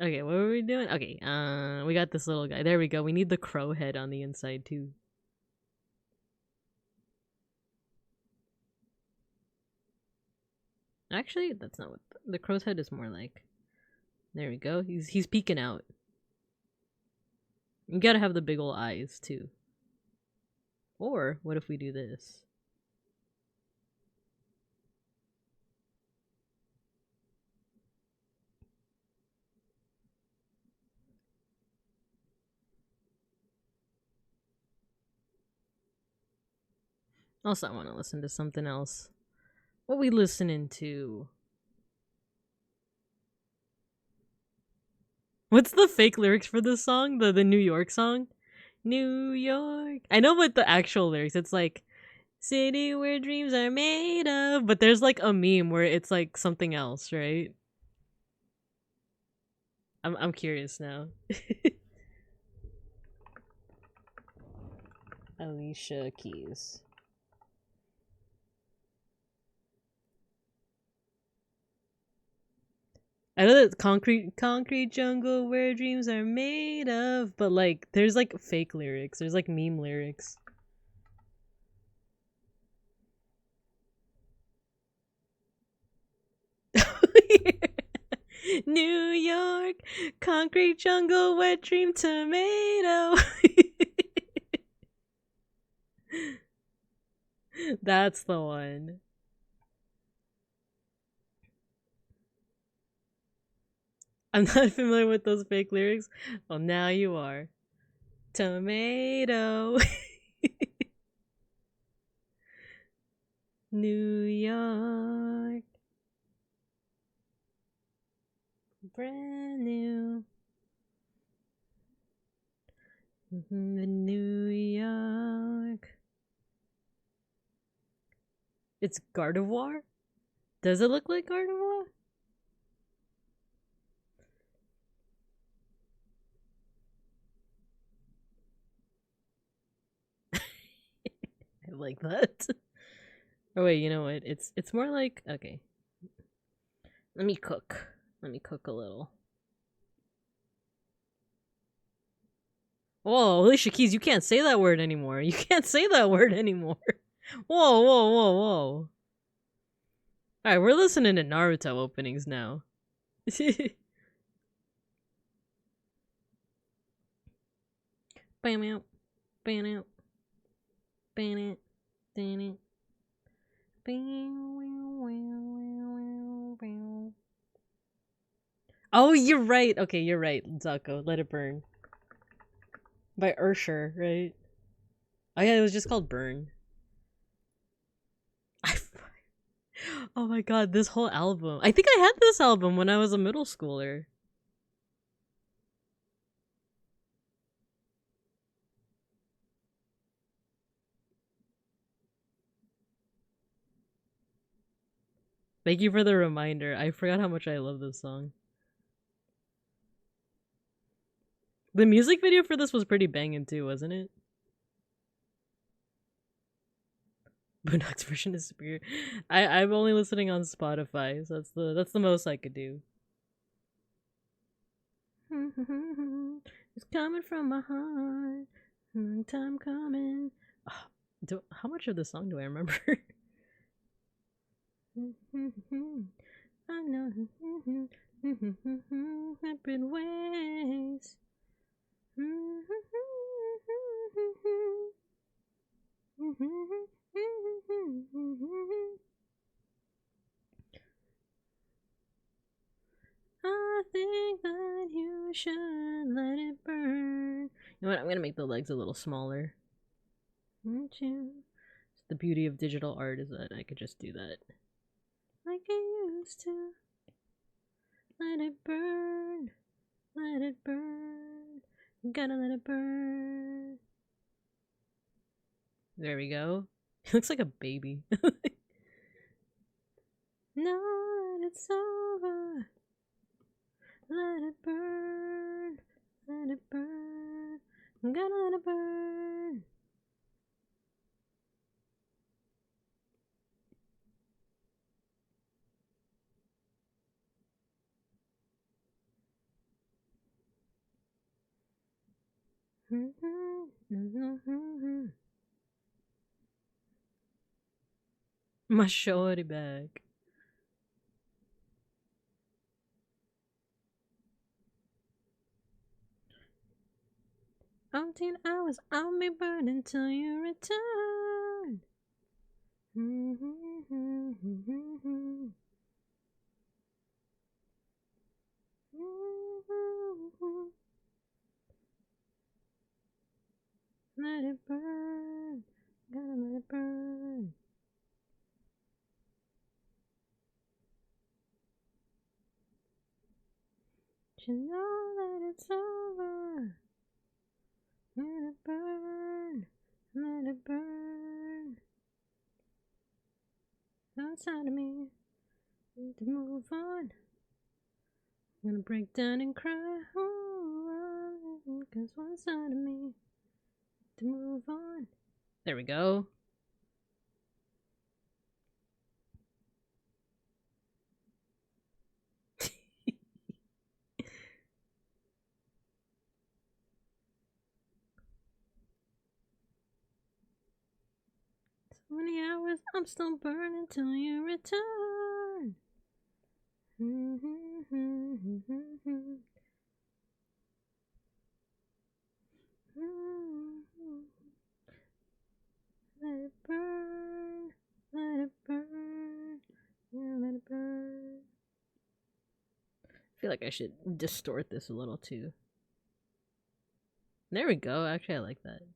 Okay, what were we doing? Okay, we got this little guy. There we go. We need the crow head on the inside too. Actually, that's not what the crow's head is more like. There we go. He's peeking out. You gotta have the big ol' eyes too. Or what if we do this? Also, I want to listen to something else. What we listening to? What's the fake lyrics for this song? The New York song? New York. I know what the actual lyrics. It's like city where dreams are made of, but there's like a meme where it's like something else, right? I'm curious now. Alicia Keys. I know that concrete jungle where dreams are made of, but like there's like fake lyrics. There's like meme lyrics. New York, concrete jungle, wet dream tomato. That's the one. I'm not familiar with those fake lyrics. Well, now you are. Tomato. New York. Brand new. New York. It's Gardevoir? Does it look like Gardevoir? I like that. Oh wait, you know what? It's more like, okay. Let me cook. Let me cook a little. Whoa, Alicia Keys, you can't say that word anymore. You can't say that word anymore. Whoa, whoa, whoa, whoa. Alright, we're listening to Naruto openings now. Bam out. Bam out. Bam it. Bam it. Oh, you're right. Okay, you're right, Zako. Let It Burn. By Ursher, right? Oh yeah, it was just called Burn. Oh my god, this whole album. I think I had this album when I was a middle schooler. Thank you for the reminder. I forgot how much I love this song. The music video for this was pretty banging too, wasn't it? Boondocks version is superior. I'm only listening on Spotify, so that's the most I could do. It's coming from my heart. Long time coming. Oh, how much of the song do I remember? I know. Different ways. I think that you should let it burn. You know what? I'm gonna make the legs a little smaller. The beauty of digital art is that I could just do that. Like I used to. Let it burn. Let it burn. Gotta let it burn. There we go. He looks like a baby. Now that it's over. Let it burn. Let it burn. Gotta let it burn. My shorty bag. Umpteen hours I'll be burning till you return. Let it burn, gotta let it burn. You know that it's over. Let it burn, let it burn. Outside of me, need to move on. I'm gonna break down and cry. Oh, cause one side of me to move on. There we go. So many hours, I'm still burning till you return. Let it burn, let it burn, yeah, let it burn. I feel like I should distort this a little too. There we go, actually I like that.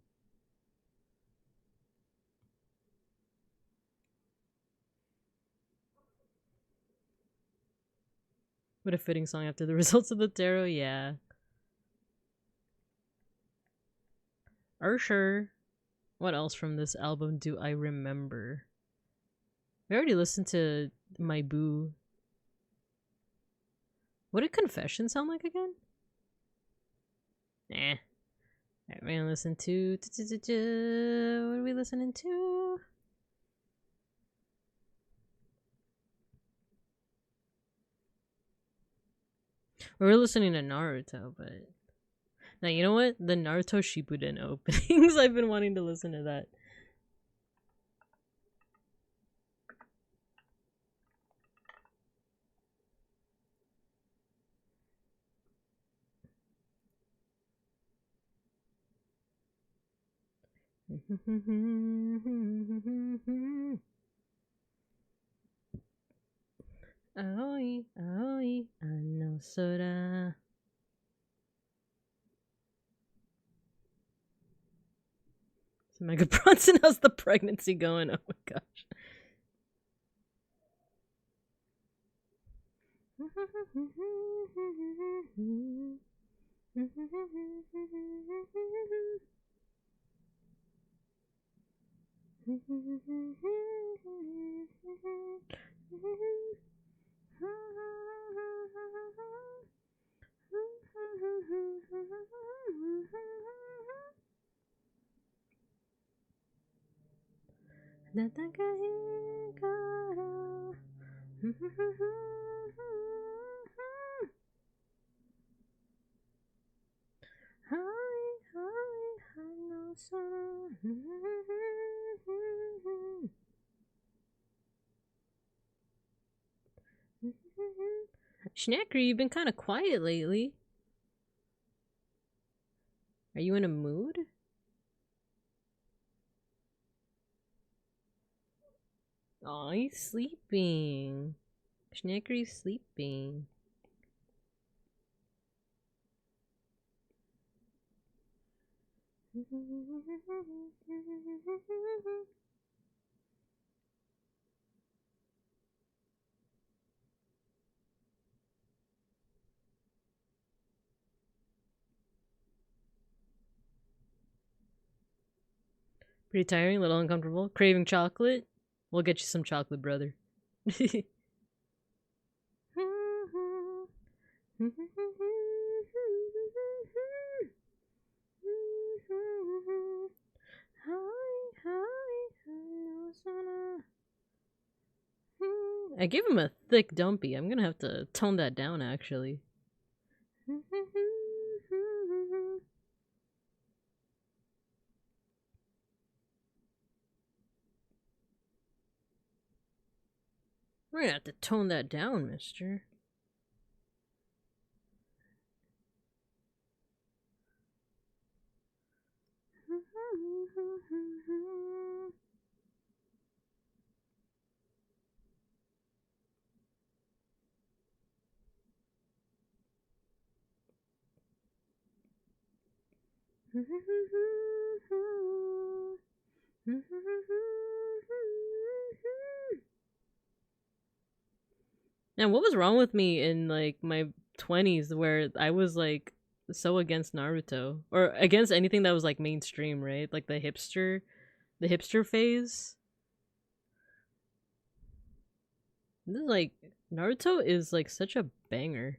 What a fitting song after the results of the tarot, yeah. Ursher. What else from this album do I remember? We already listened to My Boo. What did Confession sound like again? Nah. Alright, we're gonna listen to... What are we listening to? We were listening to Naruto, but... Now, you know what? The Naruto Shippuden openings. I've been wanting to listen to that. Aoi, aoi, ano sora. So Mega Bronson, how's the pregnancy going? Oh my gosh. Schnacker, you've been kind of quiet lately. Are you in a mood? Oh, he's sleeping. Schnackery's sleeping. Pretty tiring, a little uncomfortable. Craving chocolate? We'll get you some chocolate, brother. I gave him a thick dumpy. I'm gonna have to tone that down, actually. We're gonna have to tone that down, mister. And what was wrong with me in like my 20s where I was like so against Naruto or against anything that was like mainstream, right? Like the hipster phase. This is like Naruto is like such a banger.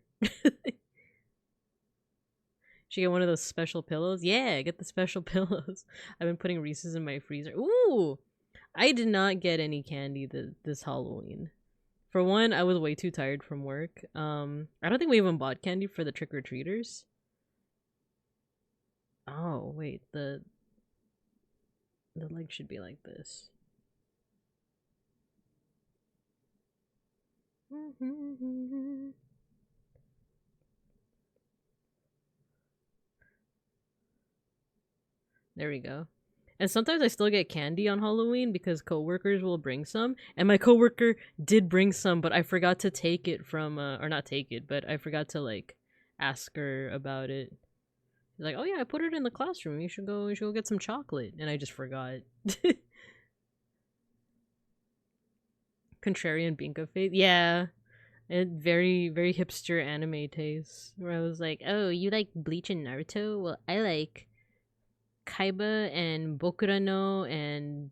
Should get one of those special pillows. Yeah, get the special pillows. I've been putting Reese's in my freezer. Ooh, I did not get any candy this Halloween. For one, I was way too tired from work. I don't think we even bought candy for the trick-or-treaters. Oh, wait, the leg should be like this. There we go. And sometimes I still get candy on Halloween because coworkers will bring some. And my coworker did bring some, but I forgot to take it from, or not take it, but I forgot to like ask her about it. She's like, "Oh yeah, I put it in the classroom. You should go get some chocolate." And I just forgot. Contrarian Binka face. Yeah. And very, very hipster anime taste. Where I was like, "Oh, you like Bleach and Naruto? Well, I like Kaiba and Bokurano and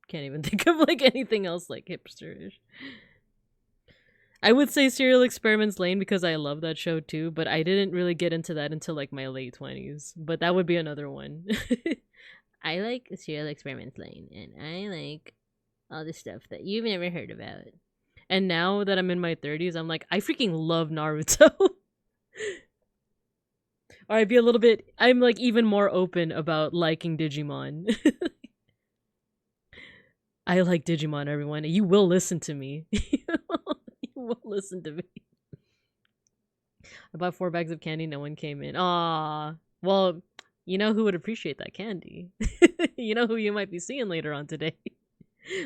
can't even think of like anything else like hipsterish." I would say Serial Experiments Lane because I love that show too, but I didn't really get into that until like my late 20s. But that would be another one. I like Serial Experiments Lane and I like all the stuff that you've never heard about. And now that I'm in my 30s, I'm like, I freaking love Naruto. Or I'd be a little bit, I'm like even more open about liking Digimon. I like Digimon, everyone. You will listen to me. You will listen to me. I bought 4 bags of candy, no one came in. Aw. Well, you know who would appreciate that candy. You know who you might be seeing later on today.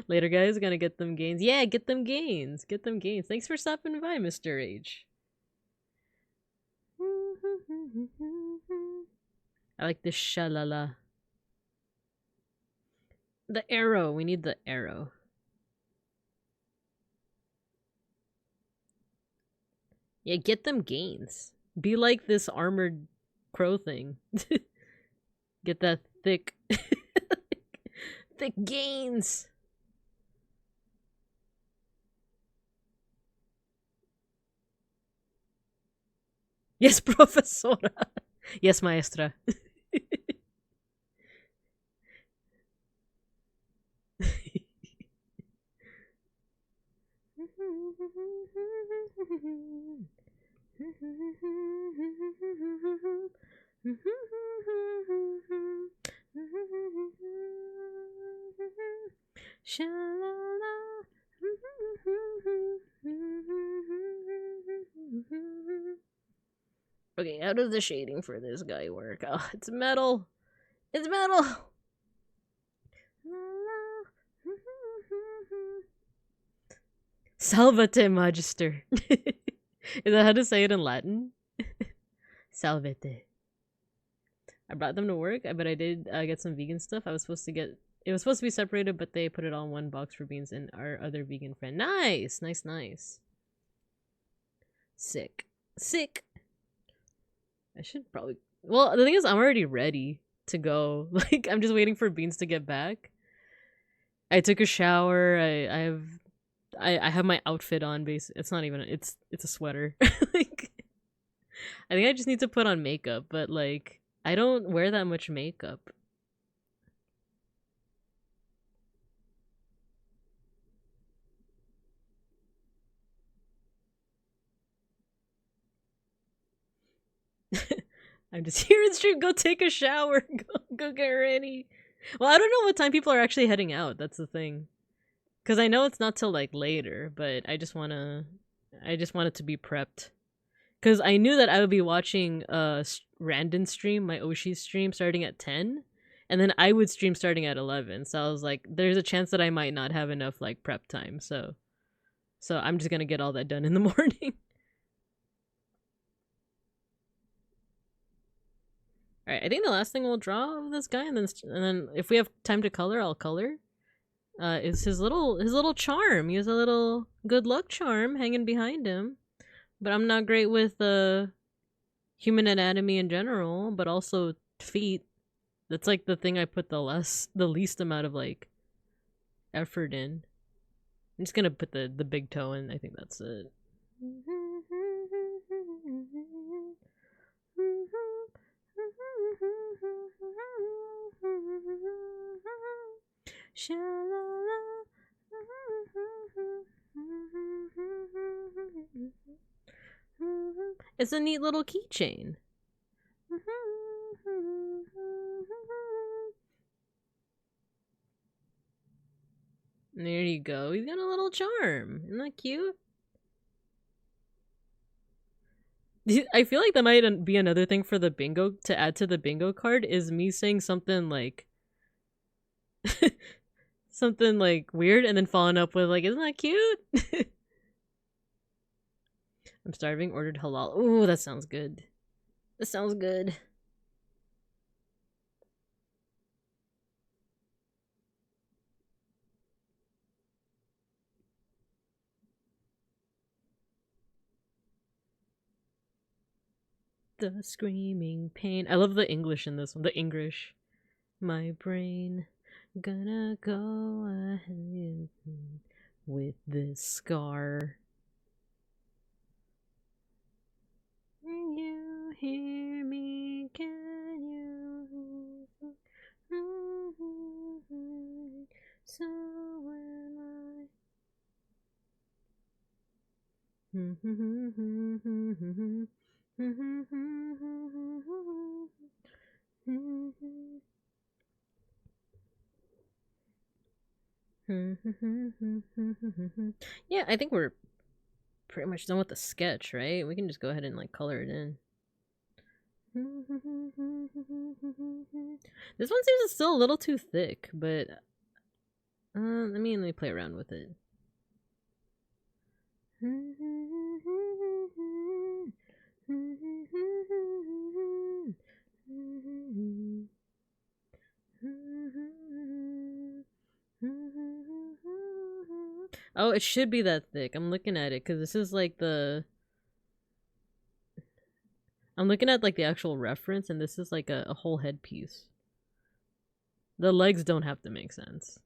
Later, guys, gonna get them gains. Yeah, get them gains. Get them gains. Thanks for stopping by, Mr. H. I like this shalala. The arrow. We need the arrow. Yeah, get them gains. Be like this armored crow thing. Get that thick... thick gains. Yes, profesora. Yes, maestra. Okay, how does the shading for this guy work? Oh, it's metal. It's metal. Salvate, Magister. Is that how to say it in Latin? Salvete. I brought them to work, but I did get some vegan stuff. I was supposed to get... It was supposed to be separated, but they put it all in one box for Beans and our other vegan friend. Nice! Nice, nice. Sick. Sick! I should probably... Well, the thing is, I'm already ready to go. Like, I'm just waiting for Beans to get back. I took a shower. I have my outfit on. Basically, it's not even... It's a sweater. Like, I think I just need to put on makeup, but like, I don't wear that much makeup. I'm just here in stream. Go take a shower. Go get ready. Well, I don't know what time people are actually heading out. That's the thing. Because I know it's not till like later, but I just want it to be prepped. Because I knew that I would be watching Randon stream, my Oshi stream, starting at 10. And then I would stream starting at 11. So I was like, there's a chance that I might not have enough like prep time. So I'm just going to get all that done in the morning. Alright, I think the last thing we'll draw of this guy, and then if we have time to color, I'll color. Is his little charm. He has a little good luck charm hanging behind him. But I'm not great with human anatomy in general, but also feet. That's like the thing I put the least amount of like effort in. I'm just gonna put the big toe in. I think that's it. It's a neat little keychain. There you go. He's got a little charm. Isn't that cute? I feel like that might be another thing for the bingo to add to the bingo card is me saying something like something like weird and then following up with like, isn't that cute? I'm starving, ordered halal. Ooh, that sounds good. That sounds good. The screaming pain. I love the English in this one. The English. My brain gonna go ahead with this scar. Can you hear me? Can you? So am Yeah, I think we're pretty much done with the sketch, right? We can just go ahead and like color it in. This one seems still a little too thick, but let me play around with it. Oh, it should be that thick. I'm looking at it because this is like I'm looking at like the actual reference, and this is like a whole headpiece. The legs don't have to make sense.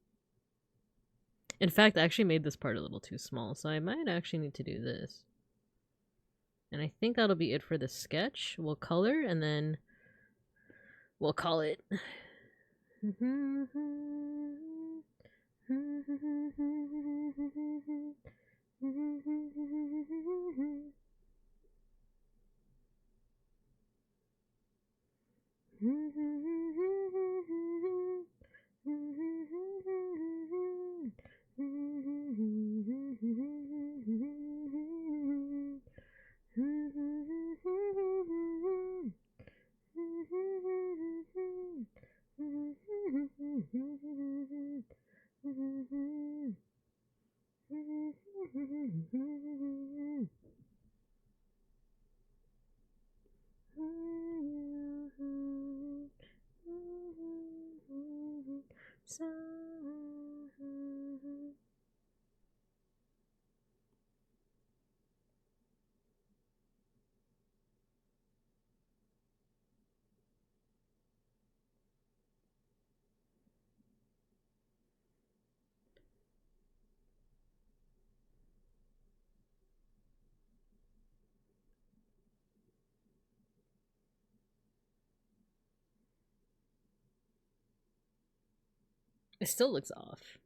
In fact, I actually made this part a little too small, so I might actually need to do this. And I think that'll be it for the sketch. We'll color, and then we'll call it. It still looks off.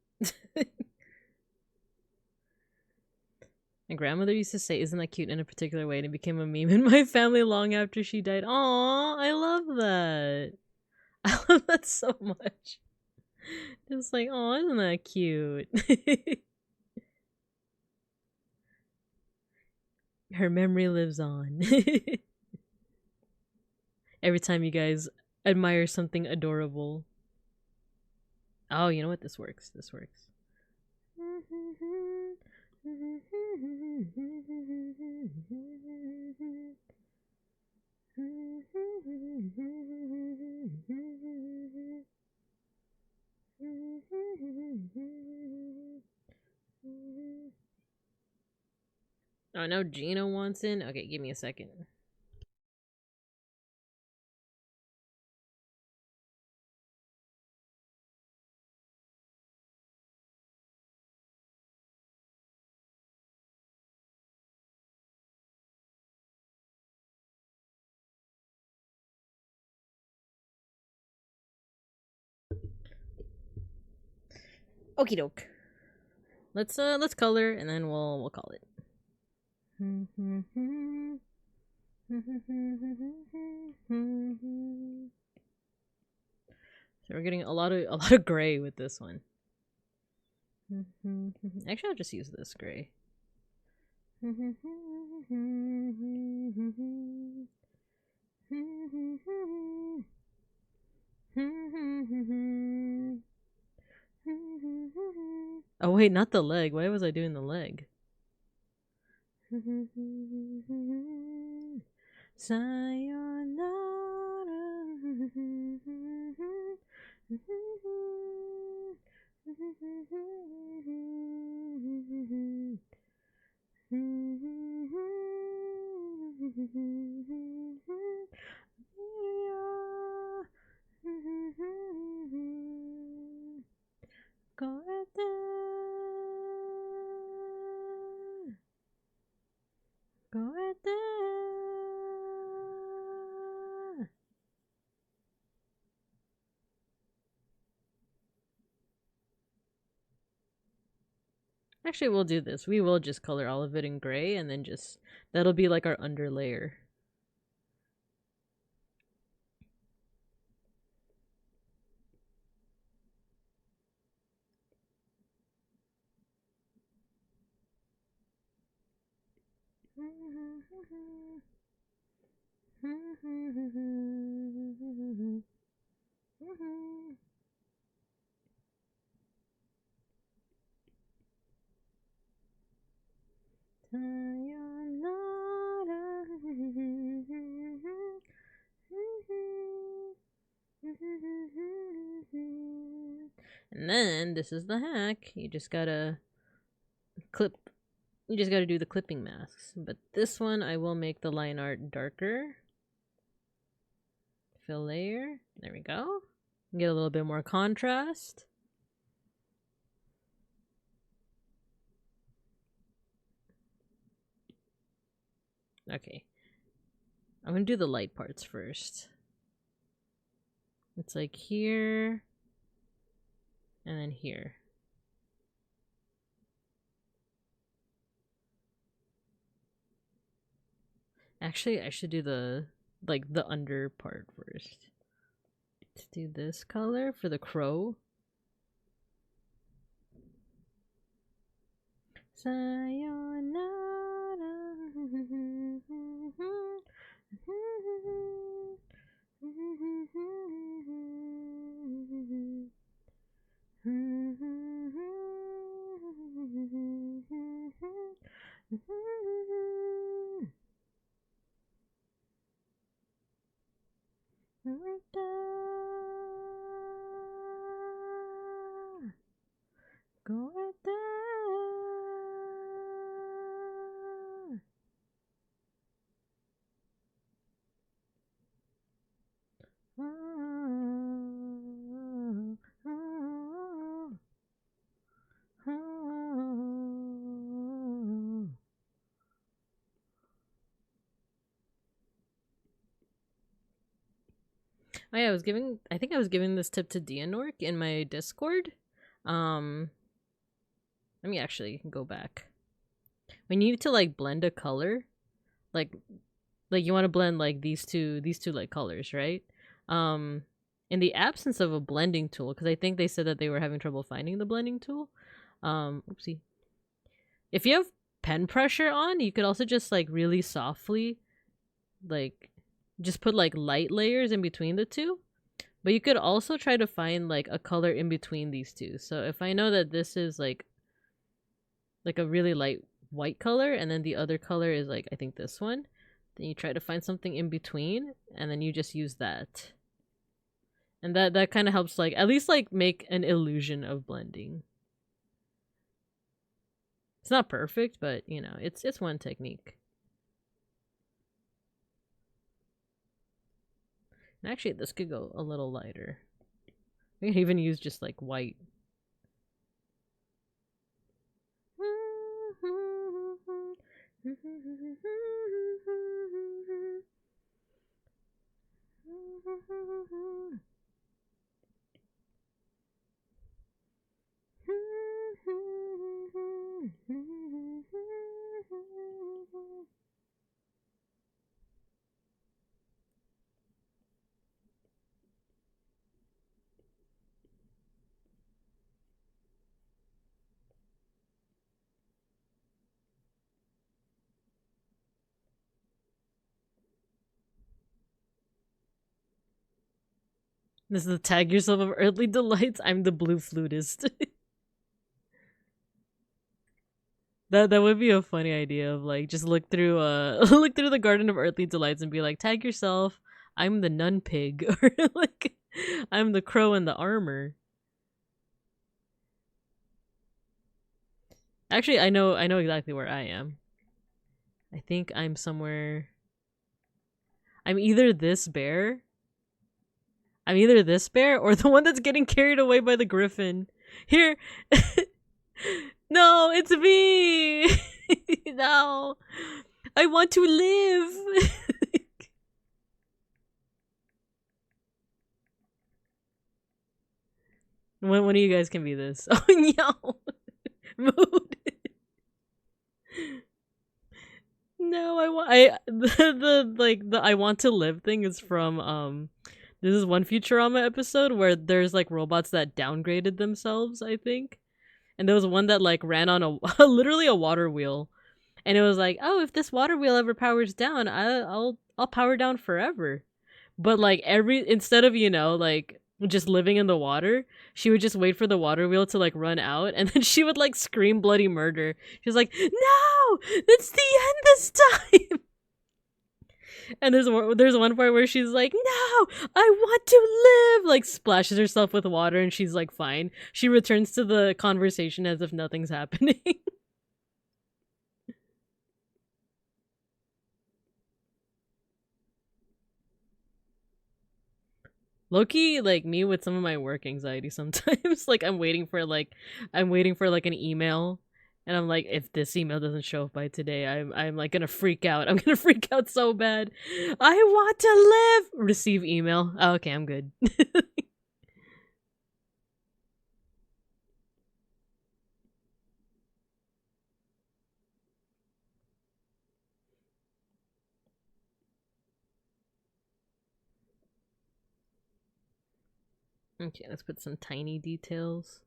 My grandmother used to say, "Isn't that cute?" in a particular way, and it became a meme in my family long after she died. Aww, I love that. I love that so much. It's like, oh, isn't that cute? Her memory lives on. Every time you guys admire something adorable. Oh, you know what? This works. This works. Oh, no, Gina wants in? Okay, give me a second. Okie doke. Let's color and then we'll call it. So we're getting a lot of gray with this one. Actually, I'll just use this gray. Oh wait, not the leg. Why was I doing the leg? Sayonara. Actually, we'll do this. We will just color all of it in gray and then just... That'll be like our underlayer. And then this is the hack. You just gotta clip. You just gotta do the clipping masks. But this one, I will make the line art darker. Fill layer. There we go. Get a little bit more contrast. Okay. I'm gonna do the light parts first. It's like here. And then here. Actually, I should do the under part first. Let's do this color for the crow. Sayonara. Go right there. Oh yeah, I think I was giving this tip to Dianork in my Discord. Let me actually go back. When you need to like blend a color, like you want to blend like these two like colors, right? In the absence of a blending tool, because I think they said that they were having trouble finding the blending tool. Oopsie. If you have pen pressure on, you could also just like really softly like just put like light layers in between the two. But you could also try to find like a color in between these two. So if I know that this is like a really light white color and then the other color is like I think this one, then you try to find something in between and then you just use that. And that kind of helps like at least like make an illusion of blending. It's not perfect, but you know, it's one technique. And actually this could go a little lighter. We can even use just like white. This is the tag yourself of earthly delights. I'm the blue flutist. That would be a funny idea of like just look through look through the Garden of Earthly Delights and be like, tag yourself, I'm the nun pig, or like I'm the crow in the armor. Actually, I know exactly where I am. I think I'm somewhere. I'm either this bear or the one that's getting carried away by the griffin. Here. No, it's me. No. I want to live. One of you guys can be this. Oh no. Mood. No, the I want to live thing is from this is one Futurama episode where there's like robots that downgraded themselves, I think. And there was one that like ran on a literally a water wheel. And it was like, "Oh, if this water wheel ever powers down, I'll power down forever." But like instead of, you know, like just living in the water, she would just wait for the water wheel to like run out and then she would like scream bloody murder. She was like, "No! That's the end this time." And there's one part where she's like, "No, I want to live!" Like splashes herself with water and she's like fine. She returns to the conversation as if nothing's happening. Low-key, like me with some of my work anxiety sometimes. Like I'm waiting for like an email and I'm like, if this email doesn't show up by today, I'm like gonna freak out. I'm gonna freak out so bad. I want to live. Receive email. Oh, okay, I'm good. Okay, let's put some tiny details.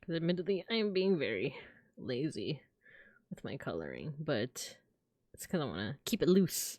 Because admittedly, I am being very lazy with my coloring, but it's because I want to keep it loose.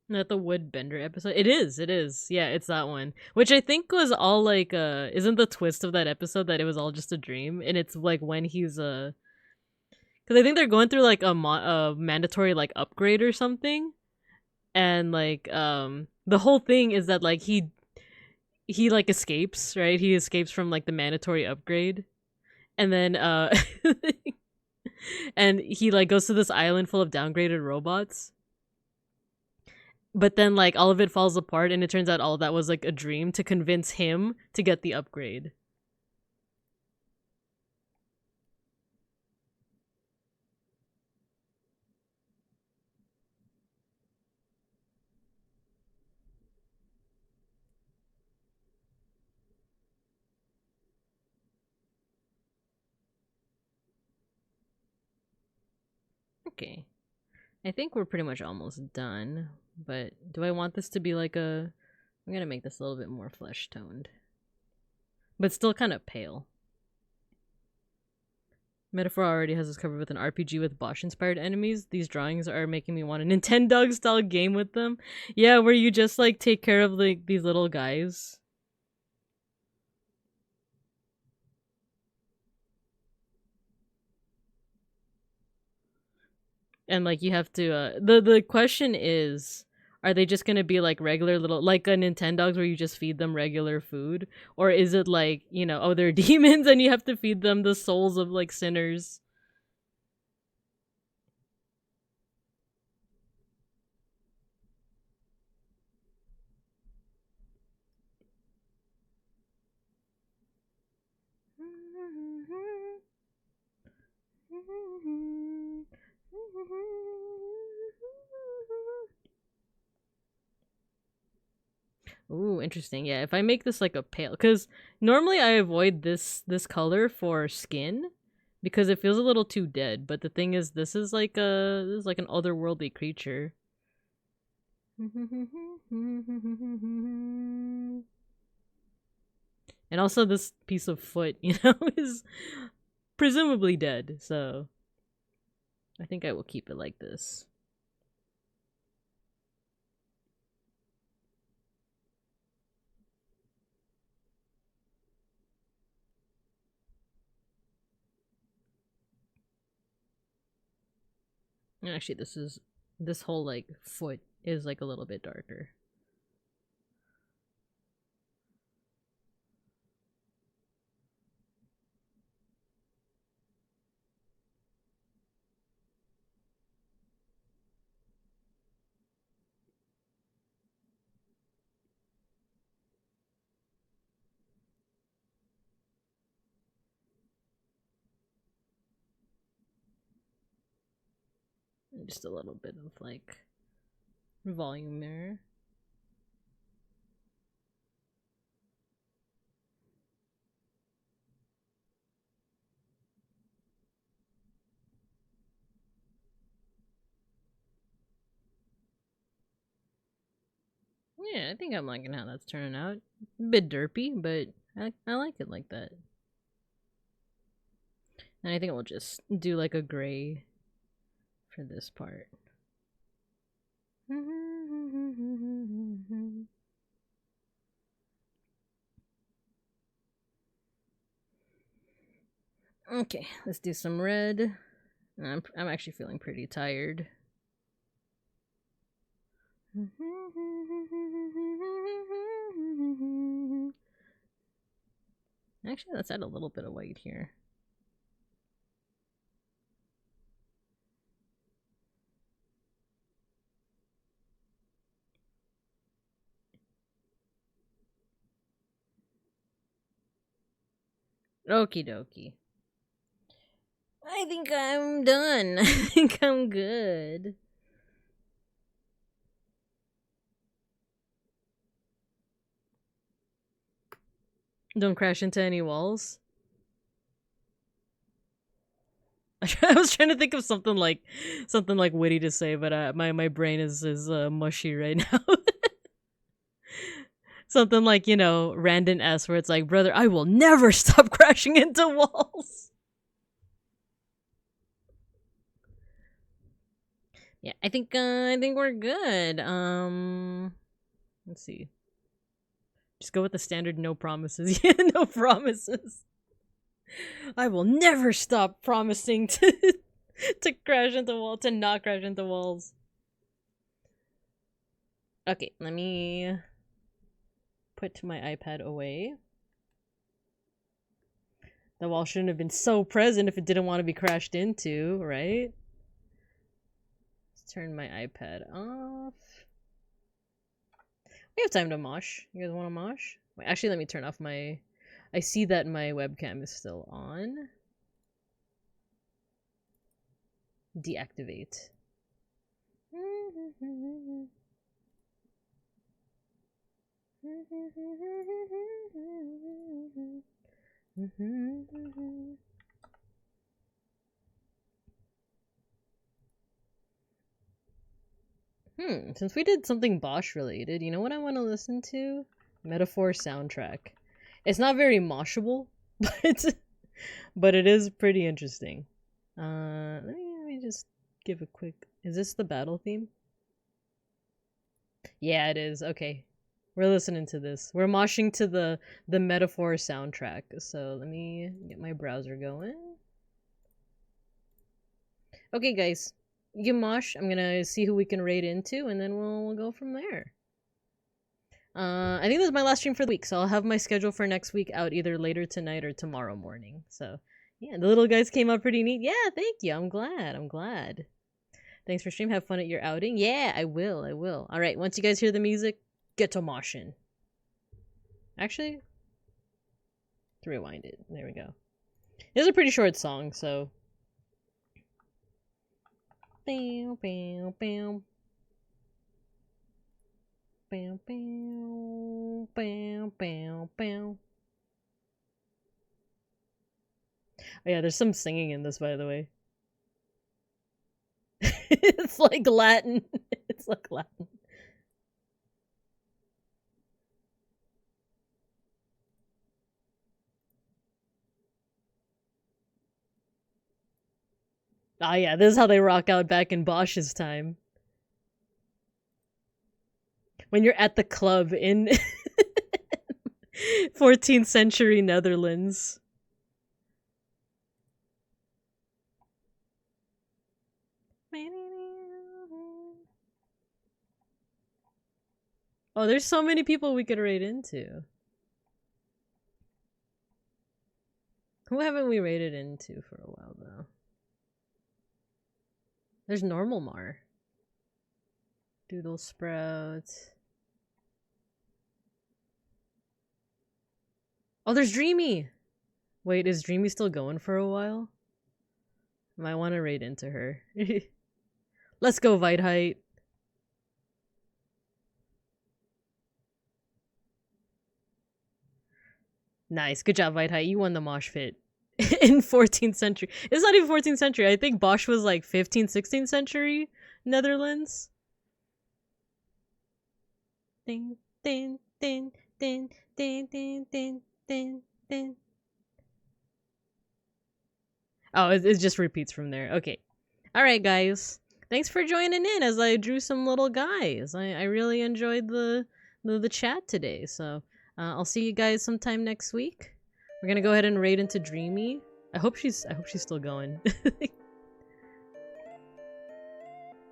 Not the wood bender episode. It is. Yeah, it's that one. Which I think was all like isn't the twist of that episode that it was all just a dream and it's like when he's cuz I think they're going through like a mandatory like upgrade or something. And like the whole thing is that like he like escapes, right? He escapes from like the mandatory upgrade. And then And he like goes to this island full of downgraded robots. But then like all of it falls apart and it turns out all of that was like a dream to convince him to get the upgrade. Okay. I think we're pretty much almost done, but do I want this to be like a... I'm gonna make this a little bit more flesh toned. But still kind of pale. Metaphor already has us covered with an RPG with Bosch-inspired enemies. These drawings are making me want a Nintendo-style game with them. Yeah, where you just like take care of like these little guys. And like you have to the question is, are they just gonna be like regular little like a Nintendogs where you just feed them regular food? Or is it like, you know, oh they're demons and you have to feed them the souls of like sinners? Ooh, interesting. Yeah, if I make this like a pale, because normally I avoid this color for skin because it feels a little too dead. But the thing is, this is like an otherworldly creature. And also, this piece of foot, you know, is presumably dead. So I think I will keep it like this. And actually, this whole like foot is like a little bit darker. Just a little bit of like volume there. Yeah, I think I'm liking how that's turning out. A bit derpy, but I like it like that. And I think we'll just do like a gray for this part. Okay, let's do some red. I'm actually feeling pretty tired. Actually, let's add a little bit of white here. Okie dokie. I think I'm done. I think I'm good. Don't crash into any walls. I was trying to think of something like witty to say, but my brain is mushy right now. Something like, you know, Random S, where it's like, brother, I will never stop crashing into walls. Yeah, I think we're good. Let's see. Just go with the standard no promises. Yeah, no promises. I will never stop promising to crash into walls, to not crash into walls. Okay, let me put my iPad away. The wall shouldn't have been so present if it didn't want to be crashed into, right? Let's turn my iPad off. We have time to mosh. You guys want to mosh? Wait, actually, let me turn off my... I see that my webcam is still on. Deactivate. Since we did something Bosch related, you know what I want to listen to? Metaphor soundtrack. It's not very moshable, but it is pretty interesting. Let me just give a quick... Is this the battle theme? Yeah, it is. Okay. We're listening to this. We're moshing to the Metaphor soundtrack. So let me get my browser going. Okay, guys. You mosh. I'm gonna see who we can raid into, and then we'll go from there. I think this is my last stream for the week, so I'll have my schedule for next week out either later tonight or tomorrow morning. So, yeah, the little guys came out pretty neat. Yeah, thank you. I'm glad. Thanks for stream. Have fun at your outing. Yeah, I will. All right, once you guys hear the music, get to moshing. Actually, to rewind it. There we go. This is a pretty short song, so... Bam, bam, bam. Bam, bam, bam, bam, bam. Oh yeah, there's some singing in this, by the way. It's like Latin. It's like Latin. Ah yeah, this is how they rock out back in Bosch's time. When you're at the club in 14th century Netherlands. Oh, there's so many people we could raid into. Who haven't we raided into for a while, though? There's Normal Mar. Doodle Sprout. Oh, there's Dreamy! Wait, is Dreamy still going for a while? Might want to raid into her. Let's go, Viteheit. Nice, good job, Viteheit. You won the mosh pit. In 14th century. It's not even 14th century. I think Bosch was like 15th, 16th century Netherlands. Ding, ding, ding, ding, ding, ding, ding, ding, ding. Oh, it just repeats from there. Okay. Alright, guys. Thanks for joining in as I drew some little guys. I really enjoyed the chat today. So, I'll see you guys sometime next week. We're gonna go ahead and raid into Dreamy. I hope she's still going.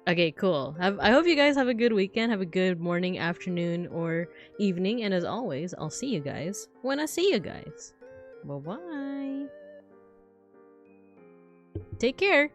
Okay, cool. I hope you guys have a good weekend. Have a good morning, afternoon, or evening. And as always, I'll see you guys when I see you guys. Bye-bye. Take care.